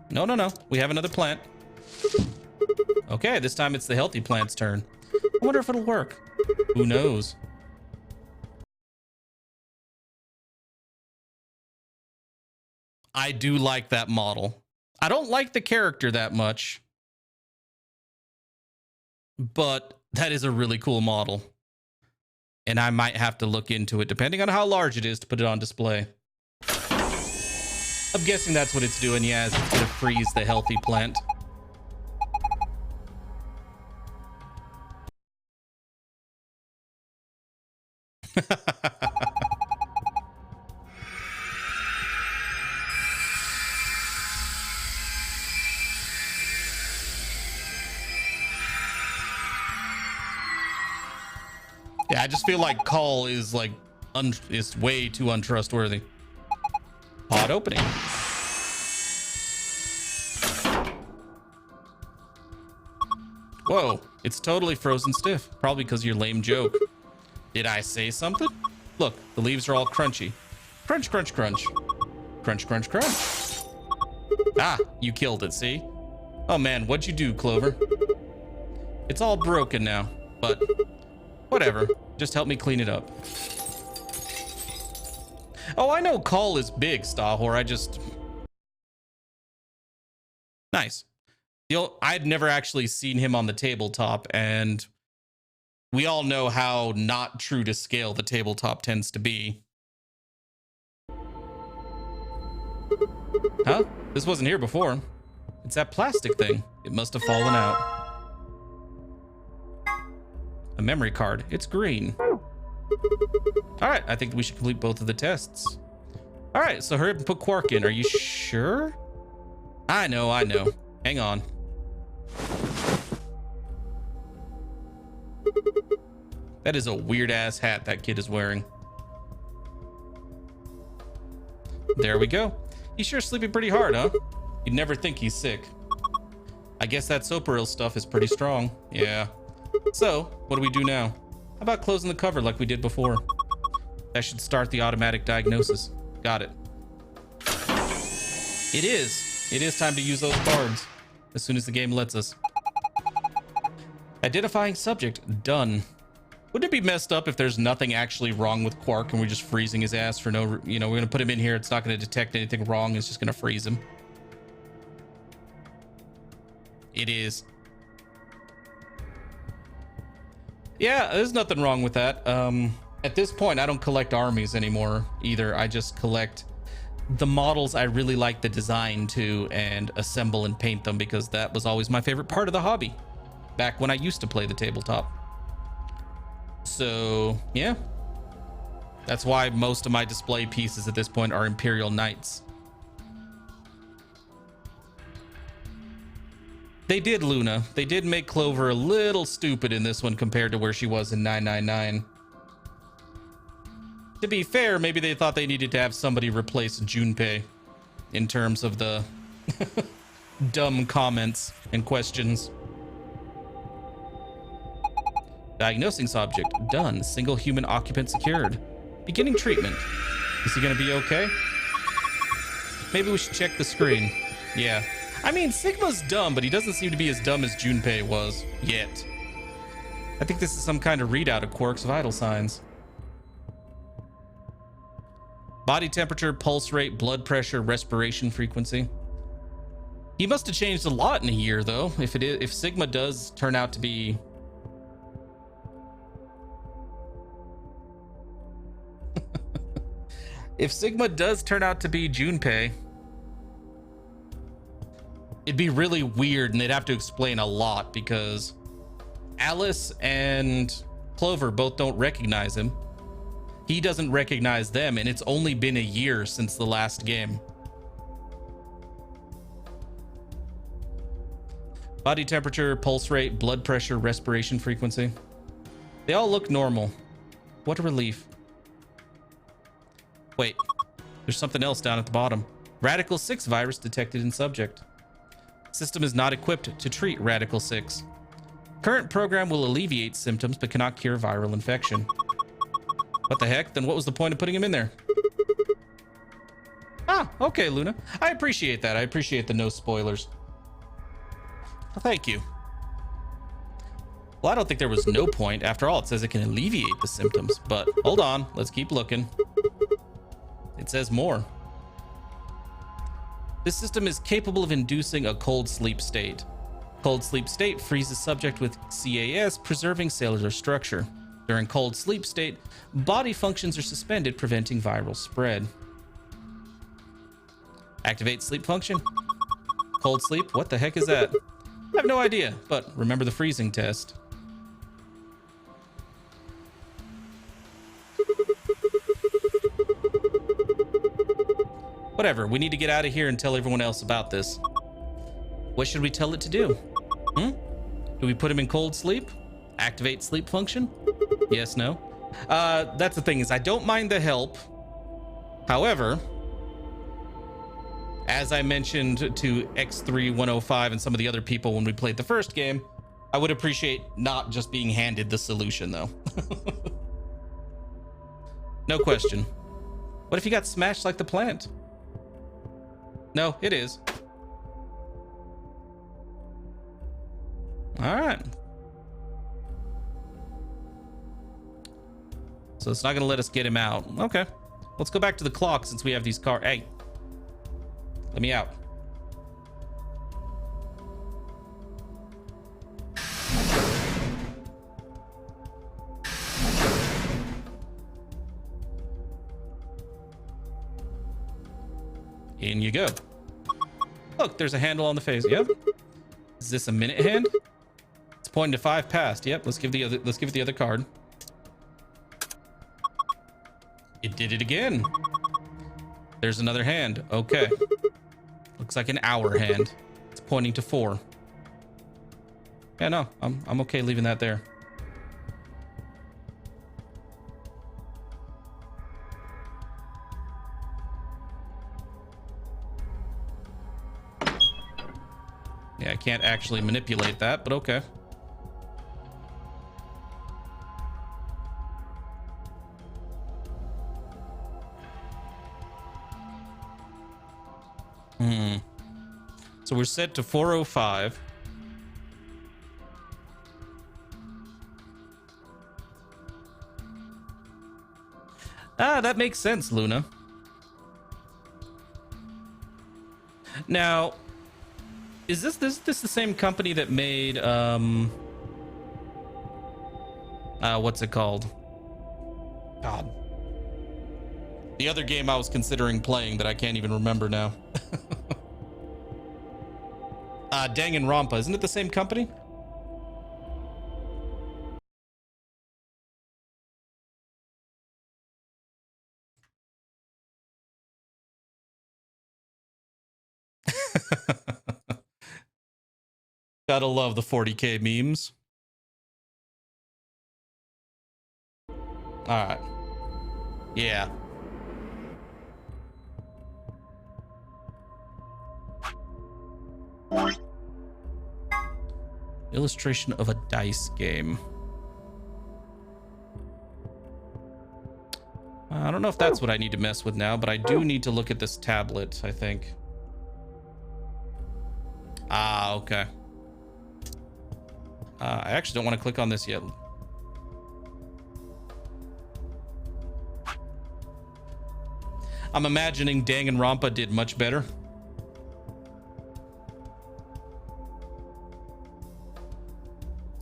A: No, no, no. We have another plant. Okay, this time it's the healthy plant's turn. I wonder if it'll work. Who knows? I do like that model. I don't like the character that much, but that is a really cool model. And I might have to look into it, depending on how large it is, to put it on display. I'm guessing that's what it's doing. Yeah, it's gonna freeze the healthy plant. Yeah, I just feel like Call is like is way too untrustworthy. Pod opening. Whoa, it's totally frozen stiff. Probably because of your lame joke. Did I say something? Look, the leaves are all crunchy. Crunch, crunch, crunch. Crunch, crunch, crunch. Ah, you killed it, see? Oh man, what'd you do, Clover? It's all broken now, but whatever. Just help me clean it up. Oh, I know Call is big, Stahor. I just... Nice. I'd never actually seen him on the tabletop, and we all know how not true to scale the tabletop tends to be. Huh? This wasn't here before. It's that plastic thing. It must have fallen out. A memory card. It's green. All right, I think we should complete both of the tests. All right, so hurry up and put Quark in. Are you sure? I know. Hang on. That is a weird ass hat that kid is wearing. There we go. He's sure sleeping pretty hard, huh? You'd never think he's sick. I guess that Soparil stuff is pretty strong. Yeah. So, what do we do now? How about closing the cover like we did before? That should start the automatic diagnosis. Got it. It is. It is time to use those cards. As soon as the game lets us. Identifying subject. Done. Wouldn't it be messed up if there's nothing actually wrong with Quark and we're just freezing his ass for no... You know, we're going to put him in here. It's not going to detect anything wrong. It's just going to freeze him. It is. Yeah, there's nothing wrong with that. At this point, I don't collect armies anymore either. I just collect the models I really like the design to and assemble and paint them, because that was always my favorite part of the hobby back when I used to play the tabletop. So yeah, that's why most of my display pieces at this point are Imperial Knights. They did, Luna. They did make Clover a little stupid in this one compared to where she was in 999. To be fair, maybe they thought they needed to have somebody replace Junpei in terms of the dumb comments and questions. Diagnosing subject. Done. Single human occupant secured. Beginning treatment. Is he gonna be okay? Maybe we should check the screen. Yeah. I mean, Sigma's dumb, but he doesn't seem to be as dumb as Junpei was. Yet. I think this is some kind of readout of Quark's vital signs. Body temperature, pulse rate, blood pressure, respiration frequency. He must have changed a lot in a year, though. If Sigma does turn out to be... If Sigma does turn out to be Junpei, it'd be really weird, and they'd have to explain a lot, because Alice and Clover both don't recognize him. He doesn't recognize them, and it's only been a year since the last game. Body temperature, pulse rate, blood pressure, respiration frequency. They all look normal. What a relief. Wait, there's something else down at the bottom. Radical 6 virus detected in subject. System is not equipped to treat Radical 6. Current program will alleviate symptoms but cannot cure viral infection. What the heck? Then what was the point of putting him in there? Ah, okay, Luna. I appreciate that. I appreciate the no spoilers. Well, thank you. Well, I don't think there was no point. After all, it says it can alleviate the symptoms. But hold on. Let's keep looking. It says more. This system is capable of inducing a cold sleep state. Cold sleep state freezes subject with CAS, preserving cellular structure. During cold sleep state, body functions are suspended, preventing viral spread. Activate sleep function. Cold sleep? What the heck is that? I have no idea, but remember the freezing test. Whatever, we need to get out of here and tell everyone else about this. What should we tell it to do? Do we put him in cold sleep? Activate sleep function? Yes, no? That's the thing, is I don't mind the help. However, as I mentioned to X3105 and some of the other people when we played the first game, I would appreciate not just being handed the solution, though. No question. What if you got smashed like the plant? No, it is. All right. So it's not going to let us get him out. Okay. Let's go back to the clock since we have these cars. Hey, let me out. In you go. Look, there's a handle on the face. Yep. Is this a minute hand? It's pointing to 5 past. Yep. Let's give it the other card. It did it again. There's another hand. Okay. Looks like an hour hand. It's pointing to 4. Yeah, no, I'm okay leaving that there. Yeah, I can't actually manipulate that, but okay. So we're set to 405. Ah, that makes sense, Luna. Now, is this the same company that made what's it called? God. The other game I was considering playing that I can't even remember now. Danganronpa, isn't it the same company? Gotta love the 40K memes. All right. Yeah. Illustration of a dice game. I don't know if that's what I need to mess with now, but I do need to look at this tablet, I think. Ah, okay. I actually don't want to click on this yet. I'm imagining Danganronpa did much better.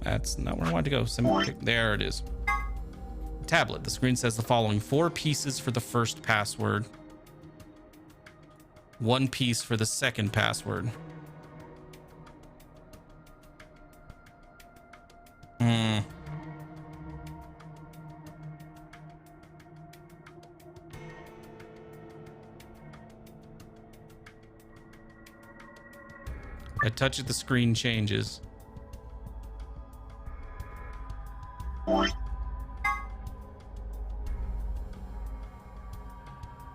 A: That's not where I wanted to go. There it is. Tablet. The screen says the following: 4 pieces for the first password. 1 piece for the second password. I touch it, the screen changes.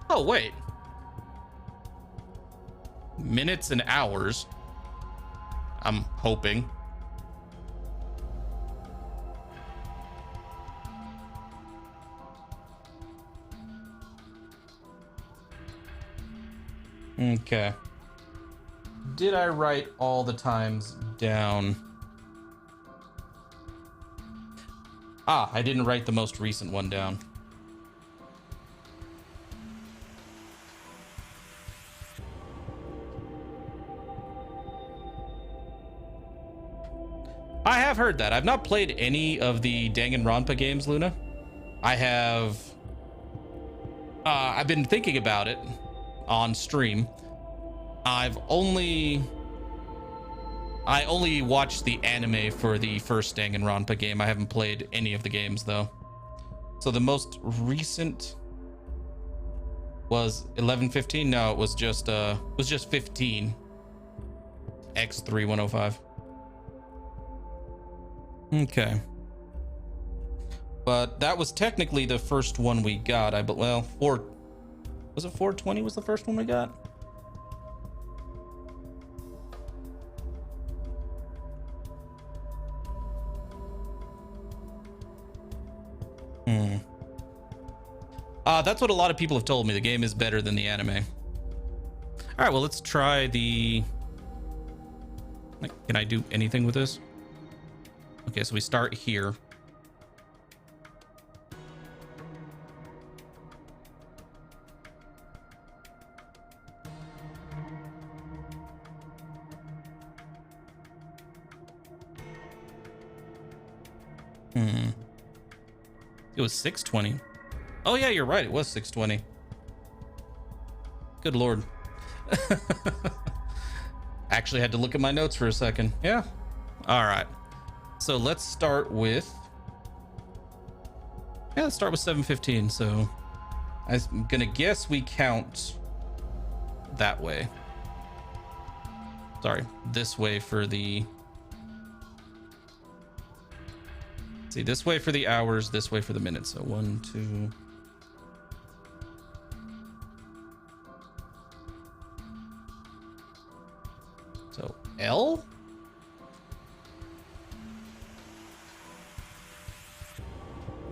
A: Oh, wait. Minutes and hours. I'm hoping. Okay. Did I write all the times down? Ah, I didn't write the most recent one down. I have heard that. I've not played any of the Danganronpa games, Luna. I've been thinking about it on stream. I only watched the anime for the first Danganronpa game. I haven't played any of the games though. So the most recent was 11:15. No, it was just 15. X3105. Okay. But that was technically the first one we got. Was it 420 was the first one we got? That's what a lot of people have told me. The game is better than the anime. All right, well, let's try the... Can I do anything with this? Okay, so we start here. It was 620. Oh yeah, you're right. It was 620. Good Lord. Actually had to look at my notes for a second. Yeah. All right. So let's start with... Yeah, let's start with 715. So I'm going to guess we count that way. Sorry, this way for the... See, this way for the hours, this way for the minutes. So 1, 2... So L?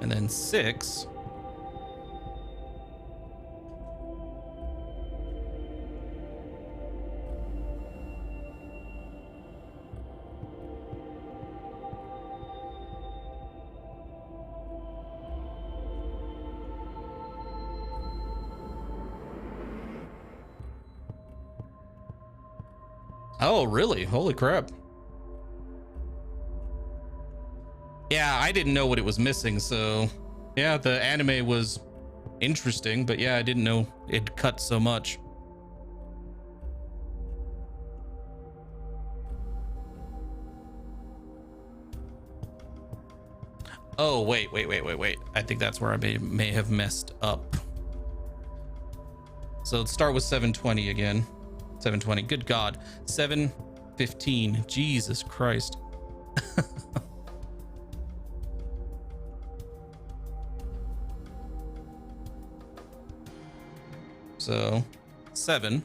A: And then 6. Oh, really? Holy crap. Yeah, I didn't know what it was missing, so... Yeah, the anime was interesting, but yeah, I didn't know it cut so much. Oh, wait. I think that's where I may have messed up. So let's start with 720 again. 720, good God. 715, Jesus Christ. So 7.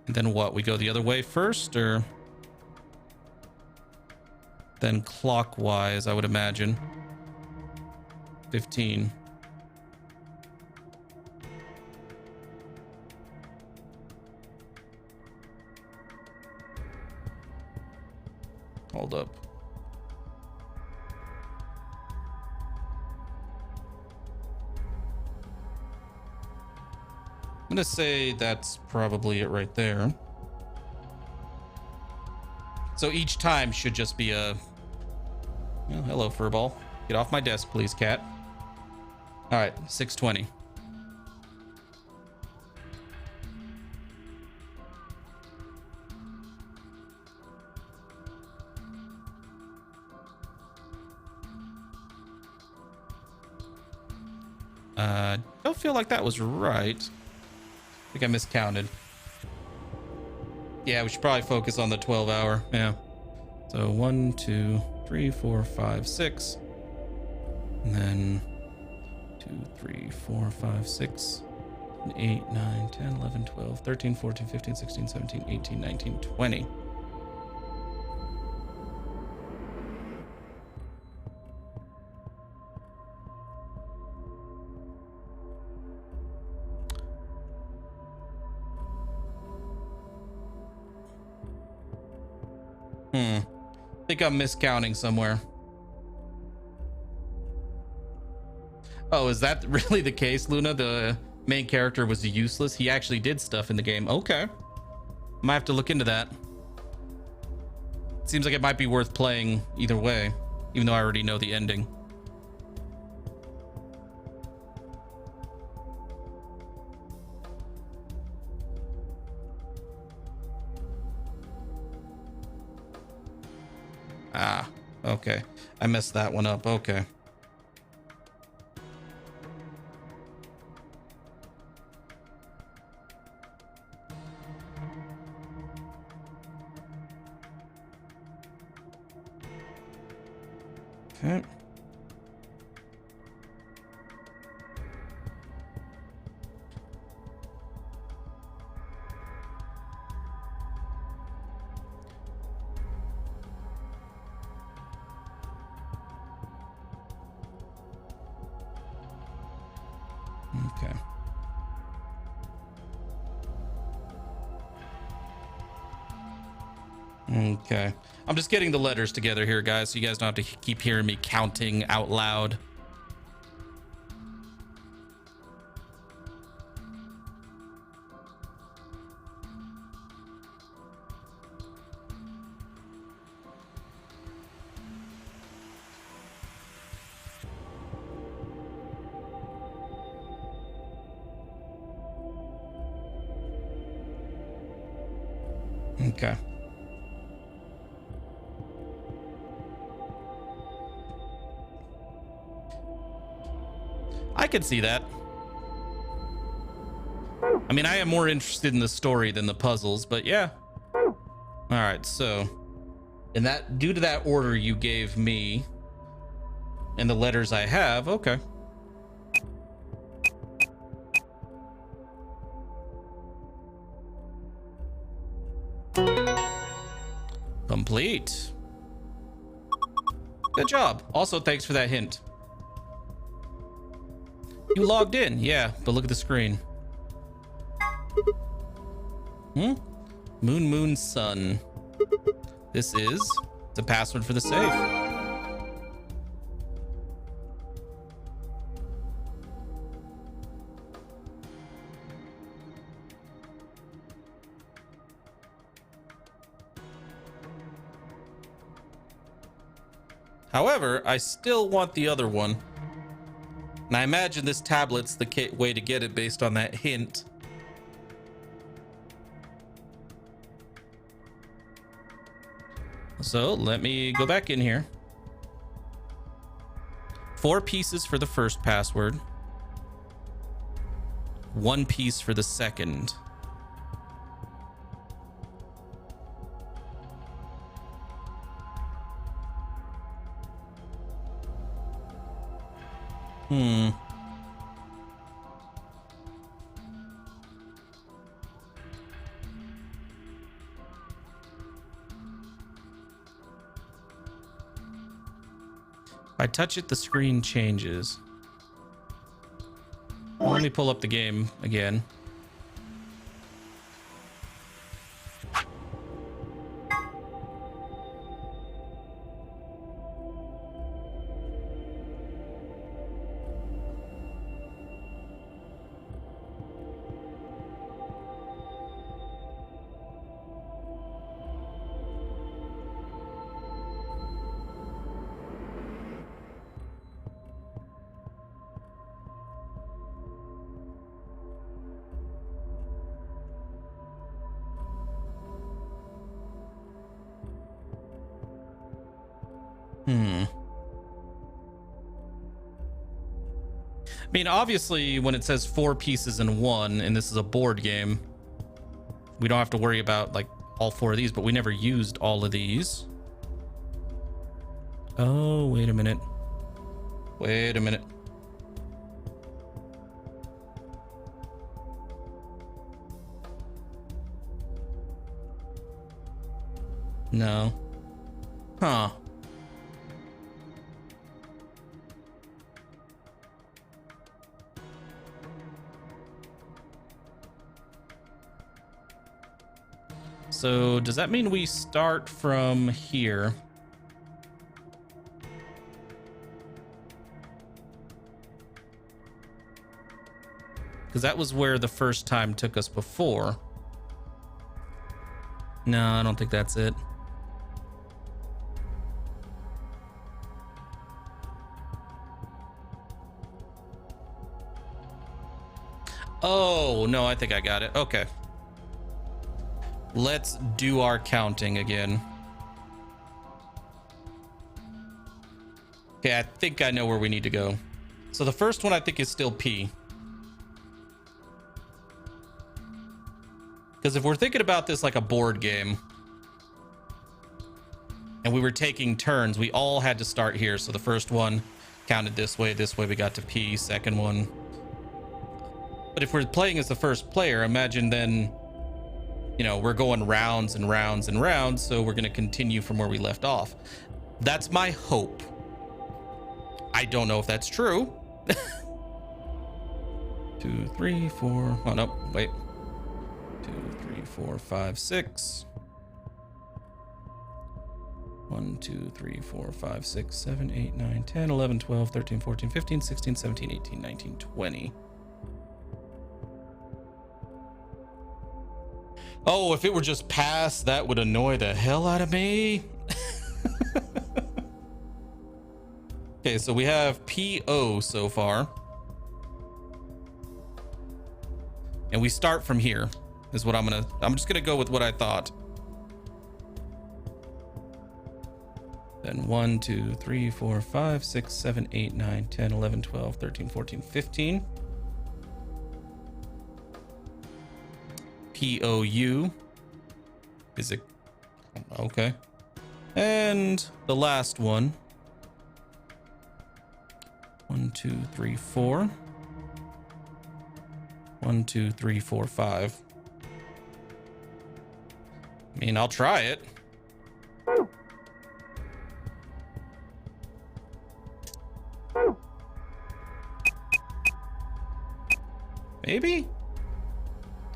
A: And then what? We go the other way first, or then clockwise, I would imagine. 15. Hold up. I'm gonna say that's probably it right there. So each time should just be a... Well, hello, furball. Get off my desk, please, cat. All right, 620. Don't feel like that was right. I think I miscounted. Yeah, we should probably focus on the 12-hour. Yeah. So 1, 2, 3, 4, 5, 6. And then 2, 3, 4, 5, 6, 8, 9, 10, 11, 12, 13, 14, 15, 16, 17, 18, 19, 20. I think I'm miscounting somewhere. Oh, is that really the case, Luna? The main character was useless? He actually did stuff in the game. Okay. Might have to look into that. Seems like it might be worth playing either way, even though I already know the ending. Ah, okay. I messed that one up. Okay. Okay. Okay. Okay. I'm just getting the letters together here, guys, so you guys don't have to keep hearing me counting out loud. Okay. I could see that. I mean, I am more interested in the story than the puzzles, but yeah. All right, so in that, due to that order you gave me and the letters I have, okay. Complete. Good job. Also, thanks for that hint. You logged in, yeah, but look at the screen. Moon, sun. This is the password for the safe. However, I still want the other one. And I imagine this tablet's the way to get it based on that hint. So let me go back in here. 4 pieces for the first password. 1 piece for the second. If I touch it, the screen changes. Well, let me pull up the game again. I mean, obviously, when it says 4 pieces in 1, and this is a board game, we don't have to worry about, like, all 4 of these, but we never used all of these. Oh, wait a minute. Wait a minute. No. Huh. So does that mean we start from here? Because that was where the first time took us before. No, I don't think that's it. Oh, no, I think I got it. Okay. Let's do our counting again. Okay, I think I know where we need to go. So the first one I think is still P. Because if we're thinking about this like a board game, and we were taking turns, we all had to start here. So the first one counted this way we got to P, second one. But if we're playing as the first player, imagine then, you know, we're going rounds and rounds and rounds, so we're going to continue from where we left off. That's my hope. I don't know if that's true. 2, 3, 4. Oh, no, wait. 2, 3, 4, 5, 6. 1, 2, 3, 4, 5, 6, 7, 8, 9, 10, 11, 12, 13, 14, 15, 16, 17, 18, 19, 20. Oh, if it were just pass, that would annoy the hell out of me. Okay, so we have PO so far. And we start from here. Is what I'm just gonna go with what I thought. Then 1, 2, 3, 4, 5, 6, 7, 8, 9, 10, 11, 12, 13, 14, 15. POU is it? Okay. And the last one. 1, 2, 3, 4. 1, 2, 3, 4, 5. I mean, I'll try it. Maybe?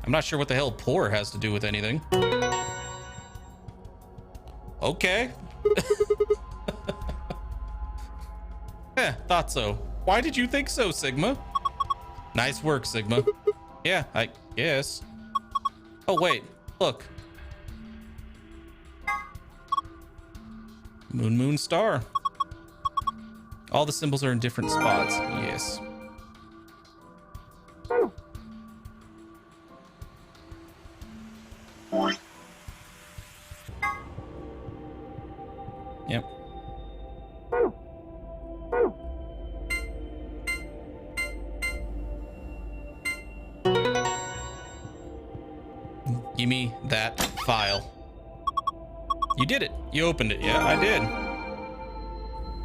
A: I'm not sure what the hell pour has to do with anything. Okay. Yeah, thought so. Why did you think so, Sigma? Nice work, Sigma. Yeah, I guess. Oh, wait. Look. Moon, moon, star. All the symbols are in different spots. Yes. Yep. Give me that file. You did it. You opened it. Yeah, I did.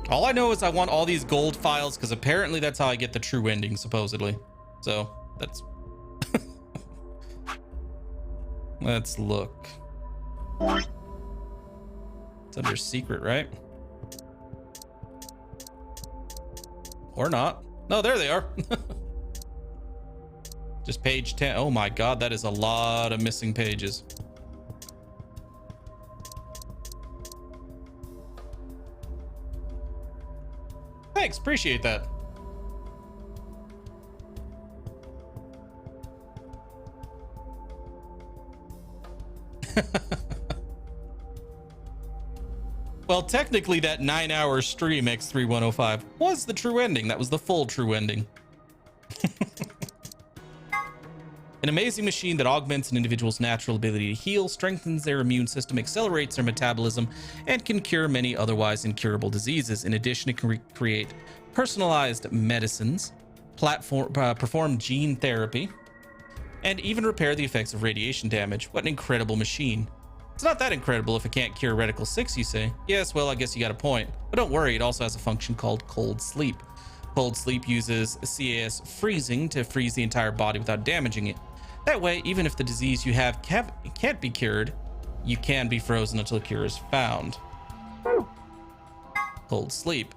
A: All I know is I want all these gold files because apparently that's how I get the true ending, supposedly. So that's... Let's look. It's under secret, right? Or not. No, there they are. Just page 10. Oh my God, that is a lot of missing pages. Thanks, appreciate that. Well, technically that 9-hour stream X3105 was the true ending. That was the full true ending. An amazing machine that augments an individual's natural ability to heal, strengthens their immune system, accelerates their metabolism, and can cure many otherwise incurable diseases. In addition, it can create personalized medicines, perform gene therapy, and even repair the effects of radiation damage. What an incredible machine. It's not that incredible if it can't cure Reticle 6, you say? Yes, well, I guess you got a point. But don't worry, it also has a function called cold sleep. Cold sleep uses CAS freezing to freeze the entire body without damaging it. That way, even if the disease you have can't be cured, you can be frozen until a cure is found. Cold sleep.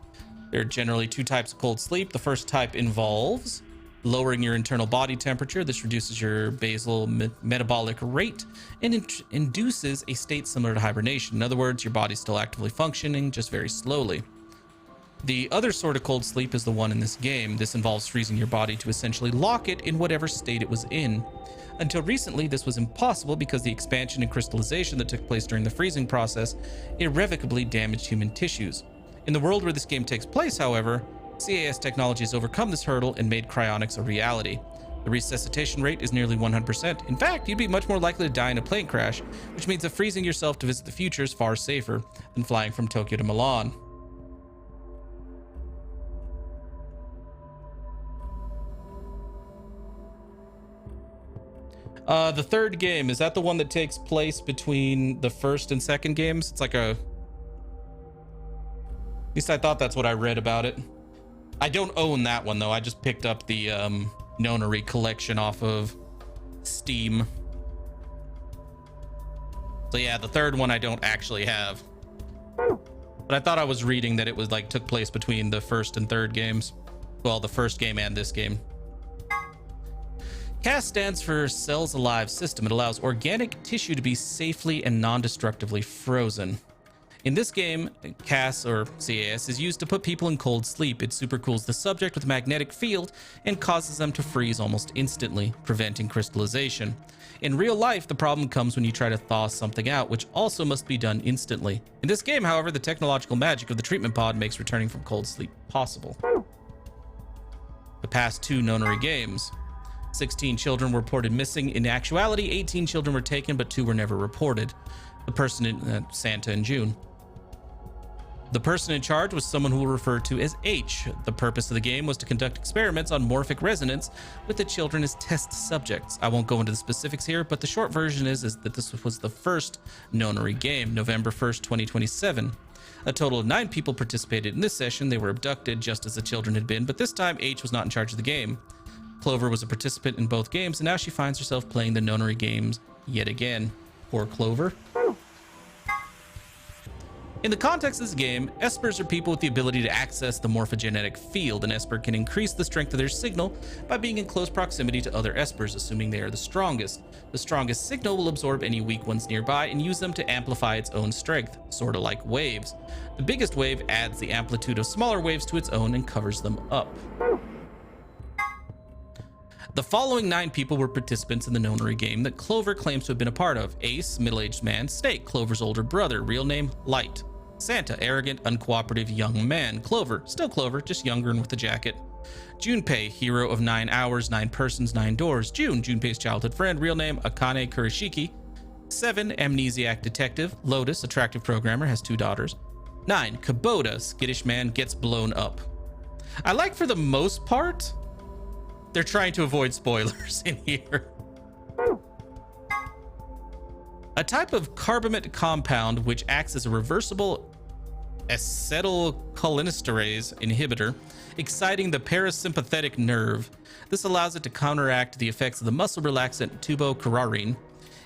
A: There are generally two types of cold sleep. The first type involves lowering your internal body temperature. This reduces your basal metabolic rate and induces a state similar to hibernation. In other words, your body's still actively functioning, just very slowly. The other sort of cold sleep is the one in this game. This involves freezing your body to essentially lock it in whatever state it was in. Until recently, this was impossible because the expansion and crystallization that took place during the freezing process irrevocably damaged human tissues. In the world where this game takes place, however, CAS technology has overcome this hurdle and made cryonics a reality. The resuscitation rate is nearly 100%. In fact, you'd be much more likely to die in a plane crash, which means that freezing yourself to visit the future is far safer than flying from Tokyo to Milan. The third game, is that the one that takes place between the first and second games? It's like at least I thought that's what I read about it. I don't own that one though. I just picked up the Nonary collection off of Steam. So yeah, the third one I don't actually have. But I thought I was reading that it was like took place between the first and third games. Well, the first game and this game. CAS stands for Cells Alive System. It allows organic tissue to be safely and non-destructively frozen. In this game, CAS, or CAS, is used to put people in cold sleep. It supercools the subject with a magnetic field and causes them to freeze almost instantly, preventing crystallization. In real life, the problem comes when you try to thaw something out, which also must be done instantly. In this game, however, the technological magic of the treatment pod makes returning from cold sleep possible. The past two Nonary games. 16 children were reported missing. In actuality, 18 children were taken, but 2 were never reported. The person in Santa in June. The person in charge was someone who we'll refer to as H. The purpose of the game was to conduct experiments on morphic resonance with the children as test subjects. I won't go into the specifics here, but the short version is that this was the first Nonary game, November 1st, 2027. A total of 9 people participated in this session. They were abducted just as the children had been, but this time H was not in charge of the game. Clover was a participant in both games, and now she finds herself playing the Nonary games yet again. Poor Clover. In the context of this game, espers are people with the ability to access the morphogenetic field. An esper can increase the strength of their signal by being in close proximity to other espers, assuming they are the strongest. The strongest signal will absorb any weak ones nearby and use them to amplify its own strength, sort of like waves. The biggest wave adds the amplitude of smaller waves to its own and covers them up. The following 9 people were participants in the Nonary game that Clover claims to have been a part of. Ace, middle-aged man. Snake, Clover's older brother, real name Light. Santa, arrogant, uncooperative young man. Clover, still Clover, just younger and with a jacket. Junpei, hero of 9 hours, 9 persons, 9 doors. June, Junpei's childhood friend, real name Akane Kurishiki. 7, amnesiac detective. Lotus, attractive programmer, has 2 daughters. 9, Kubota, skittish man, gets blown up. I like for the most part, they're trying to avoid spoilers in here. A type of carbamate compound which acts as a reversible acetylcholinesterase inhibitor, exciting the parasympathetic nerve. This allows it to counteract the effects of the muscle relaxant tubocurarine.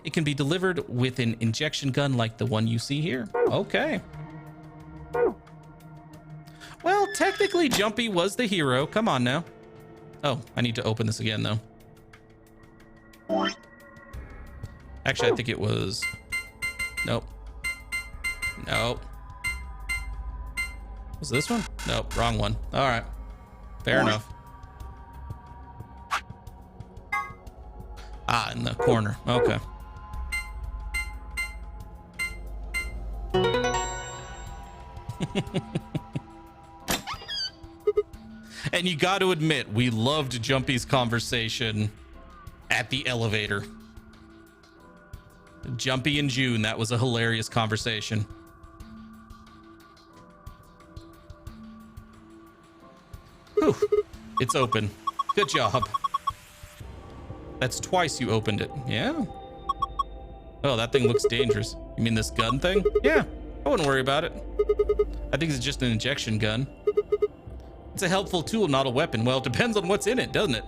A: It can be delivered with an injection gun like the one you see here. Okay. Well, technically Jumpy was the hero. Come on now. Oh, I need to open this again, though. Actually, I think it was... Nope. Nope. Was this one? Nope, wrong one. All right. Fair enough. Ah, in the corner. Okay. And you got to admit, we loved Jumpy's conversation at the elevator. Jumpy and June, that was a hilarious conversation. Whew. It's open. Good job. That's twice you opened it. Yeah. Oh, that thing looks dangerous. You mean this gun thing? Yeah, I wouldn't worry about it. I think it's just an injection gun. It's a helpful tool, not a weapon. Well, it depends on what's in it, doesn't it?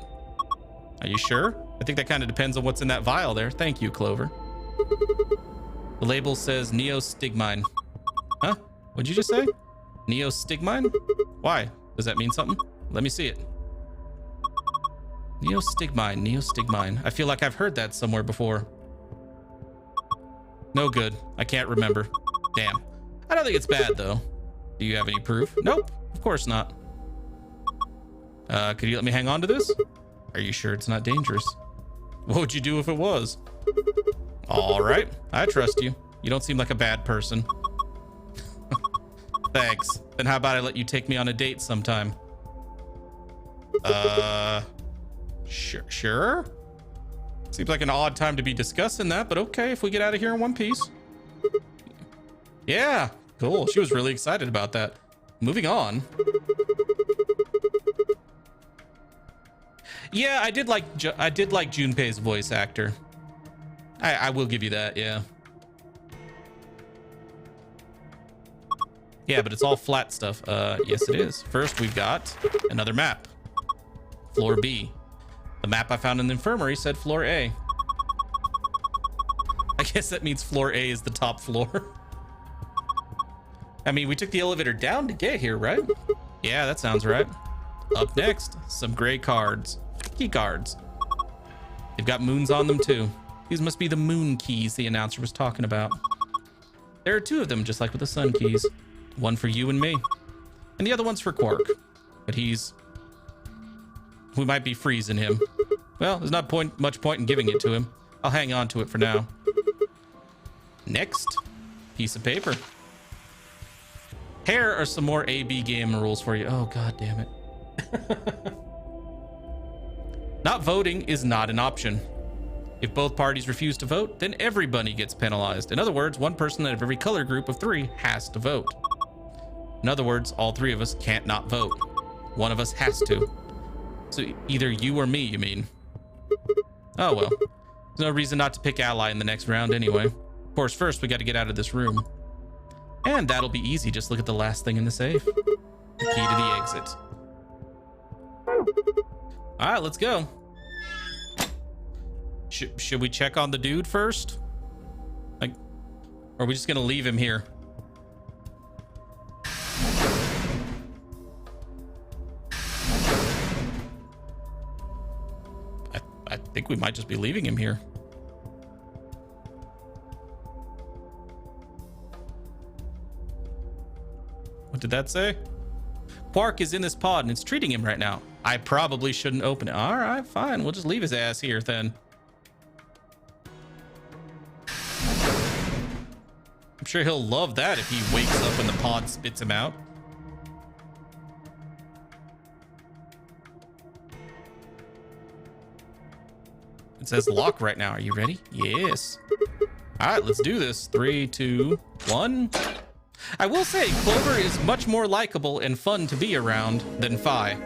A: Are you sure? I think that kind of depends on what's in that vial there. Thank you, Clover. The label says neostigmine. Huh? What'd you just say? Neostigmine? Why? Does that mean something? Let me see it. Neostigmine, Neostigmine. I feel like I've heard that somewhere before. No good. I can't remember. Damn. I don't think it's bad, though. Do you have any proof? Nope. Of course not. Could you let me hang on to this? Are you sure it's not dangerous? What would you do if it was? All right. I trust you. You don't seem like a bad person. Thanks. Then how about I let you take me on a date sometime? Sure. Seems like an odd time to be discussing that, but okay if we get out of here in one piece. Yeah, cool. She was really excited about that. Moving on. Yeah, I did like Junpei's voice actor. I will give you that, yeah. Yeah, but it's all flat stuff. Yes, it is. First, we've got another map. Floor B. The map I found in the infirmary said floor A. I guess that means floor A is the top floor. I mean, we took the elevator down to get here, right? Yeah, that sounds right. Up next, some gray cards. Key cards. They've got moons on them, too. These must be the moon keys the announcer was talking about. There are 2 of them, just like with the sun keys. One for you and me. And the other one's for Quark. But we might be freezing him. Well, there's not much point in giving it to him. I'll hang on to it for now. Next, piece of paper. Here are some more AB game rules for you. Oh, god damn it. Not voting is not an option. If both parties refuse to vote, then everybody gets penalized. In other words, one person out of every color group of 3 has to vote. In other words, all 3 of us can't not vote. One of us has to. So either you or me, you mean? Oh, well. There's no reason not to pick ally in the next round anyway. Of course, first we got to get out of this room. And that'll be easy. Just look at the last thing in the safe. The key to the exit. All right, let's go. Should we check on the dude first? Like, or are we just gonna leave him here? I think we might just be leaving him here. What did that say? Quark is in this pod and it's treating him right now. I probably shouldn't open it. All right, fine. We'll just leave his ass here then. I'm sure he'll love that if he wakes up and the pod spits him out. It says lock right now. Are you ready? Yes. All right, let's do this. 3, 2, 1. I will say, Clover is much more likable and fun to be around than Phi.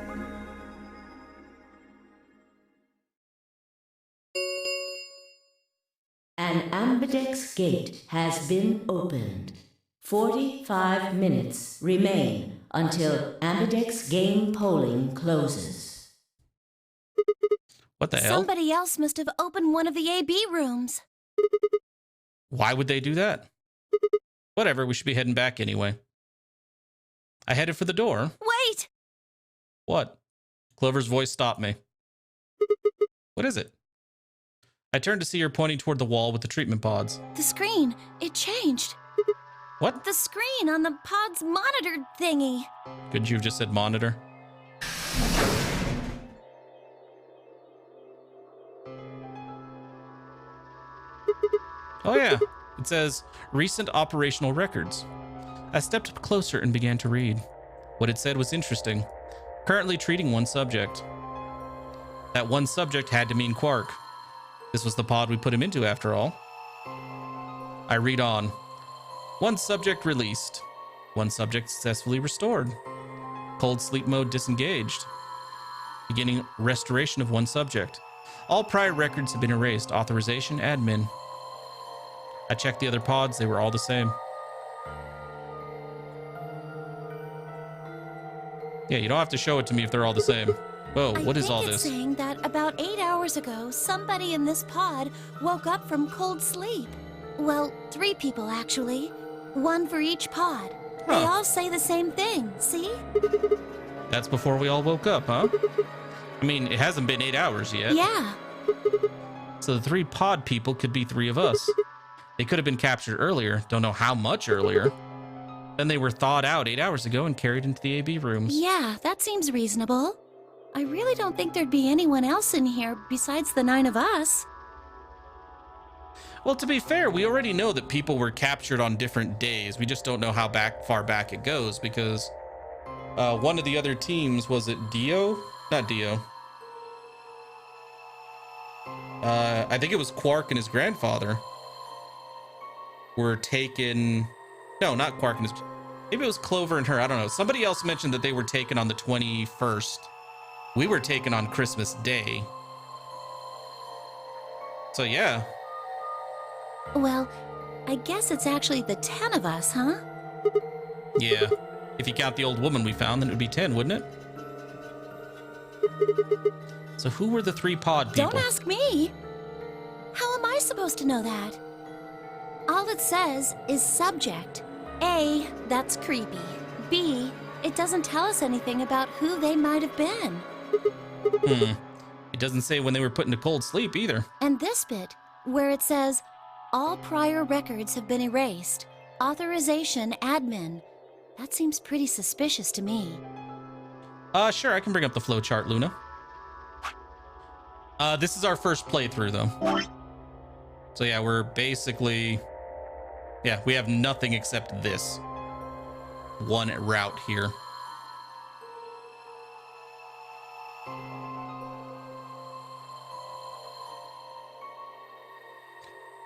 H: An Ambidex gate has been opened. 45 minutes remain until Ambidex game polling closes.
A: What the hell?
K: Somebody else must have opened one of the AB rooms.
A: Why would they do that? Whatever, we should be heading back anyway. I headed for the door.
K: Wait!
A: What? Clover's voice stopped me. What is it? I turned to see her pointing toward the wall with the treatment pods.
K: The screen, it changed.
A: What?
K: The screen on the pod's monitor thingy.
A: Couldn't you have just said monitor? Oh yeah, it says recent operational records. I stepped up closer and began to read. What it said was interesting. Currently treating one subject. That one subject had to mean Quark. This was the pod we put him into after all. I read on. One subject released. One subject successfully restored. Cold sleep mode disengaged. Beginning restoration of one subject. All prior records have been erased. Authorization admin. I checked the other pods. They were all the same. Yeah, you don't have to show it to me if they're all the same. Whoa, what is all this?
K: I think it's saying that about 8 hours ago, somebody in this pod woke up from cold sleep. Well, 3 people actually. 1 for each pod. They all say the same thing, see?
A: That's before we all woke up, huh? I mean, it hasn't been 8 hours yet.
K: Yeah.
A: So the 3 pod people could be 3 of us. They could have been captured earlier. Don't know how much earlier. Then they were thawed out 8 hours ago and carried into the AB rooms.
K: Yeah, that seems reasonable. I really don't think there'd be anyone else in here besides the 9 of us.
A: Well, to be fair, we already know that people were captured on different days. We just don't know how far back it goes because one of the other teams, was it Dio? Not Dio. I think it was Quark and his grandfather were taken. No, not Quark and his. Maybe it was Clover and her. I don't know. Somebody else mentioned that they were taken on the 21st. We were taken on Christmas Day. So yeah.
K: Well, I guess it's actually the 10 of us, huh?
A: Yeah. If you count the old woman we found, then it would be 10, wouldn't it? So who were the 3 pod people?
K: Don't ask me. How am I supposed to know that? All it says is subject. A, that's creepy. B, it doesn't tell us anything about who they might have been.
A: It doesn't say when they were put into cold sleep either.
K: And this bit, where it says, all prior records have been erased. Authorization admin. That seems pretty suspicious to me.
A: Sure, I can bring up the flowchart, Luna. This is our first playthrough, though. So yeah, we're basically... Yeah, we have nothing except this one route here.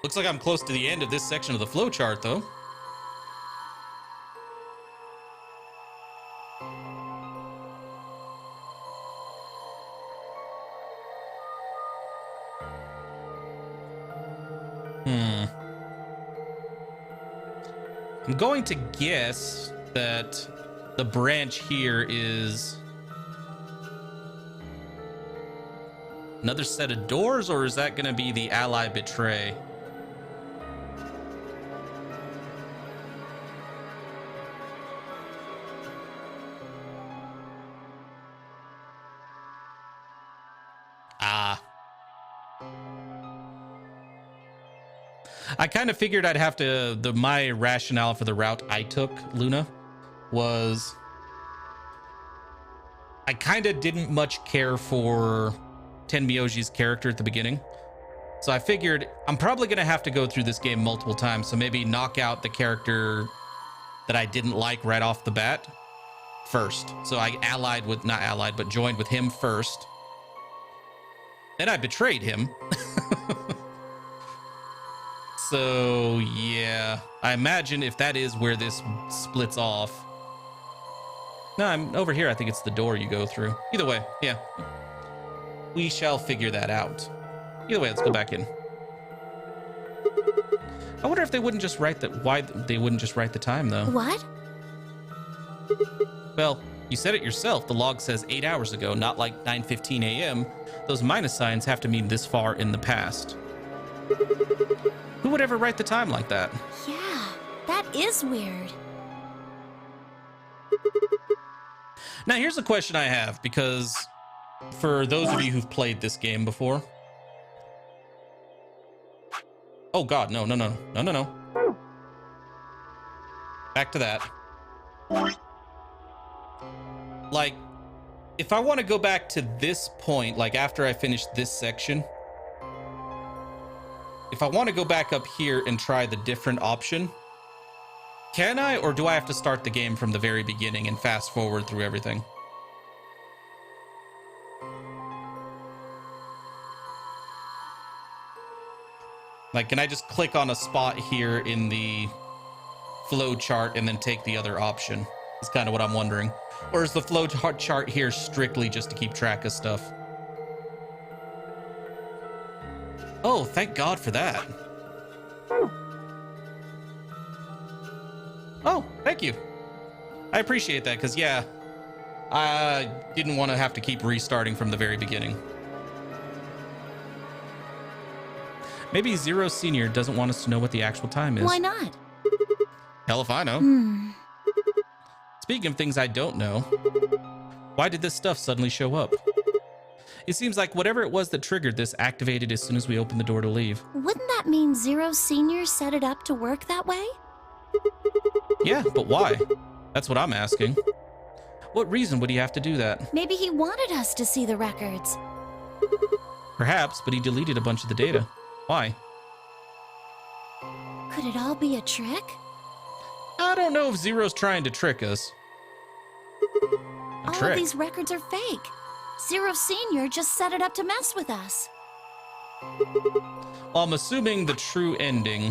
A: Looks like I'm close to the end of this section of the flowchart, though. I'm going to guess that the branch here is another set of doors, or is that going to be the Ally Betray? I kind of figured I'd have to, my rationale for the route I took, Luna, was I kind of didn't much care for Tenmyoji's character at the beginning. So I figured I'm probably going to have to go through this game multiple times. So maybe knock out the character that I didn't like right off the bat first. So I joined with him first. Then I betrayed him. So, yeah, I imagine if that is where this splits off. No, I'm over here. I think it's the door you go through. Either way, yeah. We shall figure that out. Either way, let's go back in. I wonder if they wouldn't just write why they wouldn't just write the time, though.
K: What?
A: Well, you said it yourself. The log says 8 hours ago, not like 9:15 a.m. Those minus signs have to mean this far in the past. Who would ever write the time like that?
K: Yeah, that is weird.
A: Now, here's a question I have, because for those of you who've played this game before... Oh, God, no. Back to that. Like, if I want to go back to this point, like after I finish this section... If I want to go back up here and try the different option, can I, or do I have to start the game from the very beginning and fast forward through everything? Like, can I just click on a spot here in the flow chart and then take the other option? Is kind of what I'm wondering. Or is the flow chart here strictly just to keep track of stuff? Oh, thank God for that. Oh, thank you. I appreciate that, because, yeah, I didn't want to have to keep restarting from the very beginning. Maybe Zero Senior doesn't want us to know what the actual time is.
K: Why not?
A: Hell if I know. Speaking of things I don't know, why did this stuff suddenly show up? It seems like whatever it was that triggered this activated as soon as we opened the door to leave.
K: Wouldn't that mean Zero Senior set it up to work that way?
A: Yeah, but why? That's what I'm asking. What reason would he have to do that?
K: Maybe he wanted us to see the records.
A: Perhaps, but he deleted a bunch of the data. Why?
K: Could it all be a trick?
A: I don't know if Zero's trying to trick us.
K: All of these records are fake. Zero Senior just set it up to mess with us.
A: Well, I'm assuming the true ending.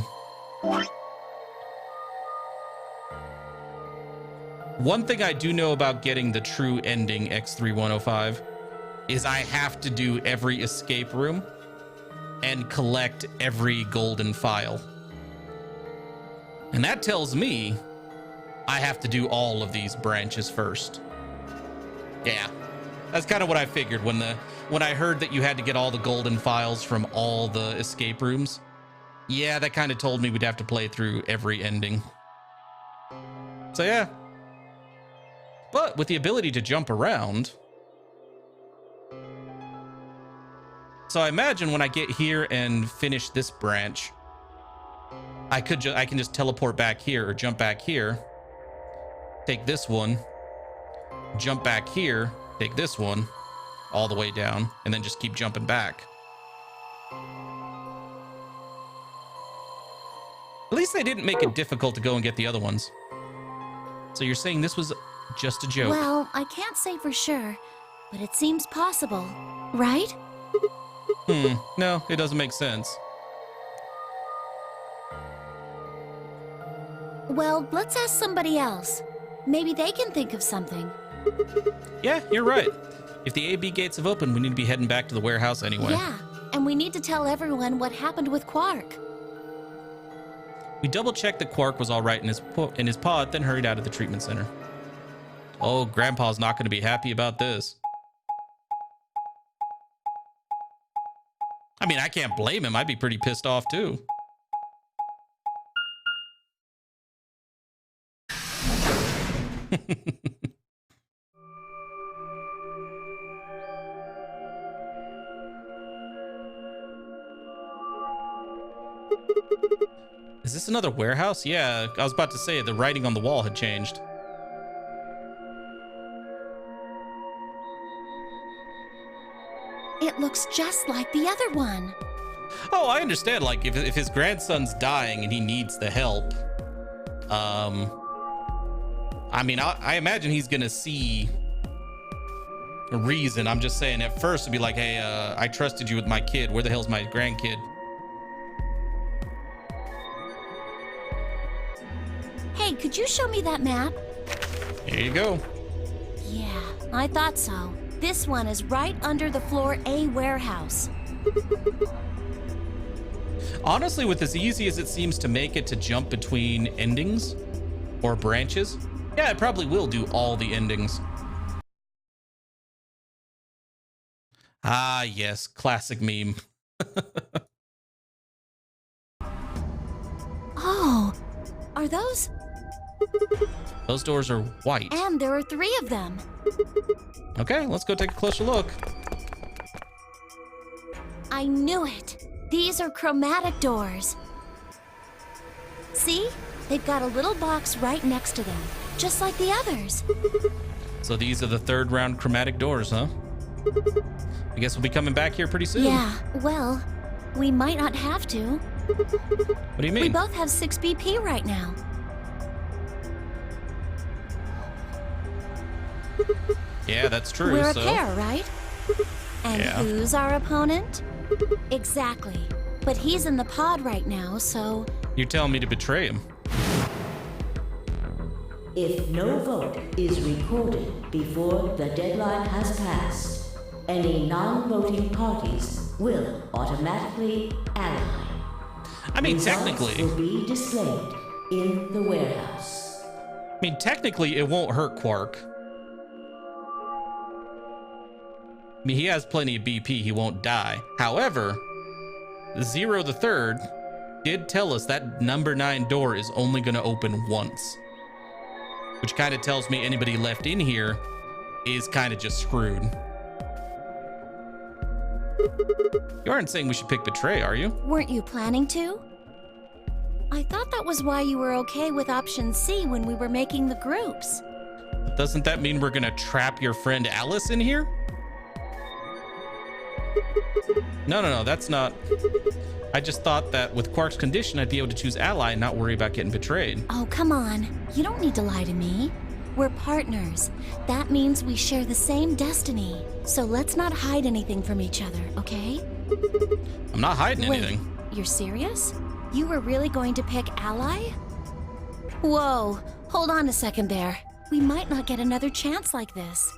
A: One thing I do know about getting the true ending X3105 is I have to do every escape room and collect every golden file. And that tells me I have to do all of these branches first. Yeah, that's kind of what I figured when I heard that you had to get all the golden files from all the escape rooms. Yeah, that kind of told me we'd have to play through every ending. So yeah. But with the ability to jump around. So I imagine when I get here and finish this branch, I can just teleport back here or jump back here. Take this one, jump back here, take this one all the way down, and then just keep jumping back. At least they didn't make it difficult to go and get the other ones. So you're saying this was just a joke?
K: Well, I can't say for sure, but it seems possible, right?
A: No, it doesn't make sense.
K: Well, let's ask somebody else. Maybe they can think of something.
A: Yeah, you're right. If the AB gates have opened, we need to be heading back to the warehouse anyway.
K: Yeah, and we need to tell everyone what happened with Quark.
A: We double-checked that Quark was all right in his pod, then hurried out of the treatment center. Oh, Grandpa's not going to be happy about this. I mean, I can't blame him. I'd be pretty pissed off, too. Is this another warehouse? Yeah, I was about to say the writing on the wall had changed.
K: It looks just like the other one.
A: Oh, I understand. Like, if his grandson's dying and he needs the help, I mean, I imagine he's gonna see a reason. I'm just saying, at first, it'd be like, hey, I trusted you with my kid. Where the hell's my grandkid?
K: Hey, could you show me that map?
A: Here you go.
K: Yeah, I thought so. This one is right under the floor A warehouse.
A: Honestly, with as easy as it seems to make it to jump between endings or branches, yeah, it probably will do all the endings. Ah, yes, classic meme.
K: Oh, are those?
A: Those doors are white.
K: And there are 3 of them.
A: Okay, let's go take a closer look.
K: I knew it. These are chromatic doors. See? They've got a little box right next to them, just like the others.
A: So these are the 3rd round chromatic doors, huh? I guess we'll be coming back here pretty soon.
K: Yeah, well, we might not have to.
A: What do you mean?
K: We both have 6 BP right now.
A: Yeah, that's true.
K: We're a pair, right? And
A: Yeah.
K: who's our opponent? Exactly. But he's in the pod right now, so...
A: You're telling me to betray him.
H: If no vote is recorded before the deadline has passed, any non-voting parties will automatically ally.
A: I mean,
H: Results
A: technically...
H: will be displayed in the warehouse.
A: I mean, technically, it won't hurt Quark. I mean, he has plenty of BP. He won't die. However, Zero the Third did tell us that number 9 door is only going to open once. Which kind of tells me anybody left in here is kind of just screwed. You aren't saying we should pick Betray, are you?
K: Weren't you planning to? I thought that was why you were okay with option C when we were making the groups.
A: Doesn't that mean we're gonna trap your friend Alice in here? No, that's not. I just thought that with Quark's condition, I'd be able to choose Ally and not worry about getting betrayed.
K: Oh, come on. You don't need to lie to me. We're partners. That means we share the same destiny. So let's not hide anything from each other, okay?
A: I'm not hiding anything.
K: You're serious? You were really going to pick Ally? Whoa, hold on a second there. We might not get another chance like this.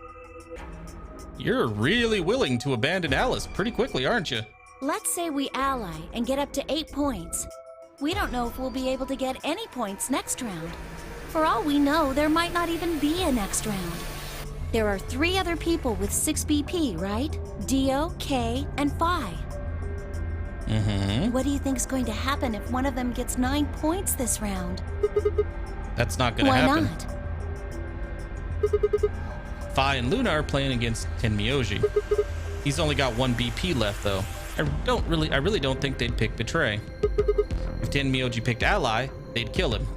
A: You're really willing to abandon Alice pretty quickly, aren't you?
K: Let's say we ally and get up to 8 points. We don't know if we'll be able to get any points next round. For all we know, there might not even be a next round. There are 3 other people with 6 BP, right? Dio, Kay, and Phi.
A: Mm-hmm.
K: What do you think's going to happen if one of them gets 9 points this round?
A: That's not gonna happen.
K: Why not?
A: Phi and Luna are playing against Tenmyoji. He's only got 1 BP left though. I really don't think they'd pick Betray. If Tenmyoji picked Ally, they'd kill him.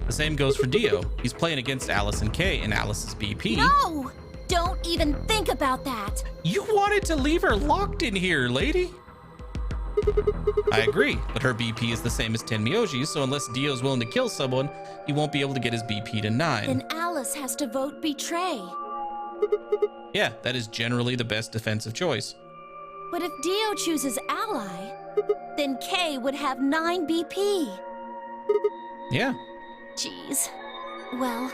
A: The same goes for Dio. He's playing against Alice and Kay and Alice's BP.
K: No! Don't even think about that!
A: You wanted to leave her locked in here, lady. I agree, but her BP is the same as Tenmyoji's, so unless Dio's willing to kill someone, he won't be able to get his BP to 9.
K: Then Alice has to vote Betray.
A: Yeah, that is generally the best defensive choice.
K: But if Dio chooses Ally, then Kay would have 9 BP.
A: Yeah.
K: Jeez. Well,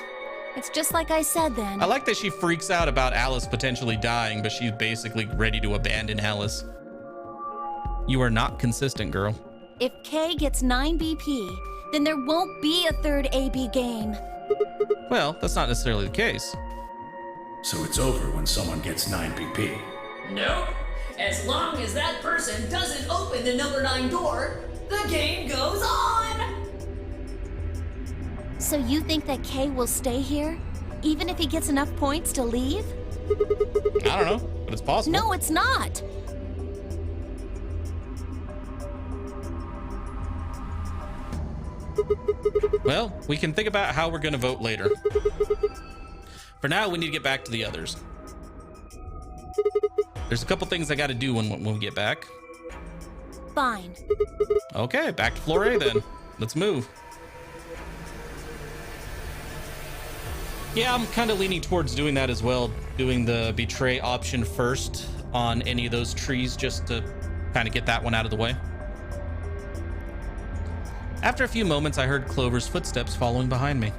K: it's just like I said then.
A: I like that she freaks out about Alice potentially dying, but she's basically ready to abandon Alice. You are not consistent, girl.
K: If Kay gets 9 BP, then there won't be a third AB game.
A: Well, that's not necessarily the case.
L: So it's over when someone gets 9 BP.
I: Nope. As long as that person doesn't open the number 9 door, the game goes on!
K: So you think that Kay will stay here, even if he gets enough points to leave?
A: I don't know, but it's possible.
K: No, it's not!
A: Well, we can think about how we're going to vote later. For now, we need to get back to the others. There's a couple things I got to do when we get back.
K: Fine.
A: Okay, back to floor A then. Let's move. Yeah, I'm kind of leaning towards doing that as well. Doing the Betray option first on any of those trees just to kind of get that one out of the way. After a few moments, I heard Clover's footsteps following behind me.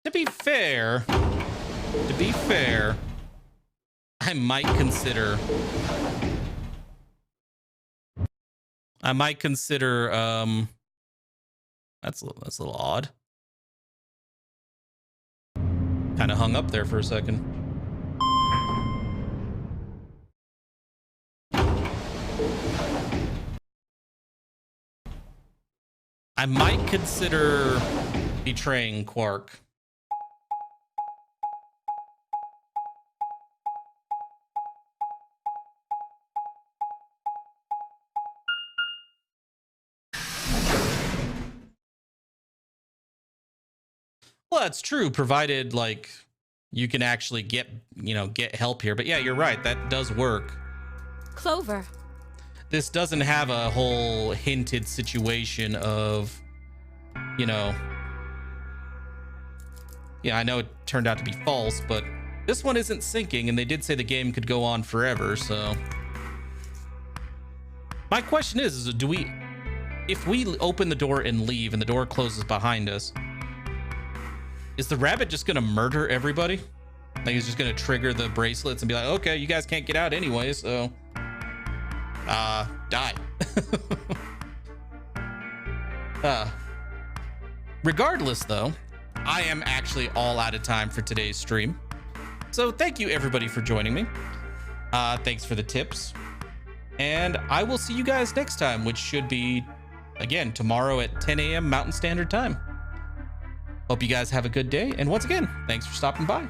A: To be fair, I might consider that's a little odd. Kind of hung up there for a second. I might consider betraying Quark. Well, that's true, provided like you can actually get help here. But yeah, you're right. That does work.
K: Clover.
A: This doesn't have a whole hinted situation of, yeah, I know it turned out to be false, but this one isn't syncing, and they did say the game could go on forever, so. My question is if we open the door and leave and the door closes behind us, is the rabbit just gonna murder everybody? Like he's just gonna trigger the bracelets and be like, okay, you guys can't get out anyway, so die. Regardless though, I am actually all out of time for today's stream. So thank you everybody for joining me. Thanks for the tips. And I will see you guys next time, which should be, again, tomorrow at 10 a.m. Mountain Standard Time. Hope you guys have a good day. And once again, thanks for stopping by.